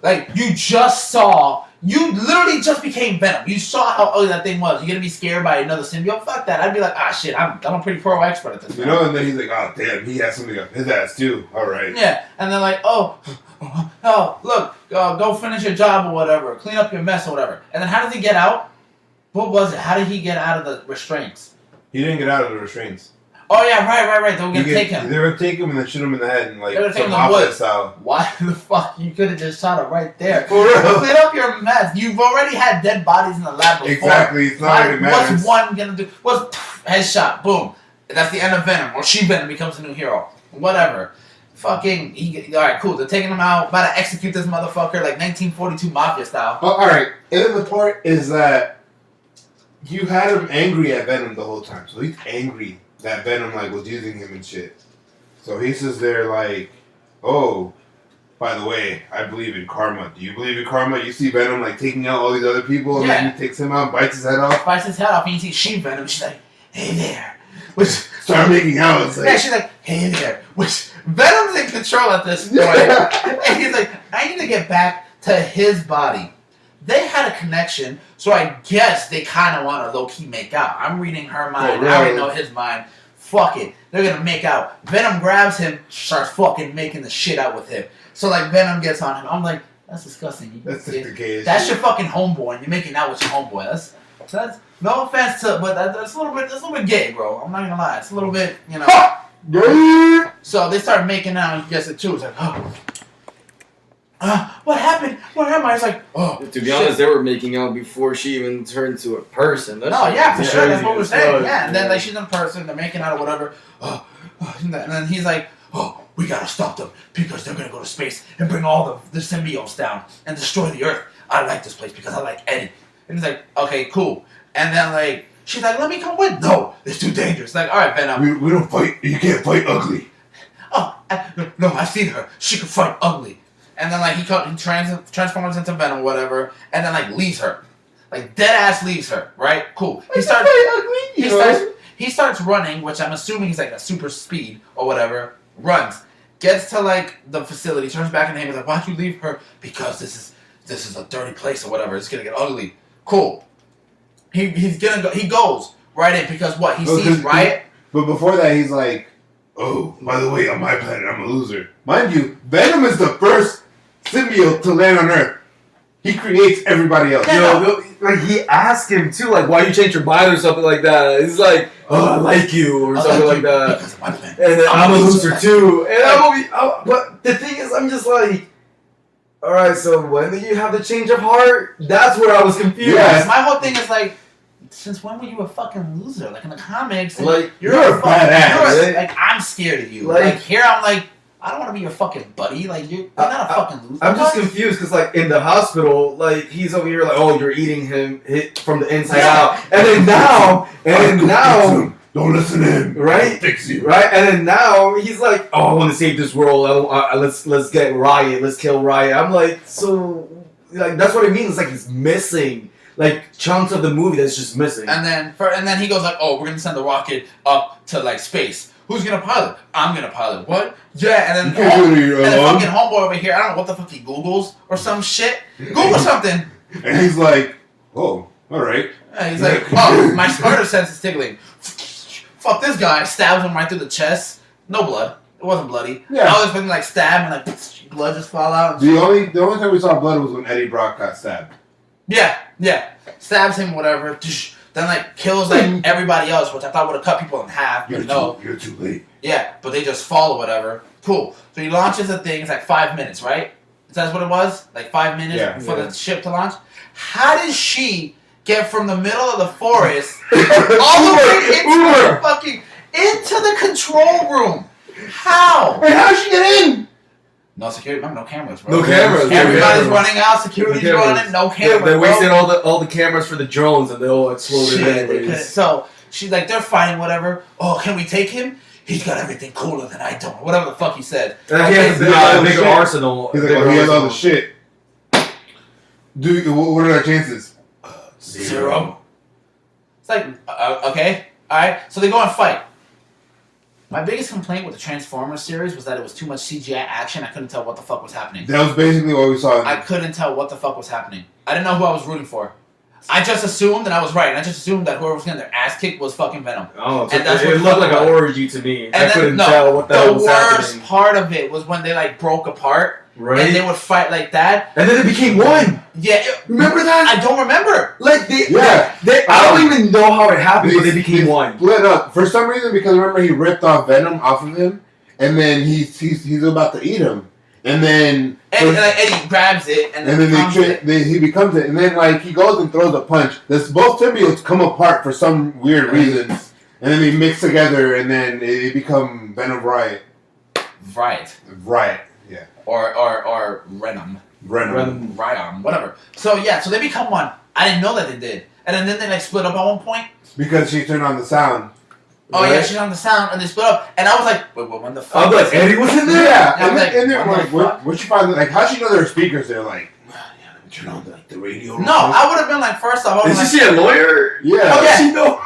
Like you literally just became Venom. You saw how ugly that thing was. You're gonna be scared by another symbiote? Fuck that. I'd be like, shit, I'm a pretty pro expert at this. And then he's like, oh damn, he has something up his ass too. All right. Yeah, and they're like, oh, look, go finish your job or whatever, clean up your mess or whatever. And then how does he get out? What was it? How did he get out of the restraints? He didn't get out of the restraints. Oh yeah, right. They were gonna take him. They were gonna take him and then shoot him in the head and like They were taking some him in the opposite woods. style. Why the fuck? You could have just shot it right there. For real. Clean up your mess. You've already had dead bodies in the lab before. Exactly. It's not like it matters. What's one gonna do? What's headshot? Boom. That's the end of Venom. Or She-Venom becomes a new hero. Whatever. Fucking. Alright, cool. They're taking him out. About to execute this motherfucker like 1942 Mafia style. Oh, all right. And then the part is that you had him angry at Venom the whole time. So he's angry that Venom like was using him and shit. So he says there like, oh, by the way, I believe in karma. Do you believe in karma? You see Venom like taking out all these other people, and then he takes him out, bites his head off. Bites his head off and you see She-Venom. She's like, hey there. Which Start making out. It's yeah, like, she's like, hey there. Which Venom's in control at this point. Yeah. And he's like, I need to get back to his body. They had a connection, so I guess they kind of want to low-key make out. I'm reading her mind. I already know his mind. Fuck it. They're going to make out. Venom grabs him, starts fucking making the shit out with him. So, like, Venom gets on him. I'm like, that's disgusting. that's just the case. That's your fucking homeboy, and you're making out with your homeboy. That's no offense to, but that's a little bit gay, bro. I'm not gonna lie. It's a little bit, So they start making out, and he gets it too. It's like, what happened? Where am I? It's like, oh. To be honest, they were making out before she even turned to a person. No, yeah, for sure. That's what we're saying. Yeah, and then like she's in person, they're making out or whatever. And then he's like, oh, we gotta stop them because they're gonna go to space and bring all the symbiotes down and destroy the Earth. I like this place because I like Eddie. And he's like, okay, cool. And then like she's like, let me come with. No, it's too dangerous. Like, all right, Venom. We don't fight. You can't fight ugly. Oh, no, I've seen her. She can fight ugly. And then like he transforms into Venom, whatever, and then like leaves her, like dead ass leaves her. Right? Cool. He starts running, which I'm assuming he's like a super speed or whatever. Runs, gets to like the facility, turns back in him. He's like, why'd you leave her? Because this is a dirty place or whatever. It's gonna get ugly. Cool. He's gonna go. He goes right in because what he sees Riot. But before that, he's like, oh, by the way, on my planet, I'm a loser. Mind you, Venom is the first symbiote to land on Earth. He creates everybody else. Yo, like he asked him too, like, why you change your mind or something like that. He's like, oh, I like you or something like that. Because of my planet. And then I'm a loser too. And but the thing is, I'm just like, all right, so when did you have the change of heart? That's where I was confused. Yeah, my whole thing is like, since when were you a fucking loser? Like in the comics, like you're a badass. Like I'm scared of you. Like here, I'm like, I don't want to be your fucking buddy. Like you're not a fucking loser. I'm just confused because like in the hospital, like he's over here like, oh, you're eating him from the inside out, and then now, don't listen to him. Right? I'll fix you. Right? And then now he's like, oh, I want to save this world. Let's get Riot. Let's kill Riot. I'm like, so like that's what it means. It's like he's missing like chunks of the movie that's just missing. And then he goes like, oh, we're gonna send the rocket up to like space. Who's gonna pilot? I'm gonna pilot. What? Yeah, and then fucking homeboy over here, I don't know what the fuck he Googles or some shit. Google something. And he's like, oh, alright. He's like, oh, my spider sense is tickling. Fuck this guy. Stabs him right through the chest. No blood. It wasn't bloody. Yeah. I was been like stabbed and like blood just fall out. The only time we saw blood was when Eddie Brock got stabbed. Yeah. Stabs him, whatever. Then like kills like everybody else, which I thought would have cut people in half. You're too late. Yeah, but they just fall or whatever. Cool. So he launches the thing. It's like 5 minutes, right? That's what it was? Like 5 minutes for the ship to launch? How did she get from the middle of the forest all the way into the control room? How? Hey, how'd she get in? No security. Remember, no cameras, bro. No cameras. Everybody's running out. Security's running. No cameras. They wasted all the cameras for the drones, and they all exploded. Anyways. So she's like, they're fighting, whatever. Oh, can we take him? He's got everything cooler than I don't. Whatever the fuck he said. He has a bigger arsenal. He's like, he has all the shit. Dude, what are our chances? 0. It's like, okay, alright. So they go and fight. My biggest complaint with the Transformers series was that it was too much CGI action. I couldn't tell what the fuck was happening. That was basically what we saw. I couldn't tell what the fuck was happening. I didn't know who I was rooting for. I just assumed, and I was right, and I just assumed that whoever was getting their ass kicked was fucking Venom. Oh, so and that's it looked like an orgy to me. And I couldn't tell what the hell was happening. The worst part of it was when they like broke apart. Right. And they would fight like that. And then they became one. Yeah. Remember that? I don't remember. Like, I don't even know how it happened, but they became one. Split up. For some reason, because remember he ripped off Venom off of him, and then he's about to eat him. And then... Eddie grabs it, and then he becomes it. And then, like, he goes and throws a punch. Both symbiotes come apart for some weird reason. And then they mix together, and then they become Venom Riot. Riot. Yeah. Or Venom, whatever. So yeah, so they become one. I didn't know that they did. And then they like split up at one point. Because she turned on the sound. Oh right? Yeah, she turned on the sound and they split up. And I was like, wait, when the fuck? I was like, Eddie was in there? Yeah. And then what you find, like, how'd she know there were speakers there? Like, yeah, let me turn on the radio. No, I would have been like, first off, is she a lawyer? Yeah. Oh, yeah. She know?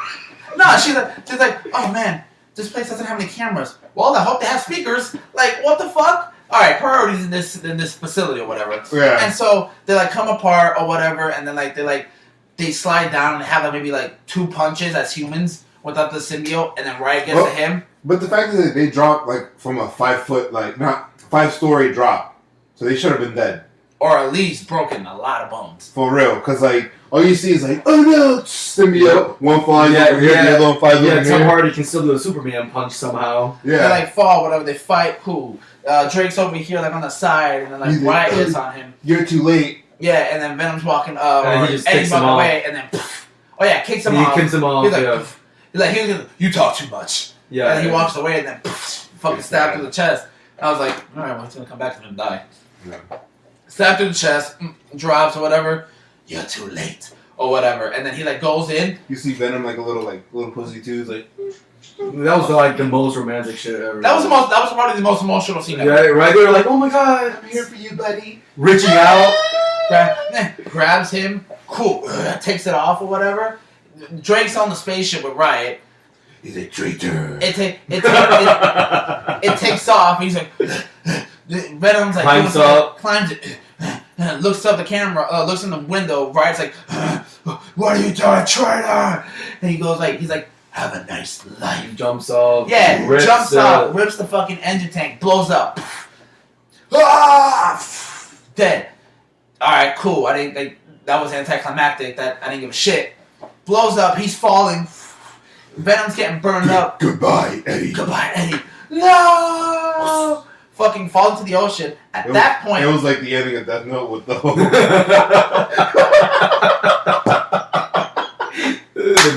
No, she's like, oh man, this place doesn't have any cameras. Well, I hope they have speakers. Like, what the fuck? All right, priorities in this facility or whatever. Yeah. And so they like come apart or whatever, and then they slide down and have like maybe like 2 punches as humans without the symbiote, and then Riot gets to him. But the fact is that they dropped like from a 5-foot, like not 5-story drop, so they should have been dead. Or at least broken a lot of bones. For real, because like all you see is like, oh no, symbiote. One flies over here, the other one flies over here. Tom Hardy can still do a Superman punch somehow. They like fall, whatever. They fight. Cool. Drake's over here, like on the side, and then like Riot hits on him. You're too late. Yeah, and then Venom's walking. And he just Eddie's kicks him walking away, off. and then kicks him off. He kicks him off. He's like, you talk too much. Yeah. And he walks away, and then fucking stabbed through the chest. And I was like, all right, well, he's gonna come back and die. Yeah. Stabbed through the chest, drops or whatever. You're too late or whatever, and then he like goes in. You see Venom like a little pussy too. He's like, that was like the most romantic shit ever. That was probably the most emotional scene ever. Yeah, right there, like, oh my god, I'm here for you, buddy. Reaching out, grabs him, cool, takes it off or whatever. Drake's on the spaceship with Riot. He's a traitor. It takes off. He's like, Venom's like climbs it, looks up the camera, looks in the window. Riot's like, what are you doing, traitor? And he goes like, he's like, have a nice life. he jumps off. Yeah, jumps out, rips the fucking engine tank, blows up. Dead. All right, cool. I didn't like that was anticlimactic. That I didn't give a shit. Blows up. He's falling. Venom's getting burned up. Goodbye, Eddie. No! Fucking falls into the ocean. At that point, it was like the ending of Death Note with the whole.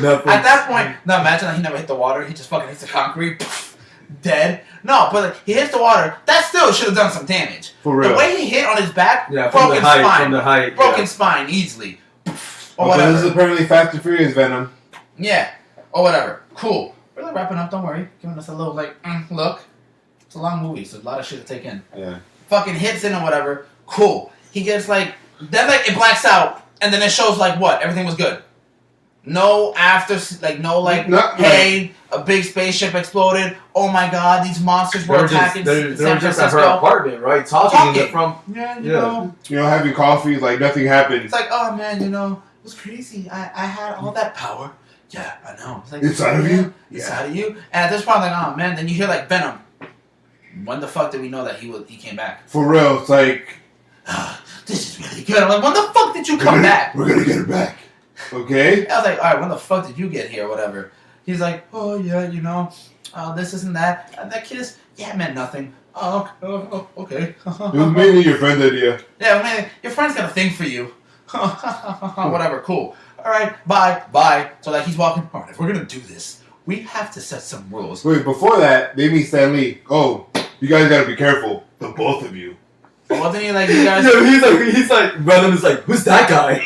At that point, no, imagine that he never hit the water. He just fucking hits the concrete, dead. No, but like, he hits the water. That still should have done some damage. For real. The way he hit on his back, broken spine easily. Or whatever. whatever. This is apparently Fast and Furious Venom. Yeah, or whatever. Cool. We're like wrapping up. Don't worry. Giving us a little like look. It's a long movie, so a lot of shit to take in. Yeah. Fucking hits in or whatever. Cool. He gets like then like it blacks out, and then it shows like what everything was good. No after hey, a big spaceship exploded. Oh my god, these monsters were attacking they were San just at Francisco. her apartment, right? Talking. From you know, having coffee, like nothing happened. it's like, oh man, it was crazy. I had all that power. Yeah, I know. It's like, inside of you? Inside of you? And at this point, I'm like, oh man, then you hear like Venom. When the fuck did we know that he came back? For real, it's like, this is really good. I'm like, when the fuck did you come back? We're gonna get her back. Okay? I was like, alright, when the fuck did you get here or whatever? He's like, oh yeah, this isn't that. And that kiss, yeah, it meant nothing. Oh, okay. It was mainly your friend's idea. Yeah, man, your friend's got a thing for you. Whatever, cool. Alright, bye. So like he's walking, alright, if we're gonna do this, we have to set some rules. Wait, before that, they meet Stan Lee. Oh, you guys gotta be careful. The both of you. But wasn't he like, you guys... he's like, Venom is like, who's that guy?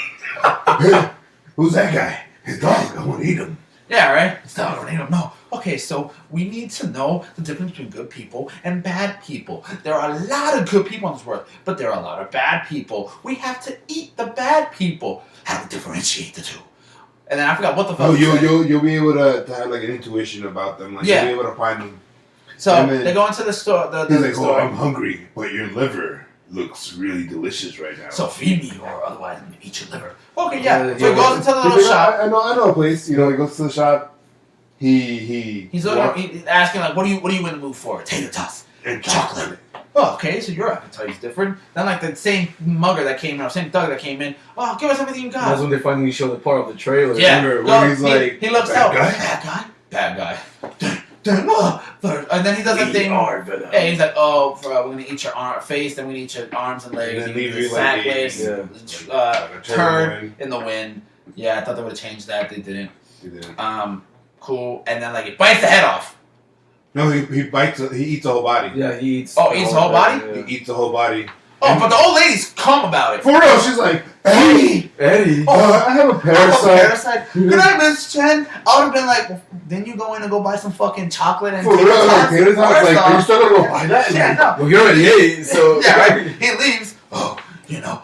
Who's that guy? His dog. I want to eat him. Yeah, right? His dog. I want to eat him. No. Okay, so we need to know the difference between good people and bad people. There are a lot of good people in this world, but there are a lot of bad people. We have to eat the bad people. How to differentiate the two. And then I forgot what the fuck. Oh, you'll be able to have like an intuition about them. Like you'll be able to find them. So they go into the store. He's like, oh, I'm hungry, but your liver looks really delicious right now. So feed me, or otherwise I'm gonna eat your liver. Okay, yeah. So he goes into the little shop. I know a place. He goes to the shop. He's asking like, what are you in the mood for? Tater tots and chocolate. Oh, okay, so your appetite is different. Then like the same mugger that came in, same thug that came in. Oh, give us everything you got. That's when they finally show the part of the trailer. Yeah, where he's like, he looks out. Bad guy. And then he does the thing. Yeah, he's like, oh, we're gonna eat your face, then we're gonna eat your arms and legs. And then leave you sackless, like turd in the wind. Yeah, I thought they would have changed that. They didn't. Cool. And then like it bites the head off. No, he bites. He eats the whole body. Yeah, he eats. Oh, eats the whole body. Yeah. He eats the whole body. Oh, but the old lady's calm about it. For real, she's like, Eddie. Oh, I have a parasite. Good night, Miss Chen. I would have been like, then you go in and go buy some fucking chocolate and for real, tater tots. Like, are you still gonna go buy that? Yeah, no. Well, you already ate, so yeah, right. He leaves. Oh,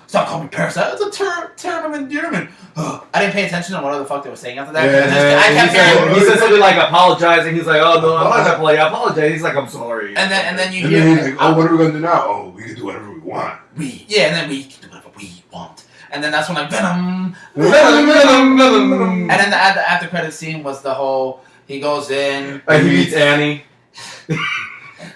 stop calling me parasite. It's a term of endearment. I didn't pay attention to what the fuck they were saying after that. He said something like apologizing. He's like, oh no, I'm not gonna play. I apologize. He's like, I'm sorry. And then you hear, he's like, oh, what are we gonna do now? Oh, we can do whatever we want. And then we can do whatever we want. And then that's when like Venom. And then the after credit scene was the whole. He goes in. And he meets Annie.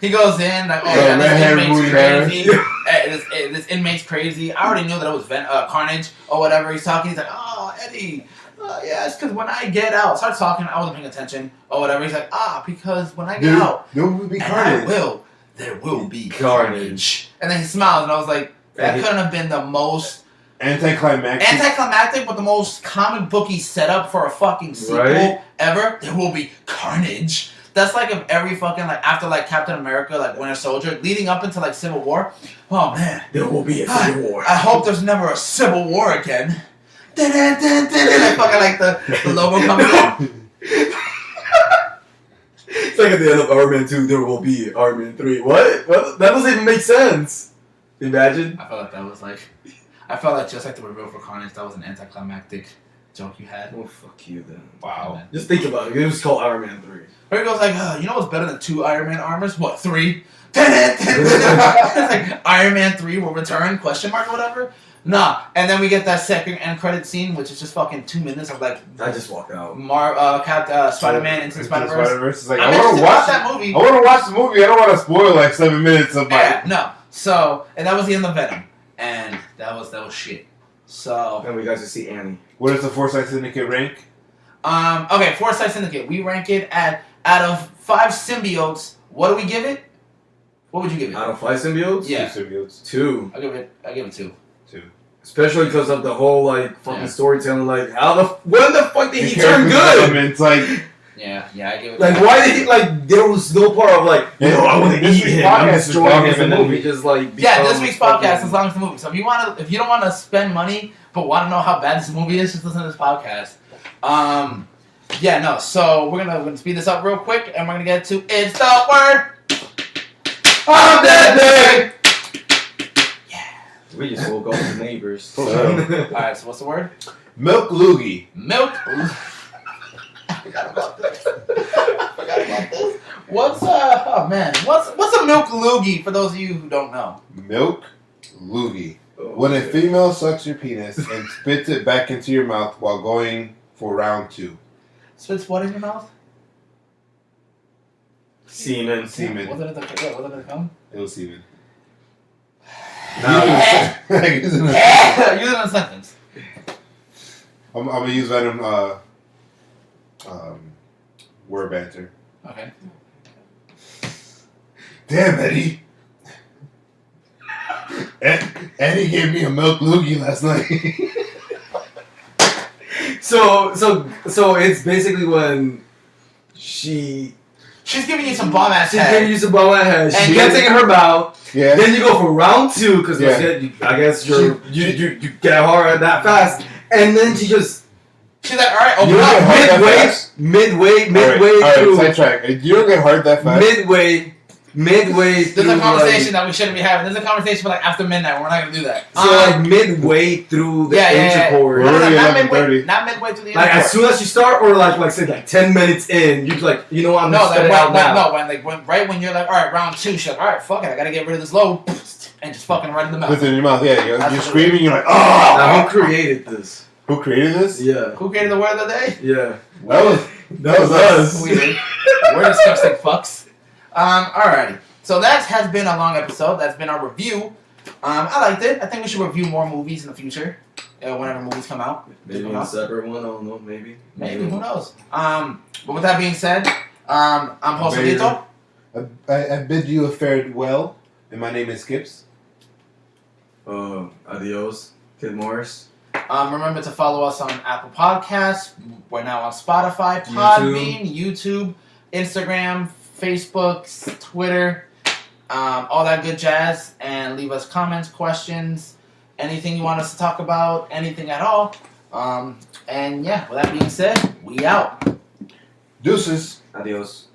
He goes in like, oh Yo, yeah, red hair, this booty inmate's hair. crazy. This inmate's crazy. I already knew that it was Carnage or whatever. He's talking. He's like, oh Eddie, yeah, it's because when I get out, starts talking. I wasn't paying attention or whatever. He's like, because when I get out, there will be and carnage. there will be Carnage. And then he smiles, and I was like, that couldn't have been the most Anticlimactic, but the most comic booky setup for a fucking sequel ever. There will be carnage. That's like if every fucking like after like Captain America, like Winter Soldier, leading up into like Civil War. Oh man, there will be a Civil War. I hope there's never a Civil War again. Like fucking like the logo comes in. It's like at the end of Iron Man 2, there will be Iron Man 3. What? That doesn't even make sense. Imagine. I felt like just like the reveal for Carnage, that was an anticlimactic joke you had. Oh, fuck you then. Wow. Just think about it. It was called Iron Man 3. Where he goes like, you know what's better than 2 Iron Man armors? What, 3? It's like Iron Man 3 will return, question mark or whatever? Nah. And then we get that second end credit scene, which is just fucking 2 minutes of like I just walked out. Spider-Man into Spider-Verse. It's like, I'm I want to watch that movie. I want to watch the movie. I don't want to spoil like 7 minutes of my. Yeah, no. So, and that was the end of Venom. And that was shit. So. And we got to see Annie. What does the Foresight Syndicate rank? Okay, Foresight Syndicate. We rank it at out of 5 symbiotes. What do we give it? What would you give it? Out of 5 symbiotes? Yeah. 2 symbiotes. 2. I give it 2. 2. Especially because of the whole like fucking storytelling. Like, when the fuck did he turn good? It's like. Yeah, I give it. Like, why did he like? There was no part of like, I want to eat him, I'm destroying him, and then we just like. Yeah, this week's podcast is long as the movie. So if you don't want to spend money but want to know how bad this movie is, just listen to this podcast. So we're gonna speed this up real quick, and we're gonna get to it's the word of the day. We just woke up with the neighbors. All right, so what's the word? Milk loogie. Milk. I forgot about this. What's a milk loogie for those of you who don't know? Milk loogie. When a female sucks your penis and spits it back into your mouth while going for round 2. Spits what in your mouth? Semen. Wasn't it the cum? It was semen. Use it in a sentence. I'm gonna use Venom word banter. Okay. Damn, Eddie. Eddie gave me a milk loogie last night. So it's basically when she's giving you some bomb ass she's head. giving you some bomb ass head. She And gets it in her mouth. Yeah. Then you go for round 2 because I guess you get hard that fast, and then she's like, all right, open You up. don't get hard that fast? midway Alright, through. sidetrack. You don't get hard that fast. Midway There's through. a conversation that we shouldn't be having. There's a conversation for like after midnight. We're not gonna do that. So like midway through the intercourse. We're already not 11:30. midway through the Like intercourse. as soon as you start, or like say like 10 minutes in, you're like, you know what, I'm gonna spit it out now. when you're like, all right, round 2, she's like, all right, fuck it, I gotta get rid of this load, and just fucking right in the mouth. Within your mouth, yeah. You're screaming. You're like, Now, oh. who created this? Who created this? Yeah. Who created the word of the day? Yeah. That was us. We did. We're disgusting fucks. Alrighty. So that has been a long episode. That's been our review. I liked it. I think we should review more movies in the future. Whenever movies come out. Maybe a separate one. I don't know. Maybe. Maybe. Who knows? But with that being said, I'm Joselito. I bid you a farewell, and my name is Skips. Adios, Kid Morris. Remember to follow us on Apple Podcasts. We're now on Spotify, Podbean, YouTube, Instagram, Facebook, Twitter, all that good jazz. And leave us comments, questions, anything you want us to talk about, anything at all. And yeah, with that being said, we out. Deuces. Adios.